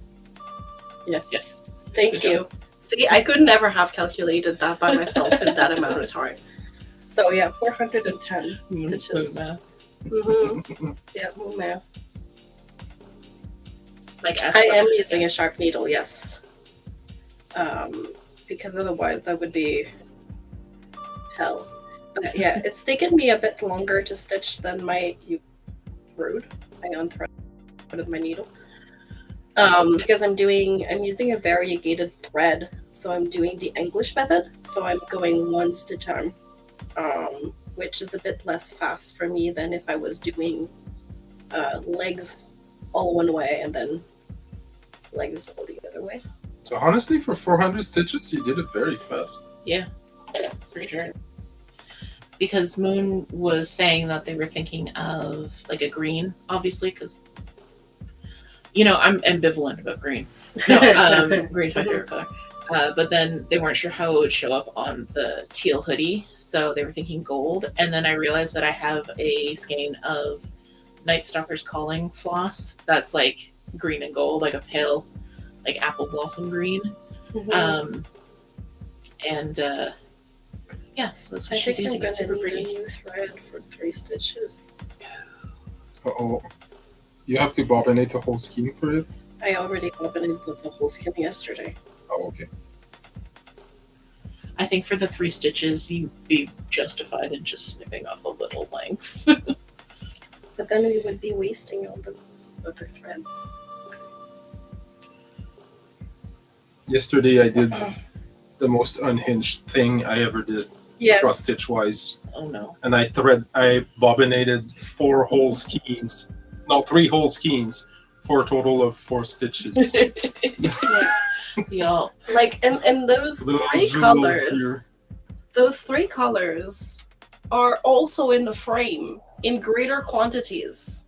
Yes. Yes. Thank Good you. See, I could never have calculated that by myself in that amount of time. So yeah, 410 stitches. Moon math. Mm-hmm. Yeah, moon math. Like I am using a sharp needle, yes. Because otherwise that would be hell. But yeah, it's taken me a bit longer to stitch than my rude. I unthreaded my needle. Because I'm using a variegated thread, so I'm doing the English method. So I'm going one stitch arm, which is a bit less fast for me than if I was doing legs all one way and then legs all the other way. So honestly, for 400 stitches, you did it very fast. Yeah, for sure. Because Moon was saying that they were thinking of like a green, obviously, because I'm ambivalent about green. No, green's my favorite color. But then they weren't sure how it would show up on the teal hoodie, so they were thinking gold. And then I realized that I have a skein of Night Stalker's Calling floss that's like green and gold, like a pale, like apple blossom green. Yeah, so that's what she's using. It's super pretty. A new thread for 3 stitches. Uh-oh. You have to bobbinate the whole skein for it? I already bobbinated the whole skein yesterday. Oh, okay. I think for the 3 stitches, you'd be justified in just snipping off a little length. But then we would be wasting all the other threads. Yesterday I did the most unhinged thing I ever did, cross stitch wise. Oh no. And I bobbinated 3 whole skeins for a total of 4 stitches. Y'all. Like, and those Little 3 jewel colors, here. those 3 colors are also in the frame in greater quantities.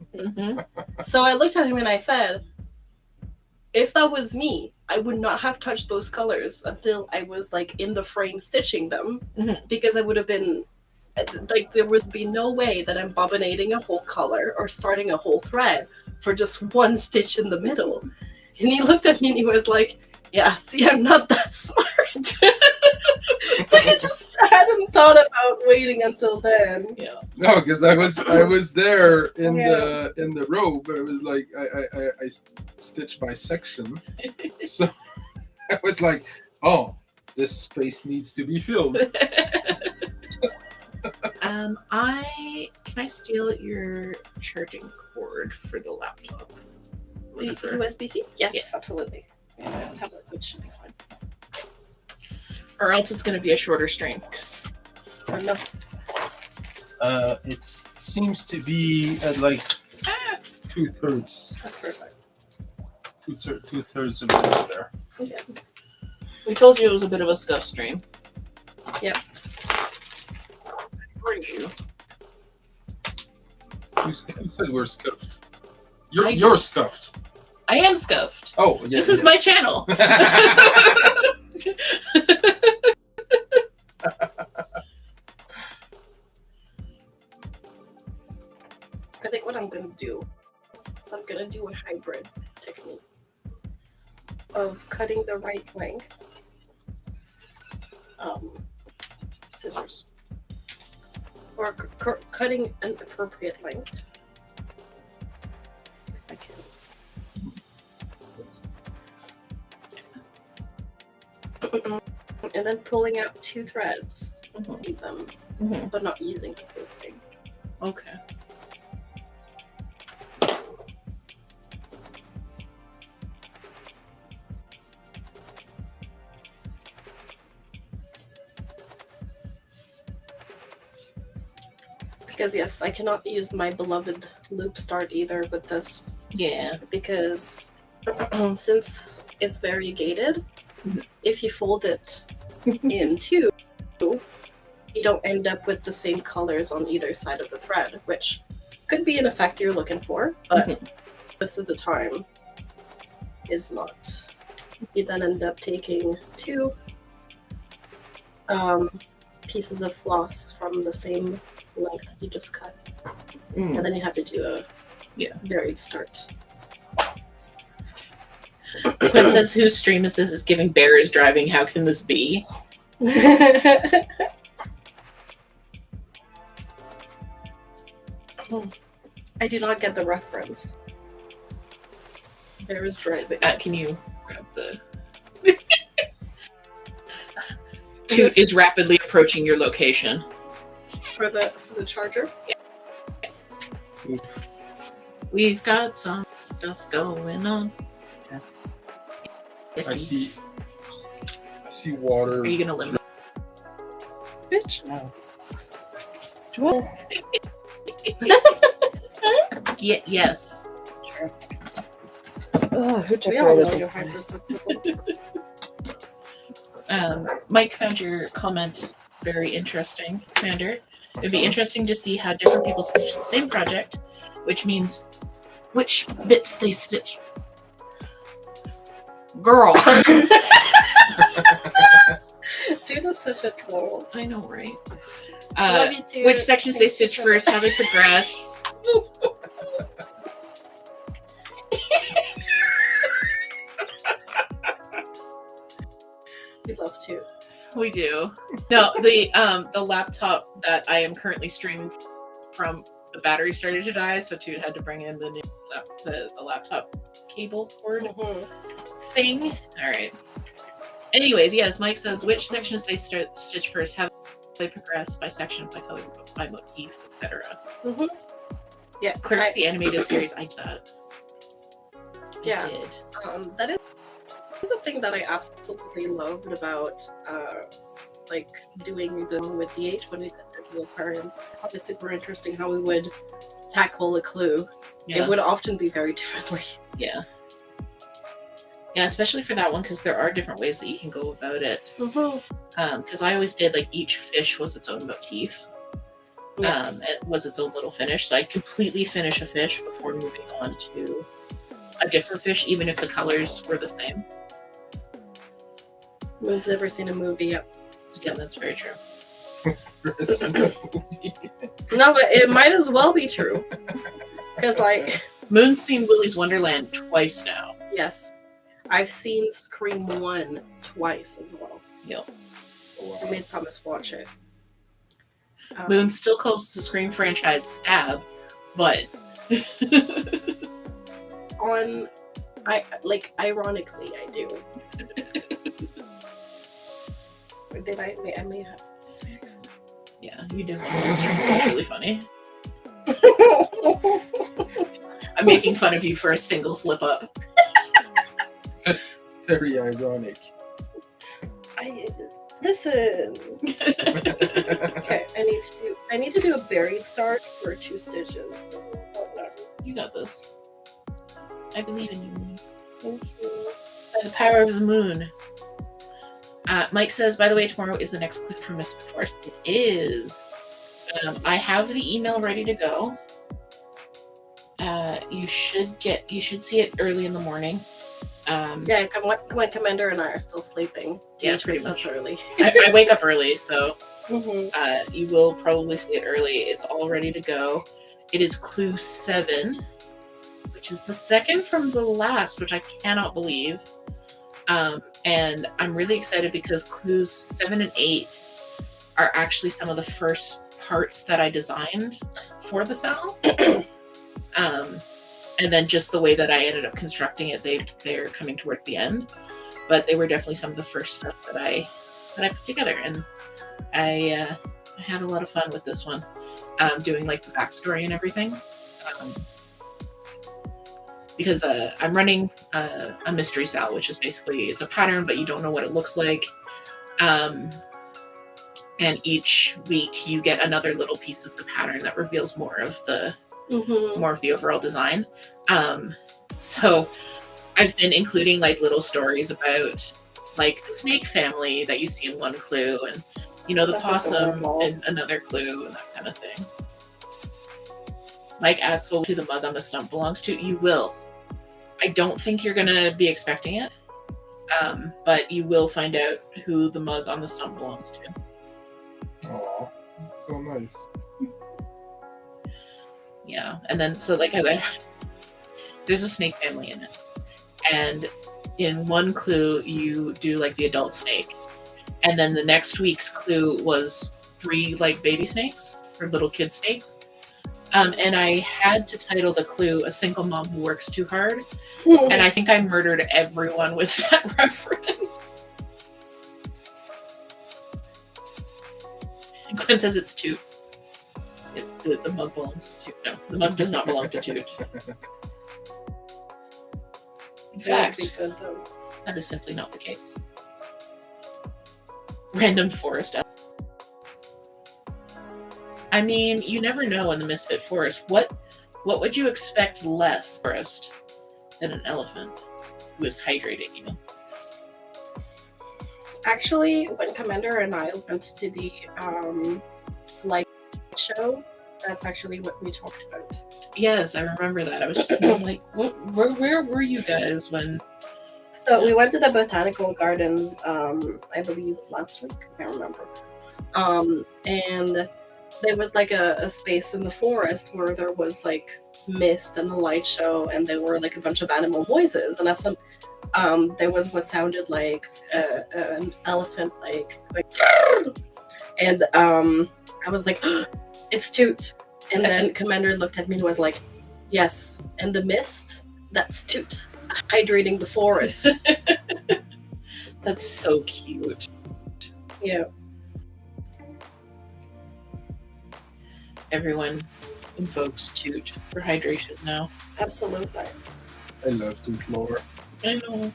So I looked at him and I said, if that was me, I would not have touched those colors until I was like in the frame stitching them, because I would have been like, there would be no way that I'm bobbinating a whole color or starting a whole thread for just 1 stitch in the middle. And he looked at me and he was like, yeah, see, I'm not that smart. So I hadn't thought about waiting until then. Yeah. No, because I was there in the robe. It was like I stitched by section, so I was like, oh, this space needs to be filled. Can I steal your charging cord for the laptop? The Whatever. USB-C? Yes, Yeah. absolutely. Yeah, the tablet, which should be fine. Or else it's going to be a shorter stream. Oh, no. It seems to be at like 2/3. That's perfect. 2/3 of it there. Yes. We told you it was a bit of a scuff stream. Yep. Weren't you? Who said we're scuffed? I You're scuffed. I am scuffed. Oh, yeah. This is my channel. I think what I'm going to do is I'm going to do a hybrid technique of cutting the right length. Scissors. Or cutting an appropriate length. I can. And then pulling out 2 threads, leave them, but not using the whole thing. Okay. Because yes, I cannot use my beloved loop start either with this. Yeah. Because since it's variegated, if you fold it in 2, you don't end up with the same colors on either side of the thread, which could be an effect you're looking for, but most of the time is not. You then end up taking 2 pieces of floss from the same length that you just cut, and then you have to do a varied start. Quinn says, whose stream is this? Is giving bears driving. How can this be? I do not get the reference. Bear is driving. Can you grab the... Toot is rapidly approaching your location. For the charger? Oof. We've got some stuff going on. Yes, I please. see water. Are you gonna limit? Bitch, no. Yes. Oh, who took We care all of know this? you're hypersensitive. Mike found your comment very interesting, Commander. It'd be interesting to see how different people stitch the same project, which means which bits they stitch. Girl. Dude is such a troll. I know, right? Love you too. Which sections they stitch first, how they progress. We love to. We do. No, the laptop that I am currently streaming from, the battery started to die, so Toot had to bring in the new the laptop cable cord thing. All right. Anyways, yes, Mike says which sections they stitch first, how they progress by section, by color, by motif, etc. Yeah, Clerks, the animated series, I did that. Yeah. I did. That is a thing that I absolutely loved about like doing them with DH when we did the aquarium. It was super interesting how we would tackle a clue. Yeah. It would often be very differently. Yeah. Yeah, especially for that one, because there are different ways that you can go about it. Because I always did, like, each fish was its own motif. Yeah. It was its own little finish. So I'd completely finish a fish before moving on to a different fish, even if the colors were the same. Moon's never seen a movie yet. Yeah, that's very true. No, but it might as well be true. Because, like, Moon's seen Willy's Wonderland twice now. yes, I've seen Scream 1 twice as well. Yep. I made Thomas watch it. Moon still calls the Scream franchise Stab, but ironically, I do. Or did I may have. yeah, you did one time. It's really funny. I'm making fun of you for a single slip up. Very ironic. Listen. Okay, I need to do a buried start for 2 stitches. You got this. I believe in you. Thank you. By the power of the moon. Mike says, by the way, tomorrow is the next clue from Mr. Forrest. It is. I have the email ready to go. You should see it early in the morning. Yeah, when Commander and I are still sleeping. Yeah, DH pretty wakes up much. early. I wake up early, so Mm-hmm. you will probably see it early. It's all ready to go. It is clue 7, which is the second from the last, which I cannot believe. And I'm really excited because clues 7 and 8 are actually some of the first parts that I designed for the cell. And then just the way that I ended up constructing it, they're coming towards the end. But they were definitely some of the first stuff that I put together, and I had a lot of fun with this one, doing like the backstory and everything. Because I'm running a mystery cell, which is basically it's a pattern, but you don't know what it looks like. And each week you get another little piece of the pattern that reveals more of the overall design. So I've been including like little stories about like the snake family that you see in one clue, and the That's possum adorable. in another clue, and that kind of thing. Mike asks who the mug on the stump belongs to. You will. I don't think you're gonna be expecting it, but you will find out who the mug on the stump belongs to. Aw, this is so nice. Yeah, and then so like there's a snake family in it, and in one clue you do like the adult snake, and then the next week's clue was 3 like baby snakes or little kid snakes, and I had to title the clue "A Single Mom Who Works Too Hard," And I think I murdered everyone with that reference. Gwen says it's Toot. The mug belongs to Toot. No, the mug does not belong to Toot. In That would be fact, good though. that is simply not the case. Random forest. I mean, you never know in the Misfit Forest. What would you expect less forest than an elephant who is hydrating you? Actually, when Commander and I went to the light show, that's actually what we talked about. Yes, I remember that. I was just thinking, like, where were you guys when? So we went to the botanical gardens, I believe last week. I can't remember. And there was like a space in the forest where there was like mist and the light show, and there were like a bunch of animal noises, and that's some. There was what sounded like an elephant, like, and I was like, it's Toot. And then Commander looked at me and was like, yes, and the mist, that's Toot, hydrating the forest. That's so cute. Yeah. Everyone invokes Toot for hydration now. Absolutely. I love Toot lore. I know.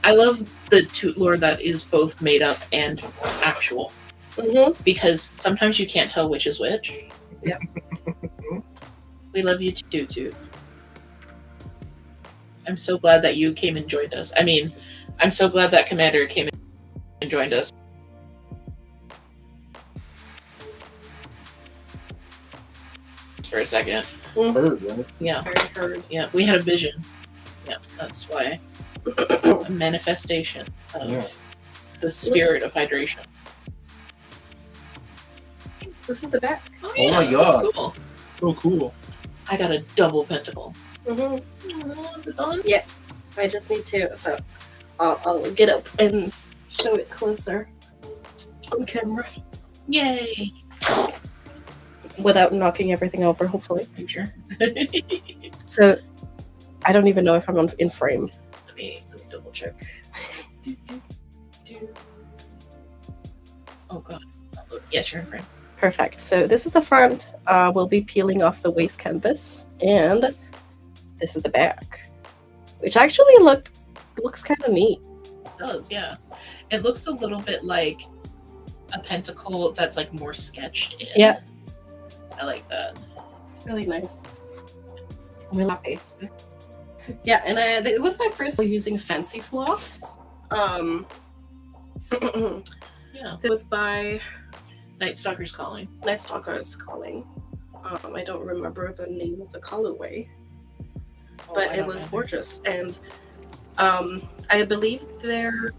I love the Toot lore that is both made up and actual. Mm-hmm. Because sometimes you can't tell which is which. Yeah. We love you too, Toot. I'm so glad that you came and joined us. I mean, I'm so glad that Commander came and joined us. For a second. Heard, right? Yeah. Very heard. Yeah, we had a vision. Yeah, that's why. A manifestation of the spirit of hydration. This is the back. Oh my God. That's cool. So cool. I got a double pentacle. Mm-hmm. Oh, is it done? Yeah. I just need to, so I'll get up and show it closer on camera Yay! without knocking everything over, hopefully. Are you sure? So I don't even know if I'm in frame. Let me double check. Oh god. Yes, you're in frame. Perfect. So this is the front. We'll be peeling off the waste canvas, and this is the back, which actually looks kind of neat. It does, yeah. It looks a little bit like a pentacle that's like more sketched in. Yeah. I like that. It's really nice. I'm really happy. Yeah, and it was my first using fancy floss. Yeah. It was by Night Stalker's Calling. Night Stalker's Calling. I don't remember the name of the colorway, Oh, but I it don't was know. gorgeous. And I believe their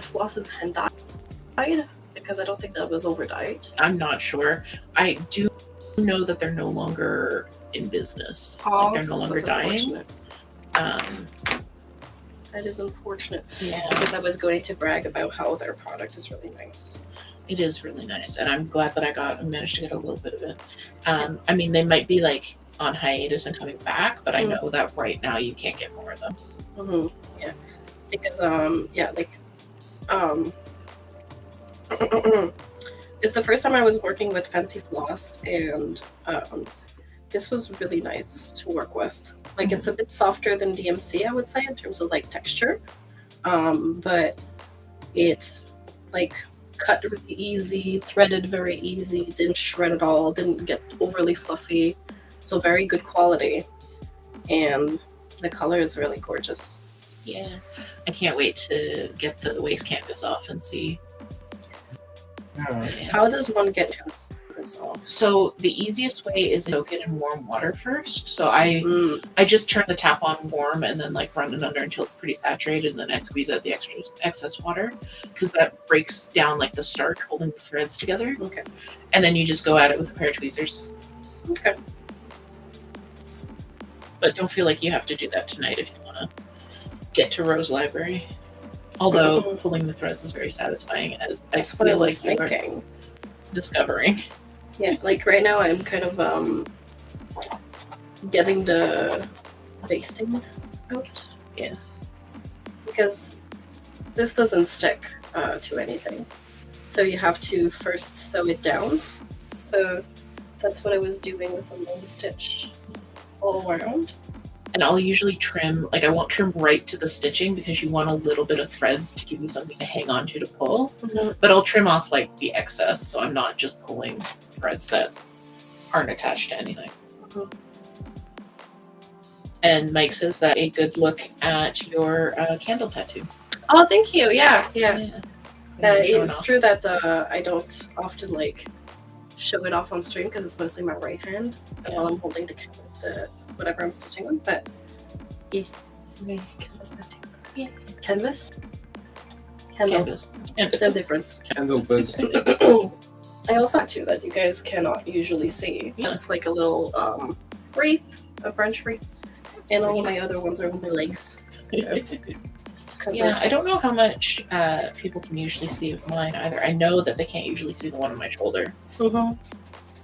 floss is hand dyed, because I don't think that was over dyed. I'm not sure. I do know that they're no longer in business. Oh, Like they're no longer that's dying. unfortunate. Um, That is unfortunate, yeah, because I was going to brag about how their product is really nice. it is really nice, and I'm glad that I managed to get a little bit of it. I mean, they might be like on hiatus and coming back, but I know that right now you can't get more of them. Mm-hmm. Yeah, because it's the first time I was working with fancy floss, and this was really nice to work with. Like, it's a bit softer than DMC, I would say, in terms of like texture, but it like cut really easy, threaded very easy, didn't shred at all, didn't get overly fluffy, so very good quality, and the color is really gorgeous. Yeah, I can't wait to get the waste canvas off and see. Yeah. Yeah. How does one get this off? So the easiest way is to soak it in warm water first. So I just turn the tap on warm and then like run it under until it's pretty saturated, and then I squeeze out the excess water, because that breaks down like the starch holding the threads together. Okay. And then you just go at it with a pair of tweezers. Okay. But don't feel like you have to do that tonight if you want to get to Rose Library. Although pulling the threads is very satisfying, as I That's what I feel was like you are thinking. discovering. Yeah, like right now I'm kind of getting the basting out. Yeah. Because this doesn't stick to anything. So you have to first sew it down. So that's what I was doing with the long stitch all around. And I'll usually trim, like I won't trim right to the stitching because you want a little bit of thread to give you something to hang on to pull. Mm-hmm. But I'll trim off like the excess so I'm not just pulling threads that aren't attached to anything. Mhm. And Mike says that a good look at your candle tattoo. Oh, thank you. Yeah. Showing It's off. true that I don't often like show it off on stream because it's mostly my right hand while I'm holding the whatever I'm stitching on. But yeah, it's my canvas tattoo. Yeah. Canvas. Candle. Canvas. Same difference. Candle buzz. I also have two that you guys cannot usually see. Yeah. It's like a little wreath, a French wreath, and all of my other ones are on my legs. So, Yeah, I don't know how much people can usually see of mine either. I know that they can't usually see the one on my shoulder, Mhm.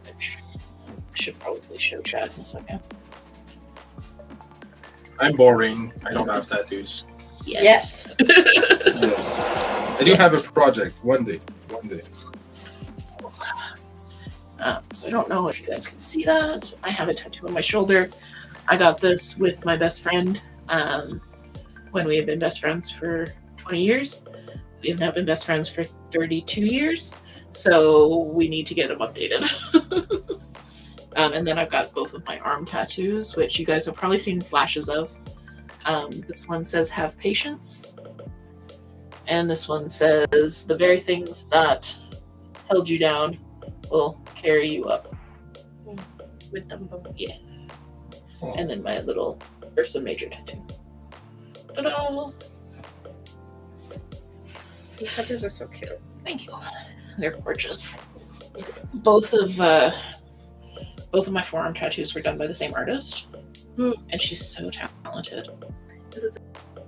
which I should probably show Chad in a second. I'm boring. I don't have tattoos. Yes. Yes. I do have a project. One day. So I don't know if you guys can see that. I have a tattoo on my shoulder. I got this with my best friend when we had been best friends for 20 years. We have now been best friends for 32 years. So we need to get them updated. And then I've got both of my arm tattoos, which you guys have probably seen flashes of. This one says have patience. And this one says the very things that held you down will carry you up. With them both. Yeah. And then my little Ursa Major tattoo. Ta-da! These tattoos are so cute. Thank you. They're gorgeous. Yes. Both of my forearm tattoos were done by the same artist, and she's so talented. Is it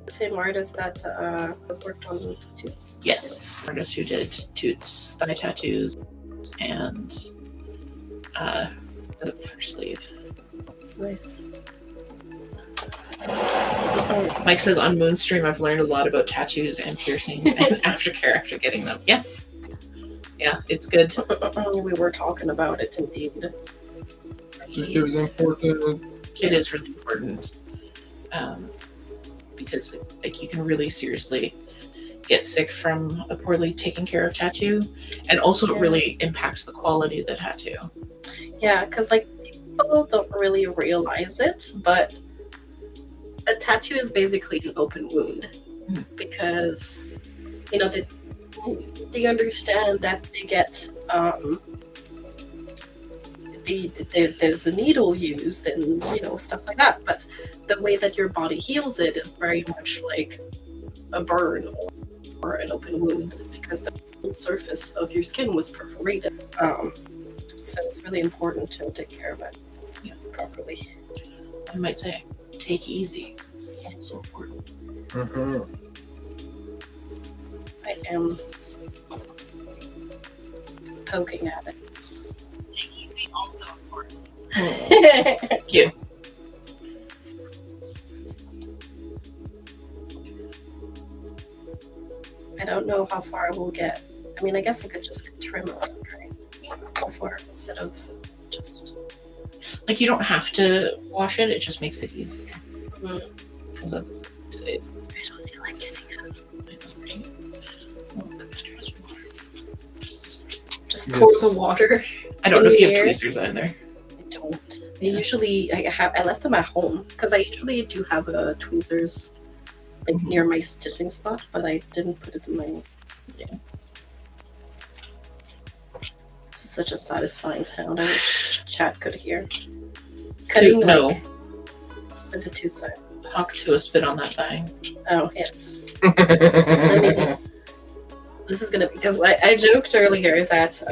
the same artist that has worked on Toots? Yes, artist who did Toot's thigh tattoos and the first sleeve. Nice. Mike says on Moonstream, I've learned a lot about tattoos and piercings and aftercare after getting them. Yeah, it's good. We were talking about it indeed. It was important. It is really important because like you can really seriously get sick from a poorly taken care of tattoo, and also it really impacts the quality of the tattoo. Yeah, because like people don't really realize it, but a tattoo is basically an open wound because you know they understand that they get there's a needle used and you know stuff like that, but the way that your body heals it is very much like a burn or an open wound because the whole surface of your skin was perforated. So it's really important to take care of it properly. I might say, take easy. So important. Mm-hmm. I am poking at it. Thank you. I don't know how far I will get. I mean, I guess I could just trim around, right? How far instead of just. Like you don't have to wash it; it just makes it easier. Mm. Because I don't feel like getting it. Just pour the water. I don't know if you have Here. tweezers either. I don't. I left them at home because I usually do have tweezers like near my stitching spot, but I didn't put it in my. Yeah. This is such a satisfying sound. I wish chat could hear. Cutting No. with the tooth side. Talk to a spit on that thing. Oh yes. This is gonna because I joked earlier that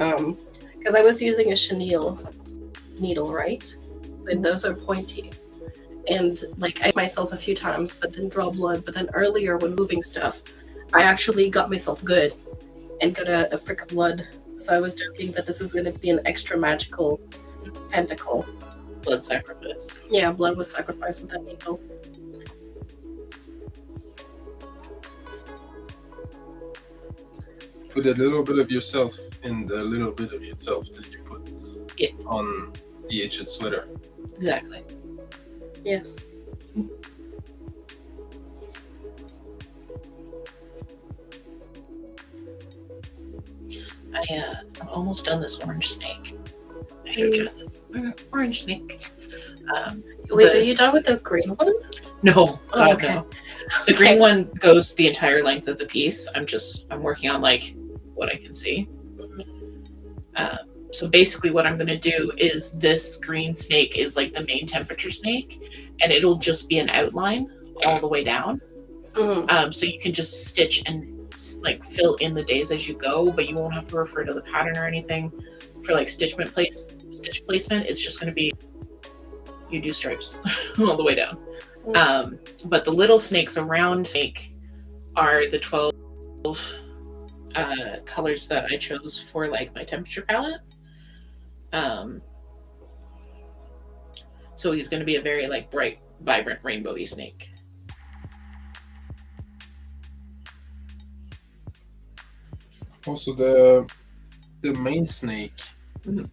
because I was using a chenille needle, right? And those are pointy. And like I hit myself a few times but didn't draw blood. But then earlier when moving stuff, I actually got myself good and got a prick of blood. So I was joking that this is gonna be an extra magical pentacle. Blood sacrifice. Yeah, blood was sacrificed with that needle. put a little bit of yourself in the little bit of yourself that you put Yeah. on DH's sweater. Exactly. Yes. I'm almost done this orange snake. I showed you the orange snake. Wait, The- are you done with the green one? No, Oh, God, okay. no. The green one goes the entire length of the piece. I'm working on like what I can see. So basically what I'm going to do is this green snake is like the main temperature snake, and it'll just be an outline all the way down. So you can just stitch and like fill in the days as you go, but you won't have to refer to the pattern or anything for like stitch placement. It's just going to be, you do stripes all the way down. But the little snakes around snake are the 12 colors that I chose for like my temperature palette. So he's going to be a very like bright, vibrant, rainbowy snake. Also, the main snake, Mhm.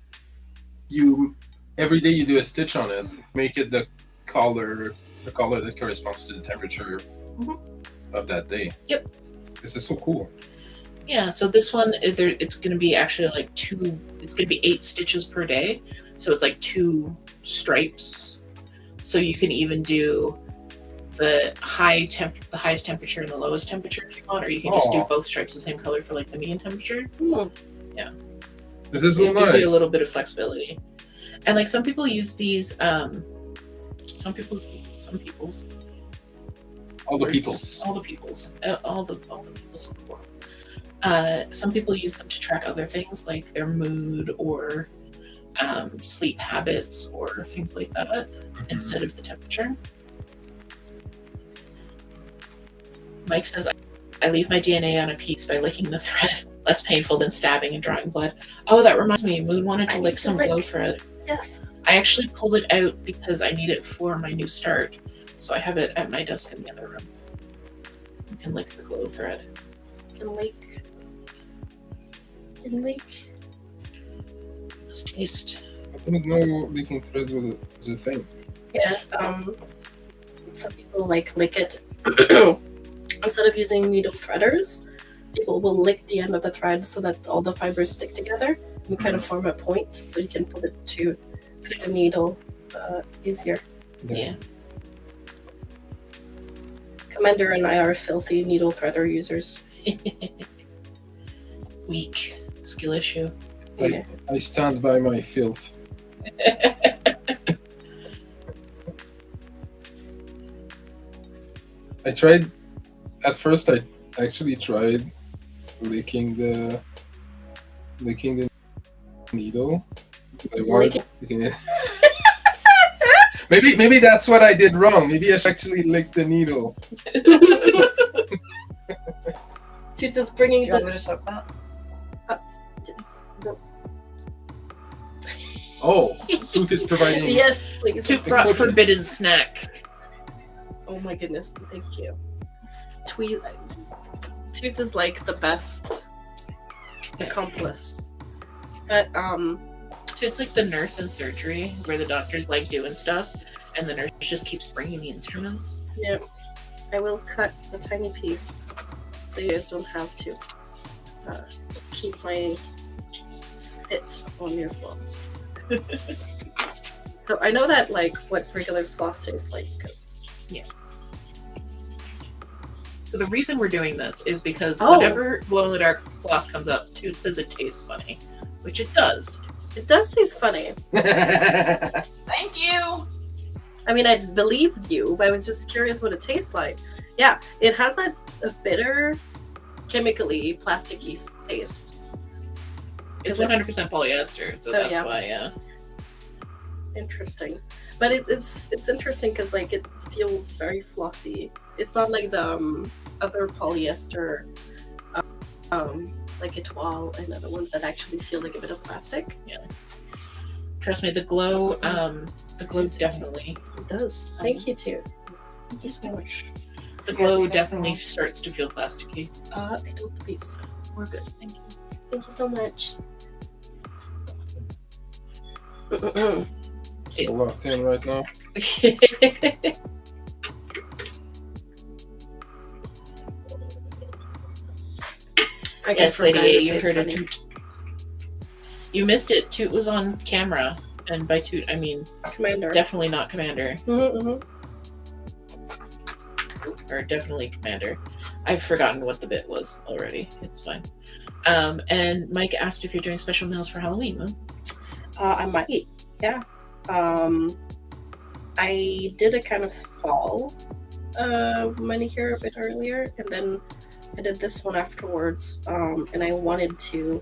you every day you do a stitch on it, make it the color that corresponds to the temperature Mhm. of that day. Yep. This is so cool. Yeah, so this one, it's going to be actually like it's going to be 8 stitches per day. So it's like 2 stripes. So you can even do the highest temperature and the lowest temperature if you want, or you can just do Aw. both stripes the same color for like the median temperature. This is So so it gives nice. you a little bit of flexibility. And like some people use these, some people's, All the words. peoples. all the peoples of the world. Some people use them to track other things like their mood or sleep habits or things like that instead of the temperature. Mike says, I leave my DNA on a piece by licking the thread. Less painful than stabbing and drawing blood. Oh, that reminds me. Moon wanted to lick some glow thread. Yes. I actually pulled it out because I need it for my new start. So I have it at my desk in the other room. You can lick the glow thread. Can leak. Let's taste. I didn't know licking threads was a thing. Yeah. Some people like lick it instead of using needle threaders. People will lick the end of the thread so that all the fibers stick together and kind of form a point, so you can pull it through the needle easier. Yeah. Commander and I are filthy needle threader users. Weak. Skill issue. Yeah. I stand by my filth. I tried. At first, I actually tried licking the needle because I wanted. Maybe that's what I did wrong. Maybe I should actually lick the needle. To just Do bringing you want the me to soak that? Oh, Toot is providing. yes, please. Toot brought forbidden snack. Oh my goodness, thank you. Toot is like the best accomplice. But Toot's like the nurse in surgery where the doctor's like doing stuff and the nurse just keeps bringing the instruments. yeah, I will cut a tiny piece so you guys don't have to keep my spit on your floss. So I know that like what regular floss tastes like because So the reason we're doing this is because Oh. whenever glow in the dark floss comes up, Toot says it tastes funny, which it does. it does taste funny. Thank you. I mean, I believed you, but I was just curious what it tastes like. Yeah, it has that a bitter, chemically plasticky taste. It's Is it- 100% polyester, so So, that's yeah. why, yeah. Interesting, but it's interesting because like it feels very flossy. It's not like the other polyester, like Etoile and other ones that actually feel like a bit of plastic. Trust me, the glow definitely. It does. Thank you too. Thank you so much. The glow definitely starts to feel plasticky. I don't believe so. We're good. Thank you. Thank you so much. So locked in right now. I Yes, Lady A, you heard it. it. You missed it. Toot was on camera. And by Toot, I mean Commander. definitely not Commander. Mm-hmm. Or definitely Commander. I've forgotten what the bit was already. It's fine. And Mike asked if you're doing special meals for Halloween, Moon. I might, yeah. I did a kind of fall manicure a bit earlier, and then I did this one afterwards, and I wanted to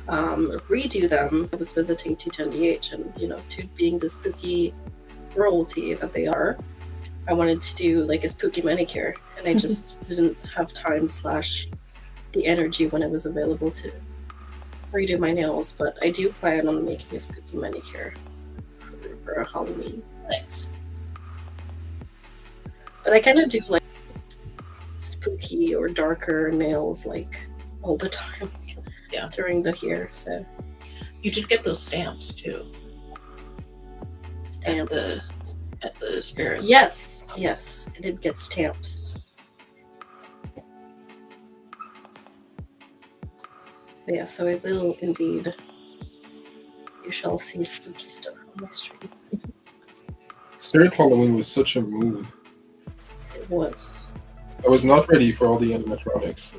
redo them. I was visiting Toot NDH, and Toot being the spooky royalty that they are, I wanted to do like a spooky manicure, and I just didn't have time / the energy when it was available to redo my nails. But I do plan on making a spooky manicure for Halloween. Nice. But I kind of do like spooky or darker nails like all the time. Yeah. During the year, so You did get those stamps too stamps. at the spirits. Yes, I did get stamps. But yeah, so I will indeed. You shall see spooky stuff on my stream. Spirit Halloween was such a move. It was. I was not ready for all the animatronics.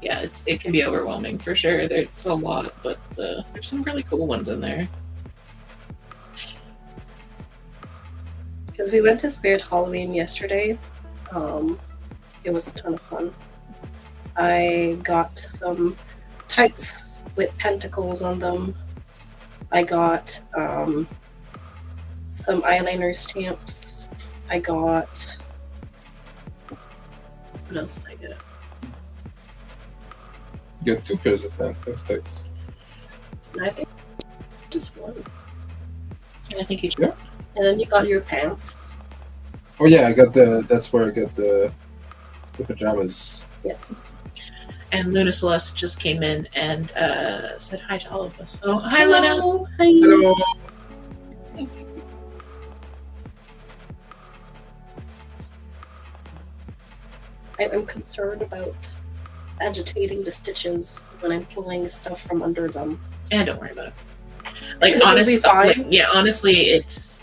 Yeah, it can be overwhelming for sure. There's a lot, but there's some really cool ones in there. Because we went to Spirit Halloween yesterday. It was a ton of fun. I got some tights with pentacles on them. I got some eyeliner stamps. I got... What else did I get? You got 2 pairs of tights. I think just one. And I think you Yeah. And then you got your pants. Oh yeah, I got that's where I got the pajamas. Yes. And Luna Celeste just came in and said hi to all of us. So hi, Luna. Hello. Hi. Hello. I'm concerned about agitating the stitches when I'm pulling stuff from under them. Yeah, don't worry about it. Like It'll honestly, be fine. like, yeah, honestly, it's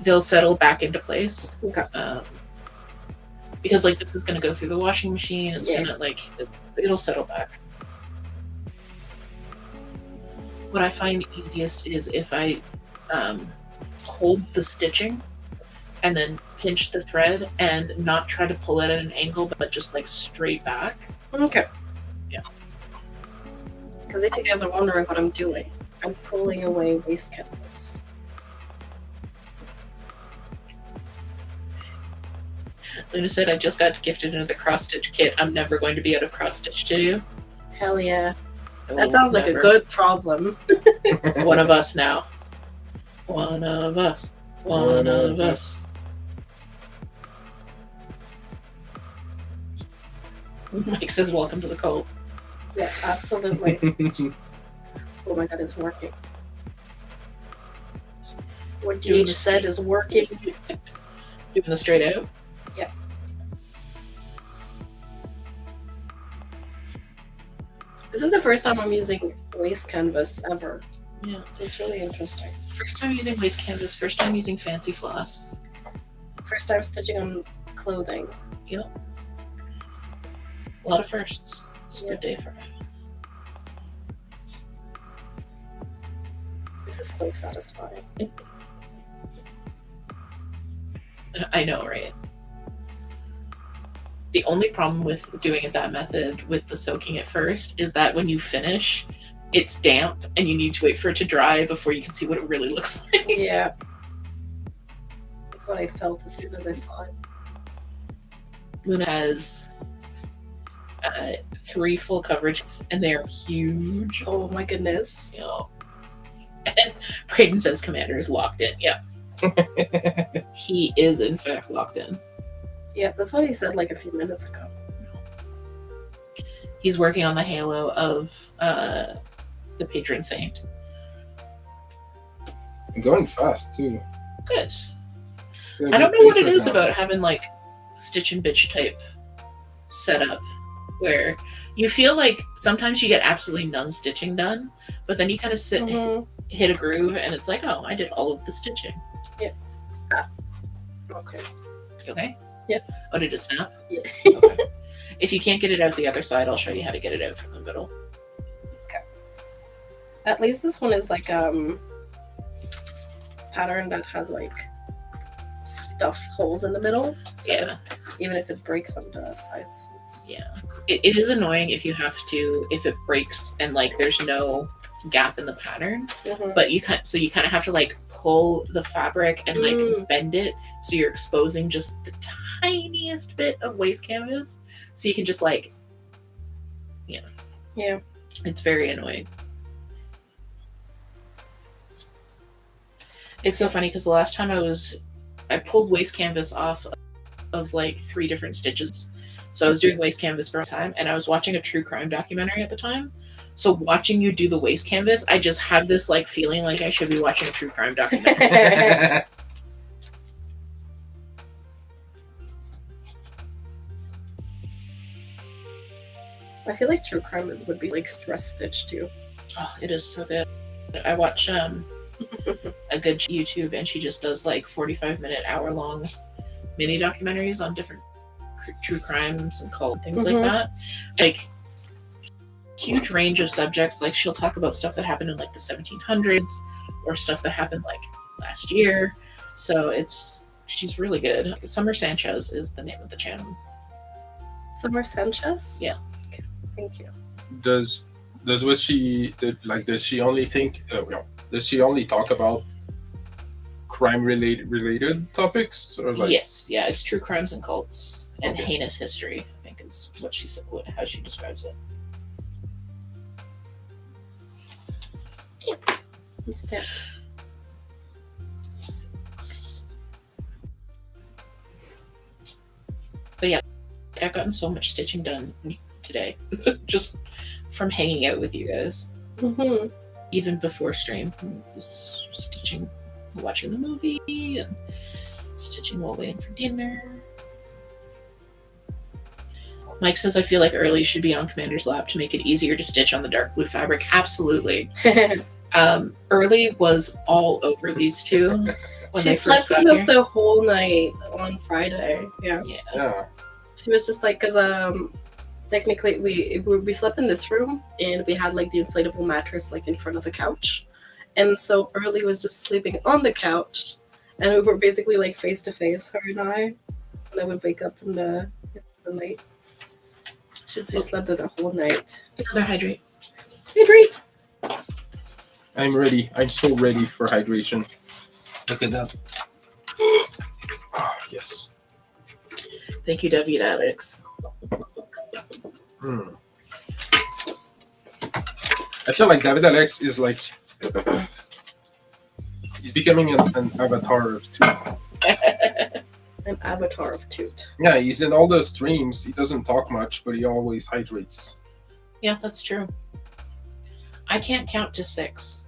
they'll settle back into place. Okay. Because like this is gonna go through the washing machine. It's Yeah. gonna it'll settle back. What I find easiest is if I hold the stitching and then pinch the thread and not try to pull it at an angle, but just like straight back. Okay. Yeah. Because if you guys are wondering what I'm doing, I'm pulling away waste canvas. Luna said, I just got gifted another cross stitch kit. I'm never going to be out of cross stitch to do. Hell yeah. I That will sounds like a never. good problem. One of us now. One of us. One of us. Mike says, welcome to the cult. Yeah, absolutely. Oh my god, it's working. What Doing DH the said is working. Doing the straight out. This is the first time I'm using waste canvas ever. Yeah. So it's really interesting. First time using waste canvas. First time using fancy floss. First time stitching on clothing. Yep. A lot of firsts. It's a Yeah. good day for it. This is so satisfying. I know, right? The only problem with doing it that method with the soaking it first is that when you finish, it's damp and you need to wait for it to dry before you can see what it really looks like. Yeah. That's what I felt as soon as I saw it. Luna has 3 full coverages and they're huge. Oh my goodness. You know. And Brayden says Commander is locked in. Yeah, he is in fact locked in. Yeah, that's what he said like a few minutes ago. He's working on the halo of the patron saint. I'm going fast too. Good. Doing I don't good know what pace it right is now. about having like Stitch and Bitch type setup where you feel like sometimes you get absolutely none stitching done, but then you kind of sit, hit a groove, and it's like, oh, I did all of the stitching. Okay. Okay? Yep. Oh, did it snap? Yeah. Okay. If you can't get it out the other side, I'll show you how to get it out from the middle. At least this one is like pattern that has like stuff holes in the middle. So Yeah. even if it breaks on the sides, it's Yeah. It is annoying if you have to, if it breaks and like there's no gap in the pattern, but you kind of have to like pull the fabric and like bend it so you're exposing just the tiniest bit of waste canvas so you can just like, yeah. it's very annoying. It's so funny because the last time I pulled waste canvas off of like 3 different stitches. So I was doing waste canvas for a time, and I was watching a true crime documentary at the time. So watching you do the waste canvas, I just have this like feeling like I should be watching a true crime documentary. I feel like true crime would be like stress stitch too. Oh, it is so good. I watch a good YouTube, and she just does like 45-minute, hour-long mini documentaries on different true crimes and cult things like that. Like huge range of subjects. Like she'll talk about stuff that happened in like the 1700s or stuff that happened like last year. So she's really good. Summer Sanchez is the name of the channel. Summer Sanchez? Yeah. Okay. Thank you. Does what she like? Does she only think? Does she only talk about crime related topics, or like? Yes, yeah, it's true crimes and cults and Okay. heinous history, I think is what she said, how she describes it. Instead. But yeah, I've gotten so much stitching done today, just from hanging out with you guys. Even before stream, I was stitching, watching the movie, and stitching while waiting for dinner. Mike says, I feel like Early should be on Commander's lap to make it easier to stitch on the dark blue fabric. Absolutely. Early was all over these two. When She they slept first with got us here. the whole night on Friday. Yeah. Yeah. She was just like, because technically we slept in this room and we had like the inflatable mattress like in front of the couch, and so Early was just sleeping on the couch, and we were basically like face to face, her and I would wake up in the night. She slept there the whole night. Another hydrate. Hydrate. I'm ready. I'm so ready for hydration. Look at that. Oh, yes. Thank you, David Alex. I feel like David Alex is like he's becoming an avatar of Toot. An avatar of Toot. Yeah, he's in all the streams. He doesn't talk much, but he always hydrates. Yeah, that's true. I can't count to 6.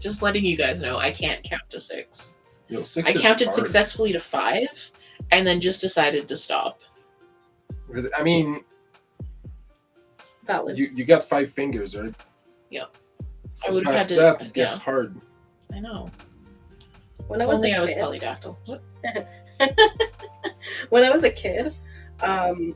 Just letting you guys know, I can't count to 6. Yo, 6 I is counted hard. successfully to 5, and then just decided to stop. Because, I mean, Valid. you got 5 fingers, right? Yeah. So I would've past had to- that, it gets yeah. hard. I know. When I If was only a I was kid, polydactyl. What? when I was a kid, I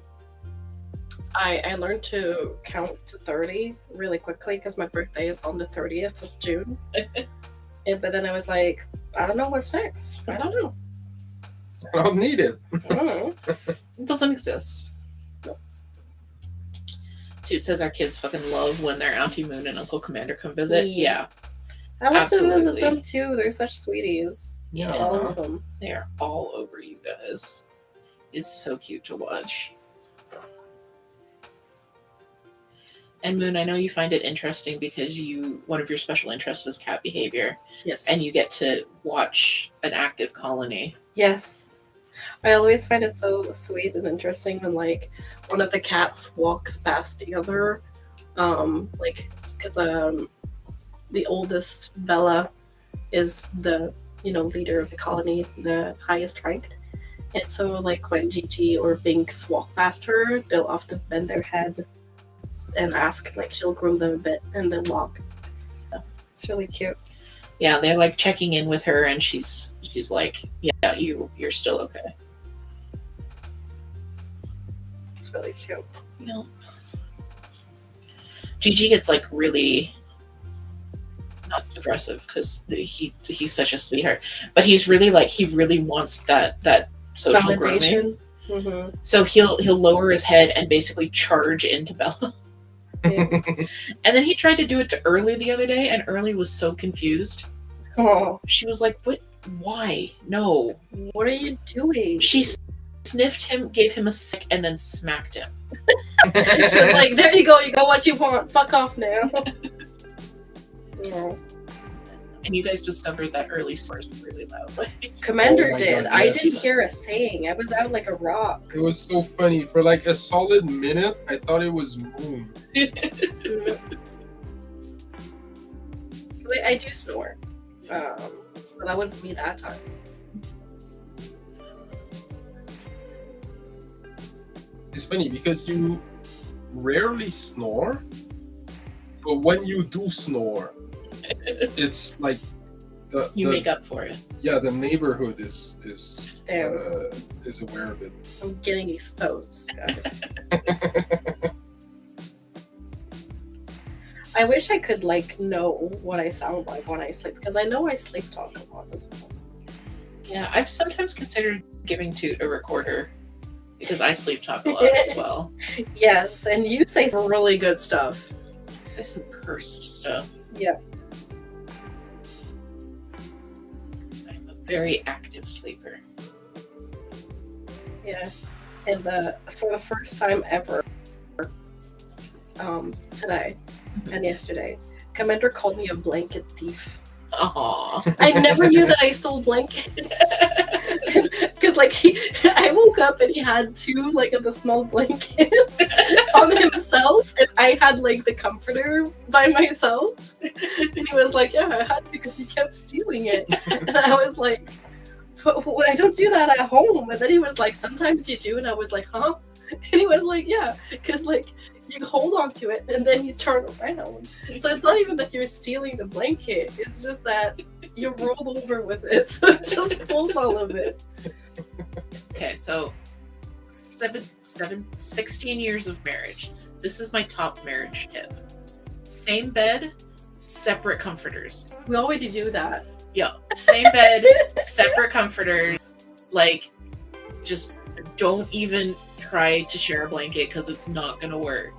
learned to count to 30 really quickly because my birthday is on the 30th of June. But then I was like, I don't know what's next. I don't know. I don't need it. I don't know. It doesn't exist. Toot says our kids fucking love when their Auntie Moon and Uncle Commander come visit. Yeah. Yeah. I love to visit Absolutely. them too. They're such sweeties. Yeah. All of them. They are all over you guys. It's so cute to watch. And Moon, I know you find it interesting because one of your special interests is cat behavior, Yes. and you get to watch an active colony. Yes. I always find it so sweet and interesting when like one of the cats walks past the other, like because the oldest Bella is the leader of the colony, the highest ranked, and so like when Gigi or Binks walk past her, they'll often bend their head and ask, like she'll groom them a bit and then walk. It's really cute. Yeah, they're like checking in with her, and she's like, "Yeah, you're still okay." It's really cute. Yeah. Gigi gets like really not aggressive because he's such a sweetheart, but he's really like he really wants that social grooming. Mm-hmm. So he'll lower his head and basically charge into Bella. Yeah. And then he tried to do it to Early the other day, and Early was so confused. Oh, She was like, "What? Why? No." what are you doing? She sniffed him, gave him a sick, and then smacked him. She was like, "There you go. You got what you want. Fuck off now." No. And you guys discovered that Early snores really loud. Commander Oh my did. God, I yes. didn't hear a thing. I was out like a rock. It was so funny. For like a solid minute, I thought it was Moon. I do snore. But that wasn't me that time. It's funny because you rarely snore, but when you do snore, it's like You make up for it. yeah, the neighborhood is Damn. aware of it. I'm getting exposed, guys. I wish I could like know what I sound like when I sleep, because I know I sleep talk a lot as well. Yeah, I've sometimes considered giving Toot a recorder because I sleep talk a lot as well. Yes, and you say some really good stuff. I say some cursed stuff. Yeah. I'm a very active sleeper. Yeah. And for the first time ever, today and yesterday, Commander called me a blanket thief. Aww. I never knew that I stole blankets. Because like I woke up and he had two like of the small blankets on himself, and I had like the comforter by myself. And he was like, "Yeah, I had to because he kept stealing it." And I was like, "But I don't do that at home." And then he was like, "Sometimes you do," and I was like, "Huh?" And he was like, "Yeah, because like you hold on to it and then you turn around. So it's not even that you're stealing the blanket, it's just that you rolled over with it, so it just pulls all of it." Okay, so 16 years of marriage. This is my top marriage tip. Same bed, separate comforters. We already do that. Yeah, same bed, separate comforters. Like, just don't even try to share a blanket because it's not gonna work.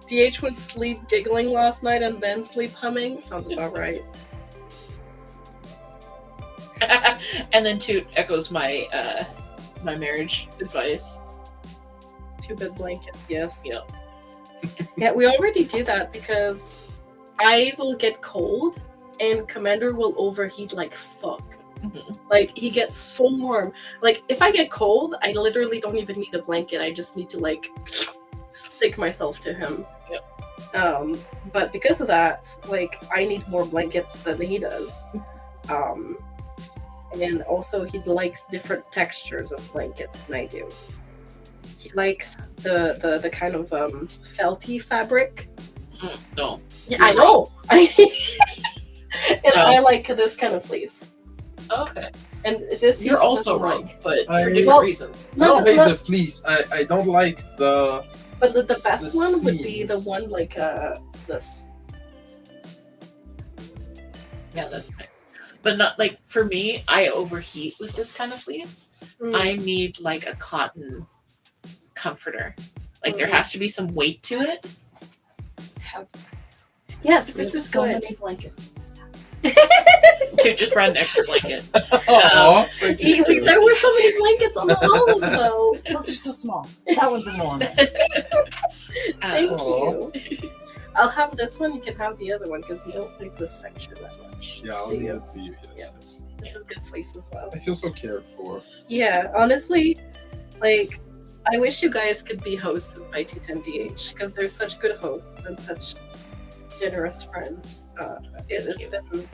DH was sleep giggling last night and then sleep humming. Sounds about right. And then Toot echoes my my marriage advice. 2-bed blankets, yes. Yep. Yeah, we already do that because I will get cold and Commander will overheat like fuck. Mhm. Like, he gets so warm. Like, if I get cold, I literally don't even need a blanket. I just need to, like, stick myself to him. Yep. But because of that, like, I need more blankets than he does. And also, he likes different textures of blankets than I do. He likes the kind of felty fabric. No. Yeah, I know! And No. I like this kind of fleece. Okay. And this You're he also doesn't wrong, like. but I- for different Well, reasons. I don't hate Not- the fleece. I don't like the But the best The one would be the seams. one like this. Yeah, that's nice. But not like for me, I overheat with this kind of fleece. I need like a cotton comforter. Like there has to be some weight to it. Yes, There's this is so good. many blankets in this house. To just brought an extra blanket. oh, thank you. There were so many blankets on the wall as well. Those are so small. That one's enormous. Thank Aw. you. I'll have this one. You can have the other one because you don't like this section that much. Yeah, I'll Do leave you? it to you. Yes. this is a good place as well. I feel so cared for. Yeah, honestly, like I wish you guys could be hosted by Toot and DH because they're such good hosts and such generous friends. It's been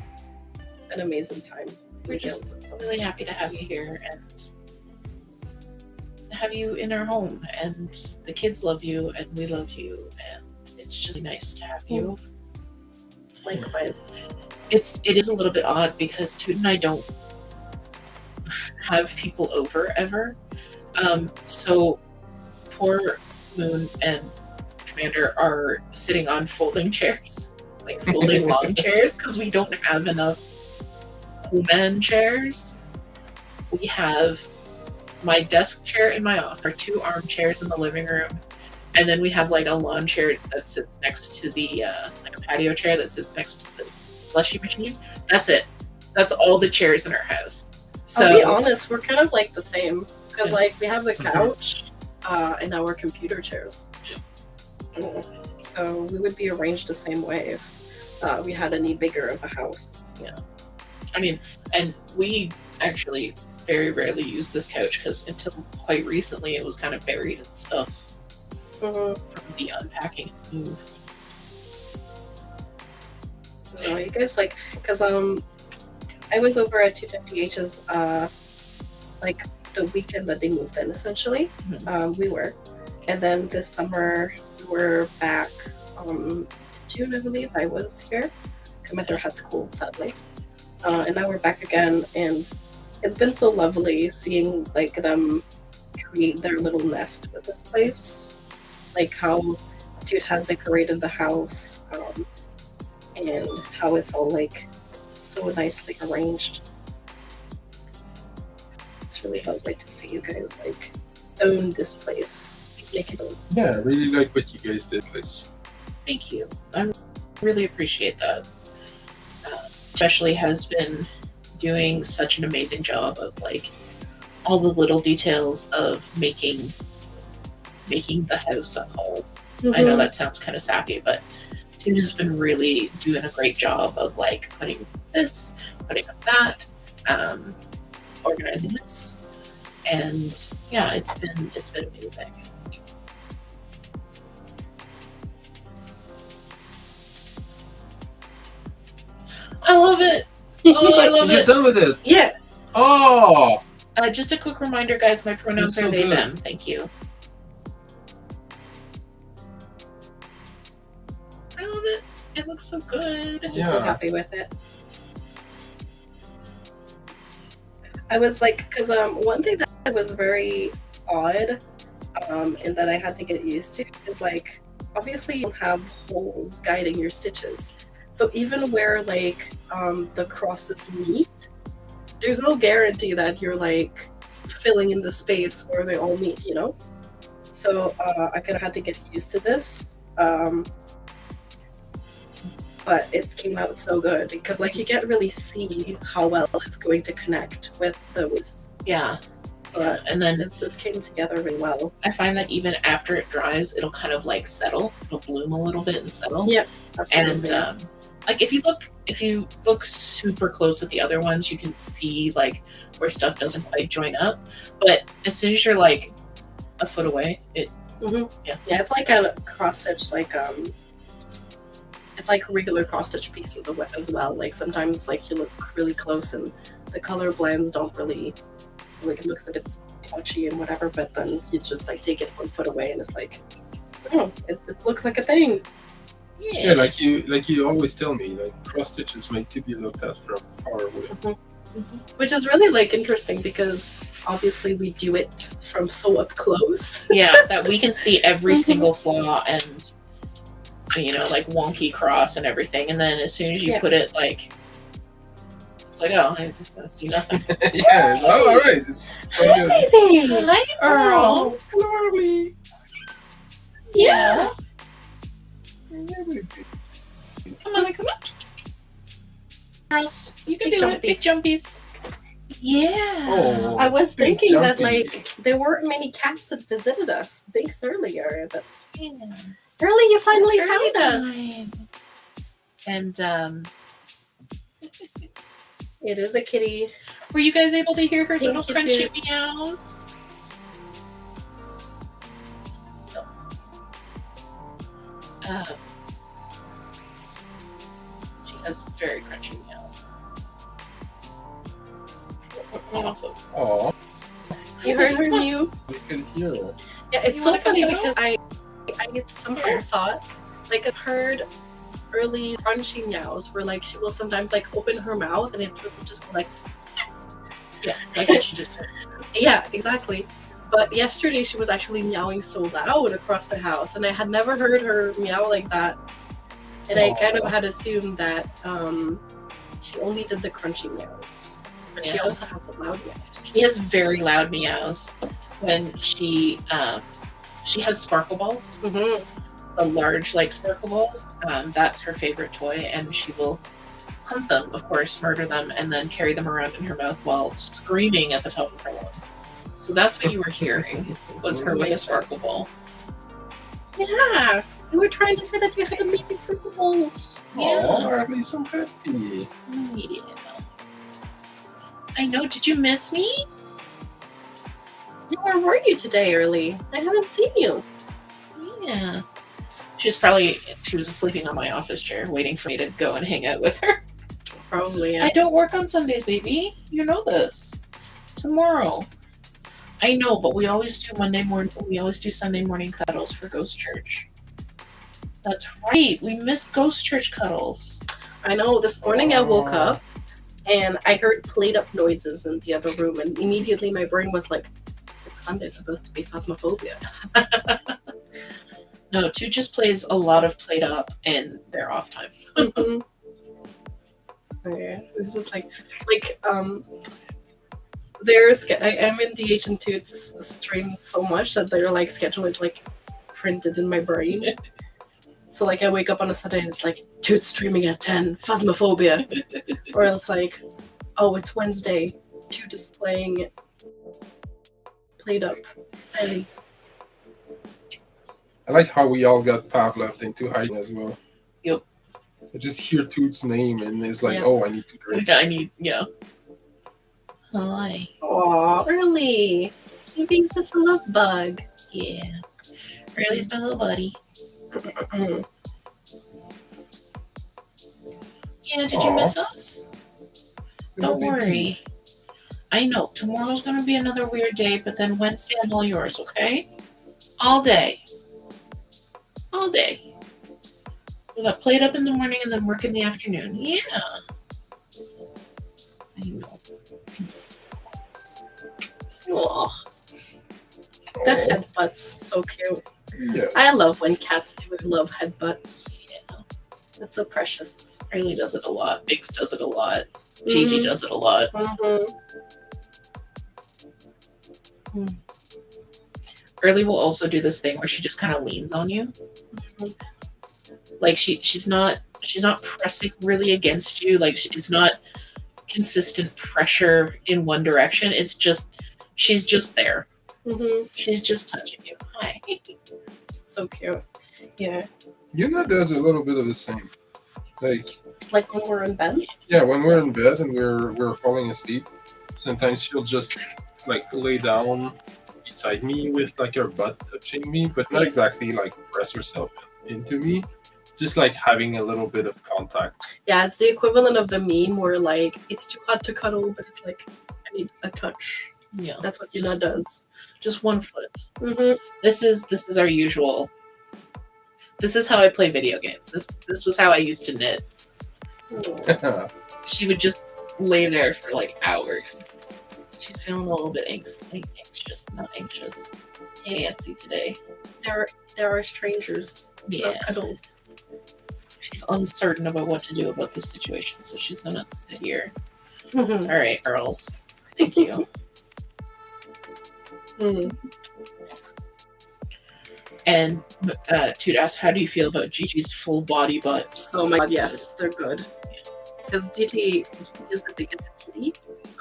an amazing time. We're just really happy to have you here and have you in our home. And the kids love you, and we love you, and it's just nice to have you. Likewise. It is a little bit odd because Toot and I don't have people over ever. So poor Moon and Commander are sitting on folding chairs, like folding long chairs, because we don't have enough human chairs. We have my desk chair in my office, our 2 armchairs in the living room, and then we have like a lawn chair that sits next to the like a patio chair that sits next to the slushy machine. That's it. That's all the chairs in our house. So I'll be honest, we're kind of like the same because like we have the couch and our computer chairs. So we would be arranged the same way if we had any bigger of a house. Yeah. I mean, and we actually very rarely use this couch because until quite recently it was kind of buried in stuff from the unpacking and move. You know, you guys like, because I was over at Toot and DH's like the weekend that they moved in essentially. We were. And then this summer we were back June, I believe I was here. Commander had school, sadly. And now we're back again, and it's been so lovely seeing like them create their little nest with this place. Like how Toot has decorated the house, and how it's all like so nicely arranged. It's really lovely to see you guys like own this place. Make it own. Yeah, I really like what you guys did, Liz. Thank you. I really appreciate that. Especially has been doing such an amazing job of like all the little details of making the house a home. I know that sounds kind of sappy, but Toot has been really doing a great job of like putting this, putting up that, organizing this, and yeah, it's been amazing. I love it. Oh, I love You're it. done with it. Yeah. Oh, Just a quick reminder, guys. My pronouns It's so are they, good. them. Thank you. I love it. It looks so good. I'm so Yeah. happy with it. I was like, because one thing that was very odd and that I had to get used to is like, obviously you don't have holes guiding your stitches. So even where like the crosses meet, there's no guarantee that you're like filling in the space where they all meet, you know? So I kind of had to get used to this. But it came out so good because like you can't really see how well it's going to connect with those. Yeah. But And then it came together really well. I find that even after it dries, it'll kind of like settle. It'll bloom a little bit and settle. Yeah, absolutely. And like if you look super close at the other ones, you can see like where stuff doesn't quite join up. But as soon as you're like a foot away, it yeah, it's like a cross stitch, like it's like regular cross stitch pieces as well. Like sometimes like you look really close and the color blends don't really, like it looks a bit patchy and whatever, but then you just like take it 1 foot away and it's like, oh, it looks like a thing. yeah, like you always tell me, like cross stitches make to be looked at from far away. Which is really like interesting because obviously we do it from so up close. Yeah, that we can see every single flaw and like wonky cross and everything, and then as soon as you put it like, it's like, oh, I just see nothing. Yeah, all right, it's so good. Hi, Earl. Slowly. Yeah. Come on. Girls, you can Big do it. jumpy. Big jumpies. Yeah. Oh, I was big thinking that jumpy. like there weren't many cats that visited us. Binks earlier, but Yeah. early you finally Early found us. time. And It is a kitty. Were you guys able to hear her Thank little you, crunchy Toot. meows? Uh, she has very crunchy meows. Awesome. Oh, You heard her mew? you can hear her. Yeah, it's You so wanna funny come because I somehow Here. thought, like, I've heard early crunchy meows where, like, she will sometimes, like, open her mouth and it will just go, like, Yeah, like what she just did. yeah, exactly. But yesterday she was actually meowing so loud across the house, and I had never heard her meow like that. And I kind of Aw. had assumed that she only did the crunchy meows, but she Yeah. also had the loud meows. She has very loud meows when she has sparkle balls, Mm-hmm. the large like sparkle balls. That's her favorite toy, and she will hunt them, of course, murder them, and then carry them around in her mouth while screaming at the top of her lungs. So that's what you were hearing was her with a sparkle ball. Yeah, you were trying to say that you had amazing sparkle balls. Oh, or at least I'm happy. Yeah. I know. Did you miss me? Where were you today, early? I haven't seen you. Yeah. She was sleeping on my office chair, waiting for me to go and hang out with her. Probably. Yeah. I don't work on Sundays, baby. You know this. Tomorrow. I know, but we always do Sunday morning cuddles for Ghost Church. That's right. We missed Ghost Church cuddles. I know. This morning I woke up and I heard played up noises in the other room, and immediately my brain was like, "It's Sunday, supposed to be phasmophobia." No, Toot just plays a lot of played up in their off time. Mhm. Yeah, it's just like I'm in DH and Toot's streams so much that their like schedule is like printed in my brain. So like I wake up on a Sunday and it's like Toot streaming at 10, phasmophobia, or it's like, oh, it's Wednesday, Toot is playing played up. Tiny. I like how we all got Pavloved into hiding as well. Yep. I just hear Toot's name and it's like, Yeah. oh, I need to drink. Yeah. Hi. Aw, early. You being such a love bug. Yeah. Riley's my little buddy. Yeah, did you Aw. miss us? Don't Maybe. worry. I know, tomorrow's gonna be another weird day, but then Wednesday I'm all yours, okay? All day. All day. We got played up in the morning and then work in the afternoon. Yeah. I know. Aw, the Oh, headbutts, so cute. yes. I love when cats do love headbutts. Yeah. That's so precious. Riley does it a lot. Biggs does it a lot. Gigi does it a lot. Early will also do this thing where she just kind of leans on you. Like she's not pressing really against you. Like it's not consistent pressure in one direction. It's just she's just there. She's just touching you. Hi. So cute. Yeah. Yuna does a little bit of the same. Like when we're in bed. Yeah, when we're in bed and we're falling asleep, sometimes she'll just like lay down beside me with like her butt touching me, but not exactly like press herself into me. Just like having a little bit of contact. Yeah, it's the equivalent of the meme where like it's too hot to cuddle, but it's like I need a touch. Yeah. That's what Yuna does. Just 1 foot. Mm-hmm. This is our usual. This is how I play video games. This was how I used to knit. She would just lay there for like hours. She's feeling a little bit anxious, not anxious. Antsy today. There are strangers. Yeah. Love cuddles. She's uncertain about what to do about this situation, so she's gonna sit here. Mhm. All right, Earls. Thank you. Mm. And Toot asked, how do you feel about Gigi's full body butts? Oh my god, yes, they're good. Because DT is the biggest kitty.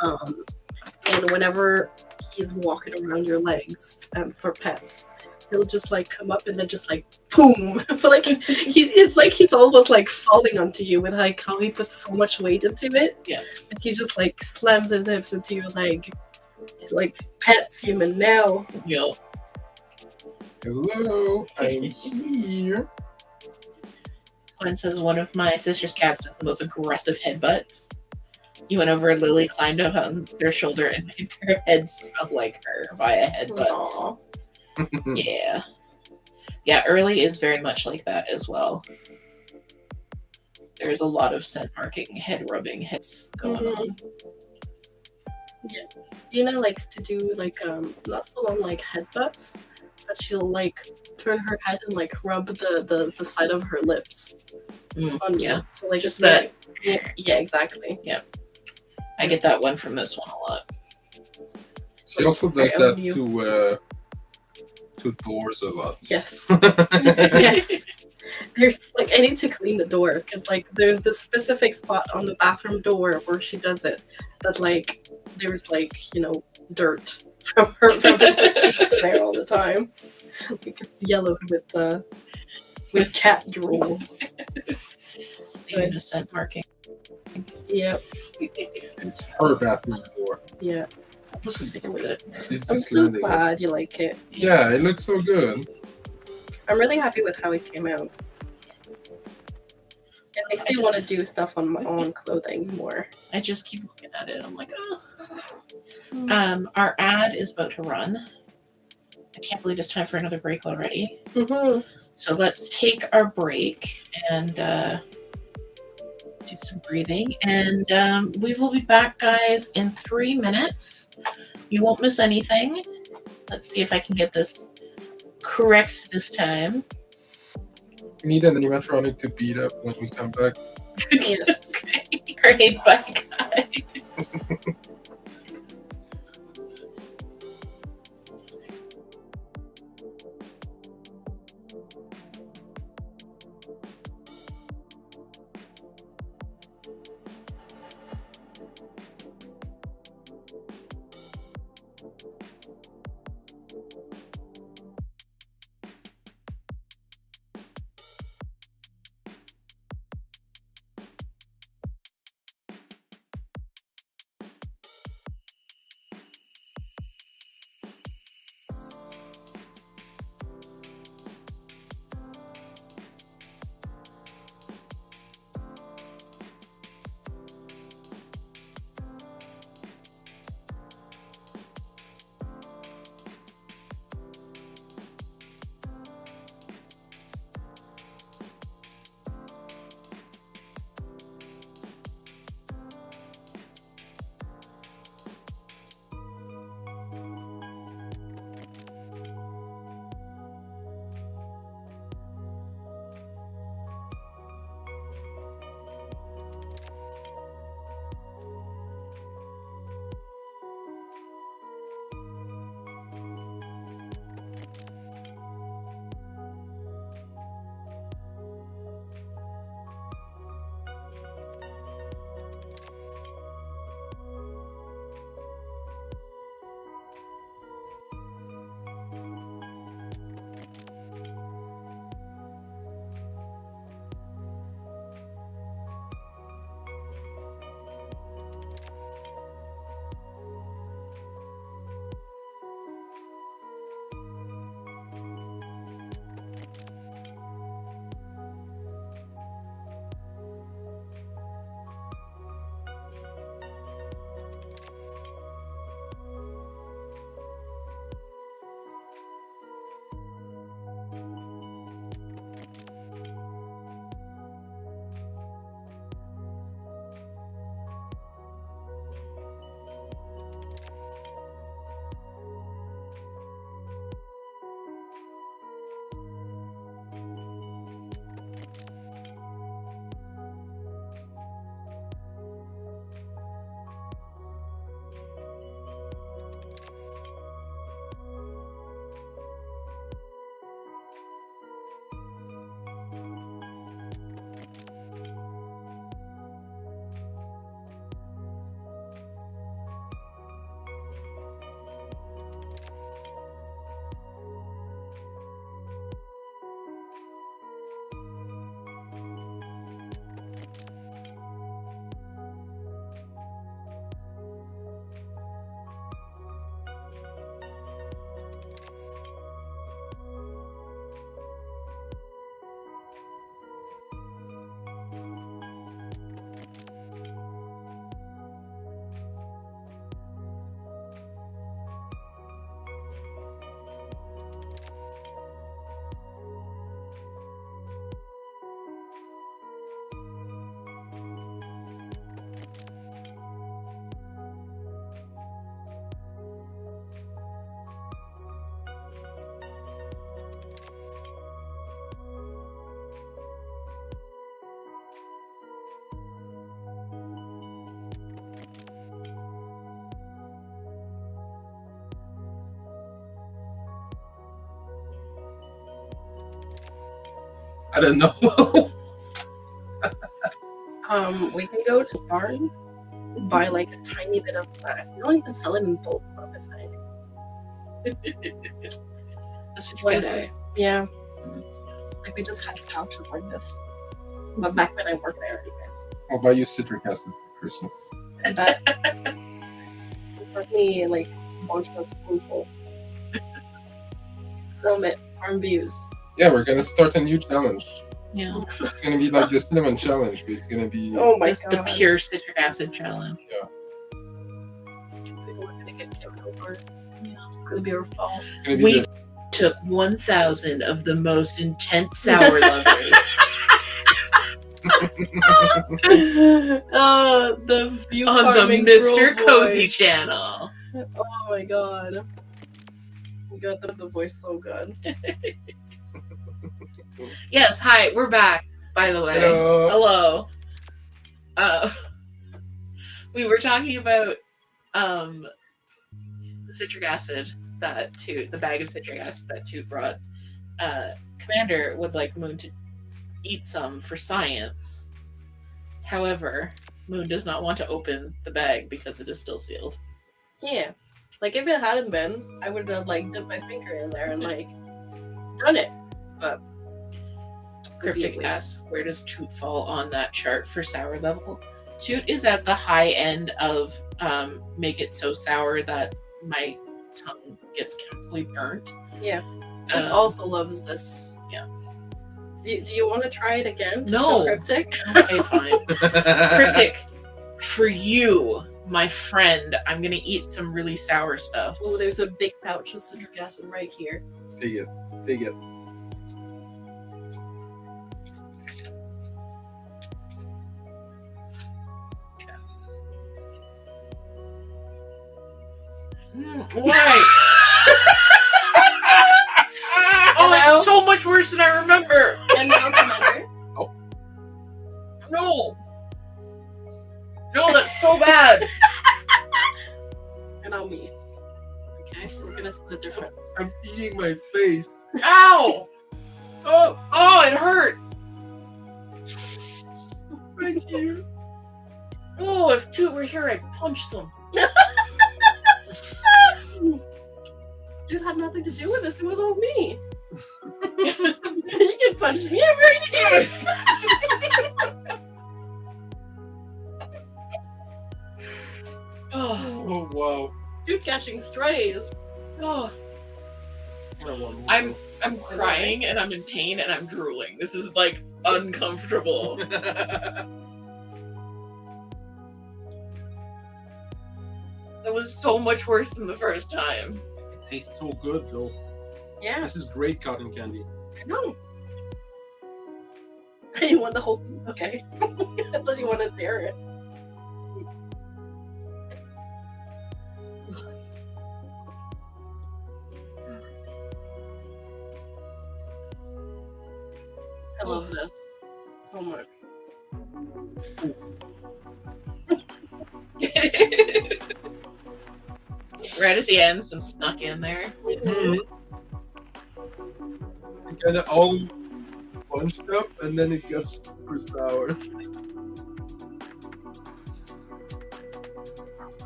And whenever he's walking around your legs, and for pets, he'll just like come up and then just like boom. But like it's like he's almost like falling onto you with like how he puts so much weight into it. Yeah. And he just like slams his hips into your leg. He's like pets human now. Yo. Hello, I'm here. Gwen says one of my sister's cats does the most aggressive headbutts. You went over, Lily climbed up on their shoulder and made their heads smell like her via headbutts. Aw. Yeah. Yeah, Early is very much like that as well. There's a lot of scent marking, head rubbing hits going on. Yuna likes to do like not full on like headbutts, but she'll like turn her head and like rub the side of her lips on yeah. you. So like Just that. Yeah, exactly. I get that one from this one a lot. She also does I own that you. to doors a lot. Yes. Yes. There's like I need to clean the door because like there's this specific spot on the bathroom door where she does it that like there's like dirt from her she's there all the time. Like it's yellowed with cat drool. Even a scent marking. Yep. It's her bathroom door. Yeah. It's good. She's I'm just so landing it. glad you like it. Yeah, it looks so good. I'm really happy with how it came out. It makes me want to do stuff on my own clothing more. I just keep looking at it. I'm like, oh. Our ad is about to run. I can't believe it's time for another break already. Mm-hmm. So let's take our break and do some breathing. And we will be back, guys, in 3 minutes. You won't miss anything. Let's see if I can get this correct this time. We need an animatronic to beat up when we come back. Yes. Okay. Alright, bye, guys. I don't know. We can go to barn, buy like a tiny bit of that. You don't even sell it in bulk on this side. One day. Yeah. Like we just had pouches like this. But back when I worked there, anyways. I'll buy you citric acid for Christmas. I bet. Let me like a bunch of spoonful. Film it. Farm views. Yeah, we're gonna start a new challenge. Yeah. It's gonna be like the cinnamon challenge, but it's gonna be Oh my It's god. the pure citric acid challenge. We're gonna get killed over. It's gonna be our fault. it's gonna be We the, took 1,000 of the most intense sour lovers. The view On the farming Mr. girl Cozy voice. channel. Oh my god. You got the voice so good. Yes, hi, we're back, by the way. Hello. Hello. We were talking about the citric acid that Toot, the bag of citric acid that Toot brought. Commander would like Moon to eat some for science. However, Moon does not want to open the bag because it is still sealed. Yeah. Like if it hadn't been, I would have like dipped my finger in there and like done it. But Cryptic Obvious. asks, where does Toot fall on that chart for sour level? Toot is at the high end of make it so sour that my tongue gets completely burnt. yeah. Toot also loves this. yeah. Do you want to try it again to No. show Cryptic? Okay, fine. Cryptic, for you, my friend, I'm gonna eat some really sour stuff. Oh, there's a big pouch of citric acid right here. Take it. Take it. Why? Oh, it's so much worse than I remember. And now, Commander. No. No, that's so bad. And now me. Okay, we're gonna see the difference. I'm eating my face. Ow! Oh, it hurts. Thank you. Oh, if Toot were here, I'd punch them. Dude had nothing to do with this. It was all me. You can punch me right here. Oh, Oh wow. You're catching strays. oh. I'm crying and I'm in pain and I'm drooling. This is like uncomfortable. That was so much worse than the first time. It tastes so good though. Yeah, This is great cotton candy. I know. You want the whole piece? Okay. I thought you wanted to tear it. I love this so much. Right at the end, some snuck in there. Kind of all bunched up, and then it gets super sour.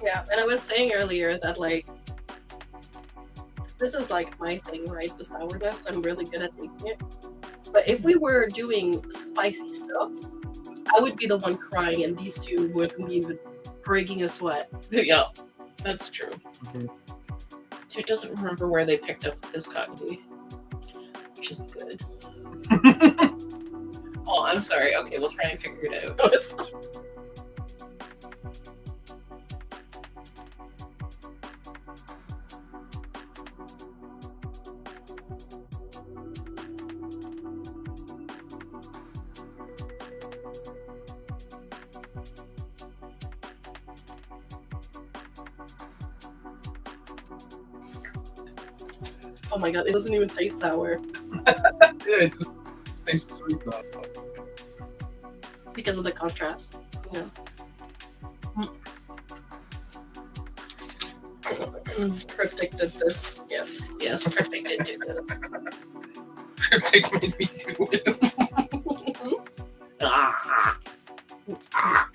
Yeah, and I was saying earlier that like this is like my thing, right? The sourness. I'm really good at taking it. But if we were doing spicy stuff, I would be the one crying, and these two would be breaking a sweat. Yeah, that's true. Mhm. Toot doesn't remember where they picked up this cottonweed, which is good. Oh, I'm sorry. Okay, we'll try and figure it out. Oh, it's oh my god, it doesn't even taste sour Yeah, it just tastes sweet now. because of the contrast. Yeah. Cryptic did this. Yes. Yes, Cryptic did do this. Cryptic made me do it. Ah. Ah.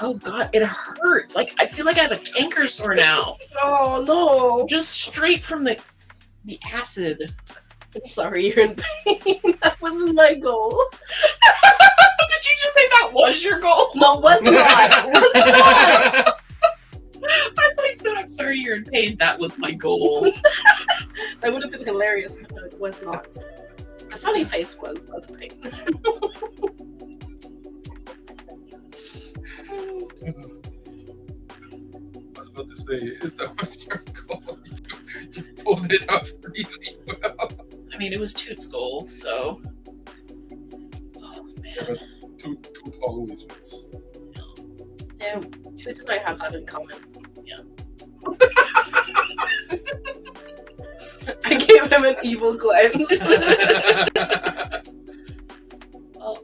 Oh god, it hurts. Like I feel like I have a canker sore now. Oh no! Just straight from the acid. I'm sorry, you're in pain. That wasn't my goal. Did you just say that was your goal? No, was not. Was not. I thought you said I'm sorry you're in pain. That was my goal. That would have been hilarious, but it was not. The funny face was not the pain. I was about to say, if that was your goal, you pulled it off really well. I mean, it was Toot's goal, so. Oh man. Toot always wins. Yeah, Toot and I have that in common. Yeah. I gave him an evil glance. Well,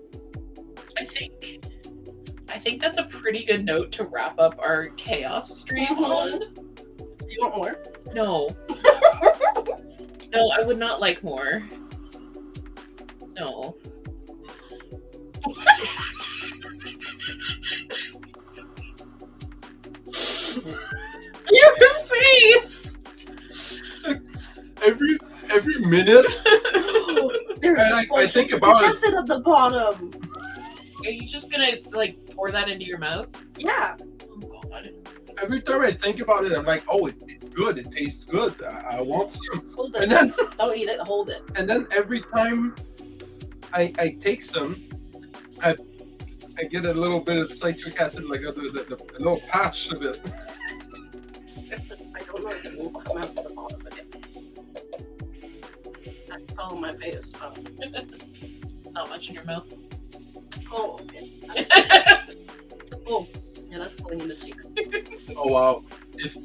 I think that's a pretty good note to wrap up our chaos stream on. Do you want more? No. No, I would not like more. No. Your face! Every minute, There's And I think about it. acid at the bottom. Are you just gonna like pour that into your mouth? Yeah. Oh god. every time I think about it, I'm like, oh, it's good. It tastes good. I want some. Hold And this. then- Don't eat it. Hold it. And then every time I take some, I get a little bit of citric acid, like the little patch of it. I don't know if it will come out the bottom of it. That fell on my face. Oh. Not much in your mouth. Oh, okay. Oh, yeah, that's pulling in the cheeks. Oh wow! If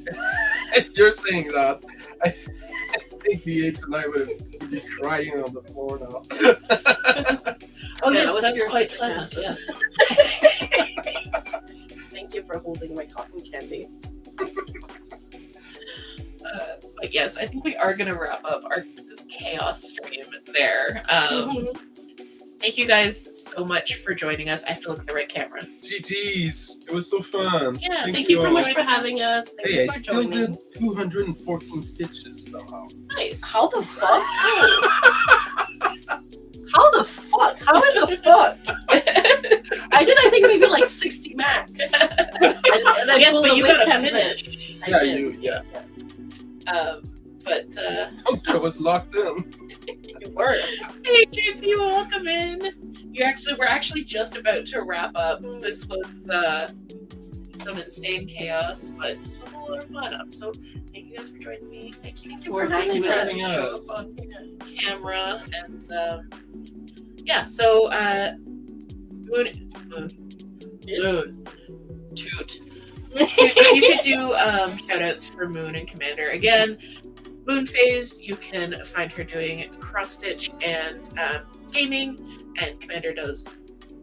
you're saying that, I think DH and I would be crying on the floor now. Oh Yeah, yes, that was that's pure quite citric pleasant. acid. Yes. Thank you for holding my cotton candy. But yes, I think we are gonna wrap up this chaos stream there. Thank you guys so much for joining us. I have to look at the right camera. GG's! It was so fun. Yeah, thank Thank you so all. much for having us. Thank Hey, I you for still joining. did 214 stitches somehow. Nice. How the fuck? How the fuck? How in the fuck? I did, I think, maybe like 60 max. And I Yes, pulled but a you waist gotta canvas. finish. I Yeah, did. yeah. But I was locked in. You were. hey JP, welcome in. We're actually just about to wrap up. This was some insane chaos, but this was a lot of fun. So thank you guys for joining me. Thank you For having having me us. show up on camera and yeah. So Toot. You could do shout outs for Moon and Commander. Again, Moon Phase, you can find her doing cross stitch and gaming, and Commander does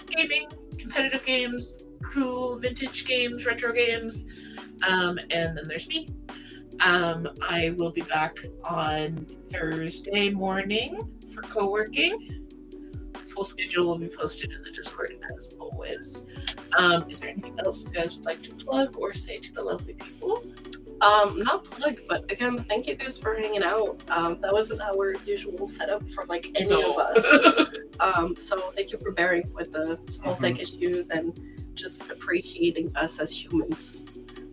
gaming, competitive games, cool vintage games, retro games, and then there's me. I will be back on Thursday morning for co-working. Full schedule will be posted in the Discord as always. Is there anything else you guys would like to plug or say to the lovely people? Not plug, but again, thank you guys for hanging out. That wasn't our usual setup for like any of us. So thank you for bearing with the small tech issues and just appreciating us as humans.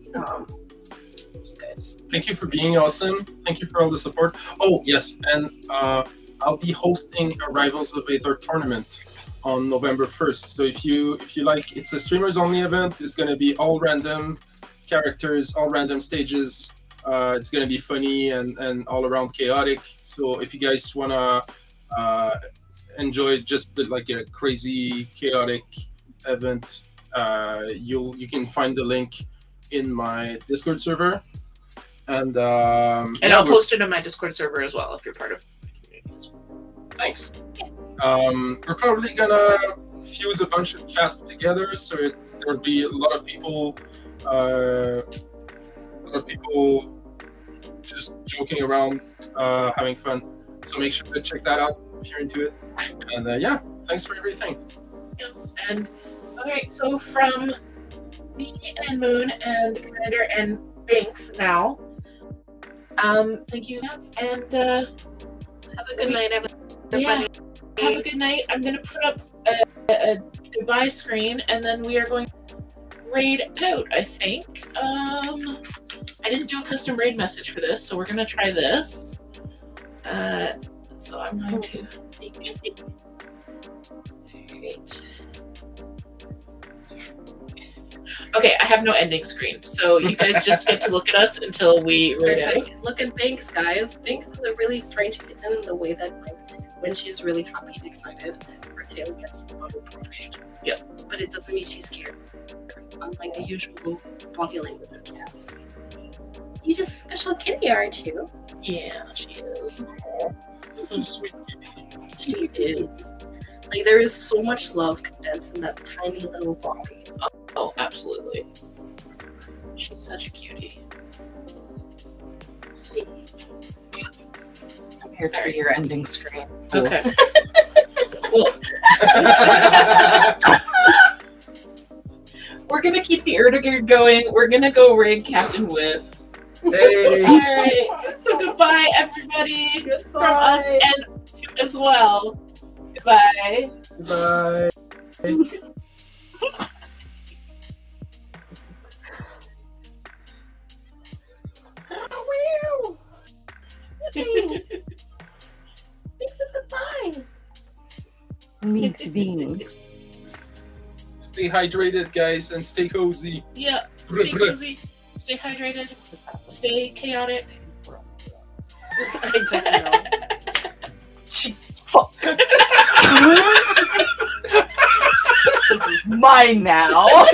You guys. Thank you for being awesome. Thank you for all the support. Oh yes, and I'll be hosting a Rivals of Aether tournament on November 1st. So if you like, it's a streamers only event. It's going to be all random characters, all random stages. It's going to be funny and all around chaotic. So if you guys want to enjoy just like a crazy chaotic event, you can find the link in my Discord server. And I'll post it on my Discord server as well if you're part of my communities. Thanks. We're probably gonna fuse a bunch of chats together, so there'll be a lot of people just joking around, having fun. So make sure to check that out if you're into it. And yeah, thanks for everything. Yes, and alright, so from me and Moon and Commander and Binks now. Thank you guys, and Have a good night, everybody. yeah, have a good night. I'm gonna put up a goodbye screen, and then we are going to raid out, I think. I didn't do a custom raid message for this, so we're gonna try this. So I'm going to. Alright. Okay, I have no ending screen, so you guys just get to look at us until we raid out. Perfect. Look at Binks, guys. Binks is a really strange kitten in the way that, like, when she's really happy and excited, her tail gets pushed. Yep. But it doesn't mean she's scared, unlike the usual body language of cats. You're just a special kitty, aren't you? Yeah, she is. Such a sweet She is. Like, there is so much love condensed in that tiny little body. Oh, absolutely. She's such a cutie. I'm here to be your ending screen. Okay. Well, we're gonna keep the Erdogan going. We're gonna go raid Captain Whip. Hey! Alright, so goodbye, everybody, from us and Toot as well. Goodbye. Bye. Binks is goodbye. Meet beans. Stay hydrated, guys, and stay cozy. Yeah, stay cozy, stay hydrated, stay chaotic. I don't know. Jesus fuck. This is mine now.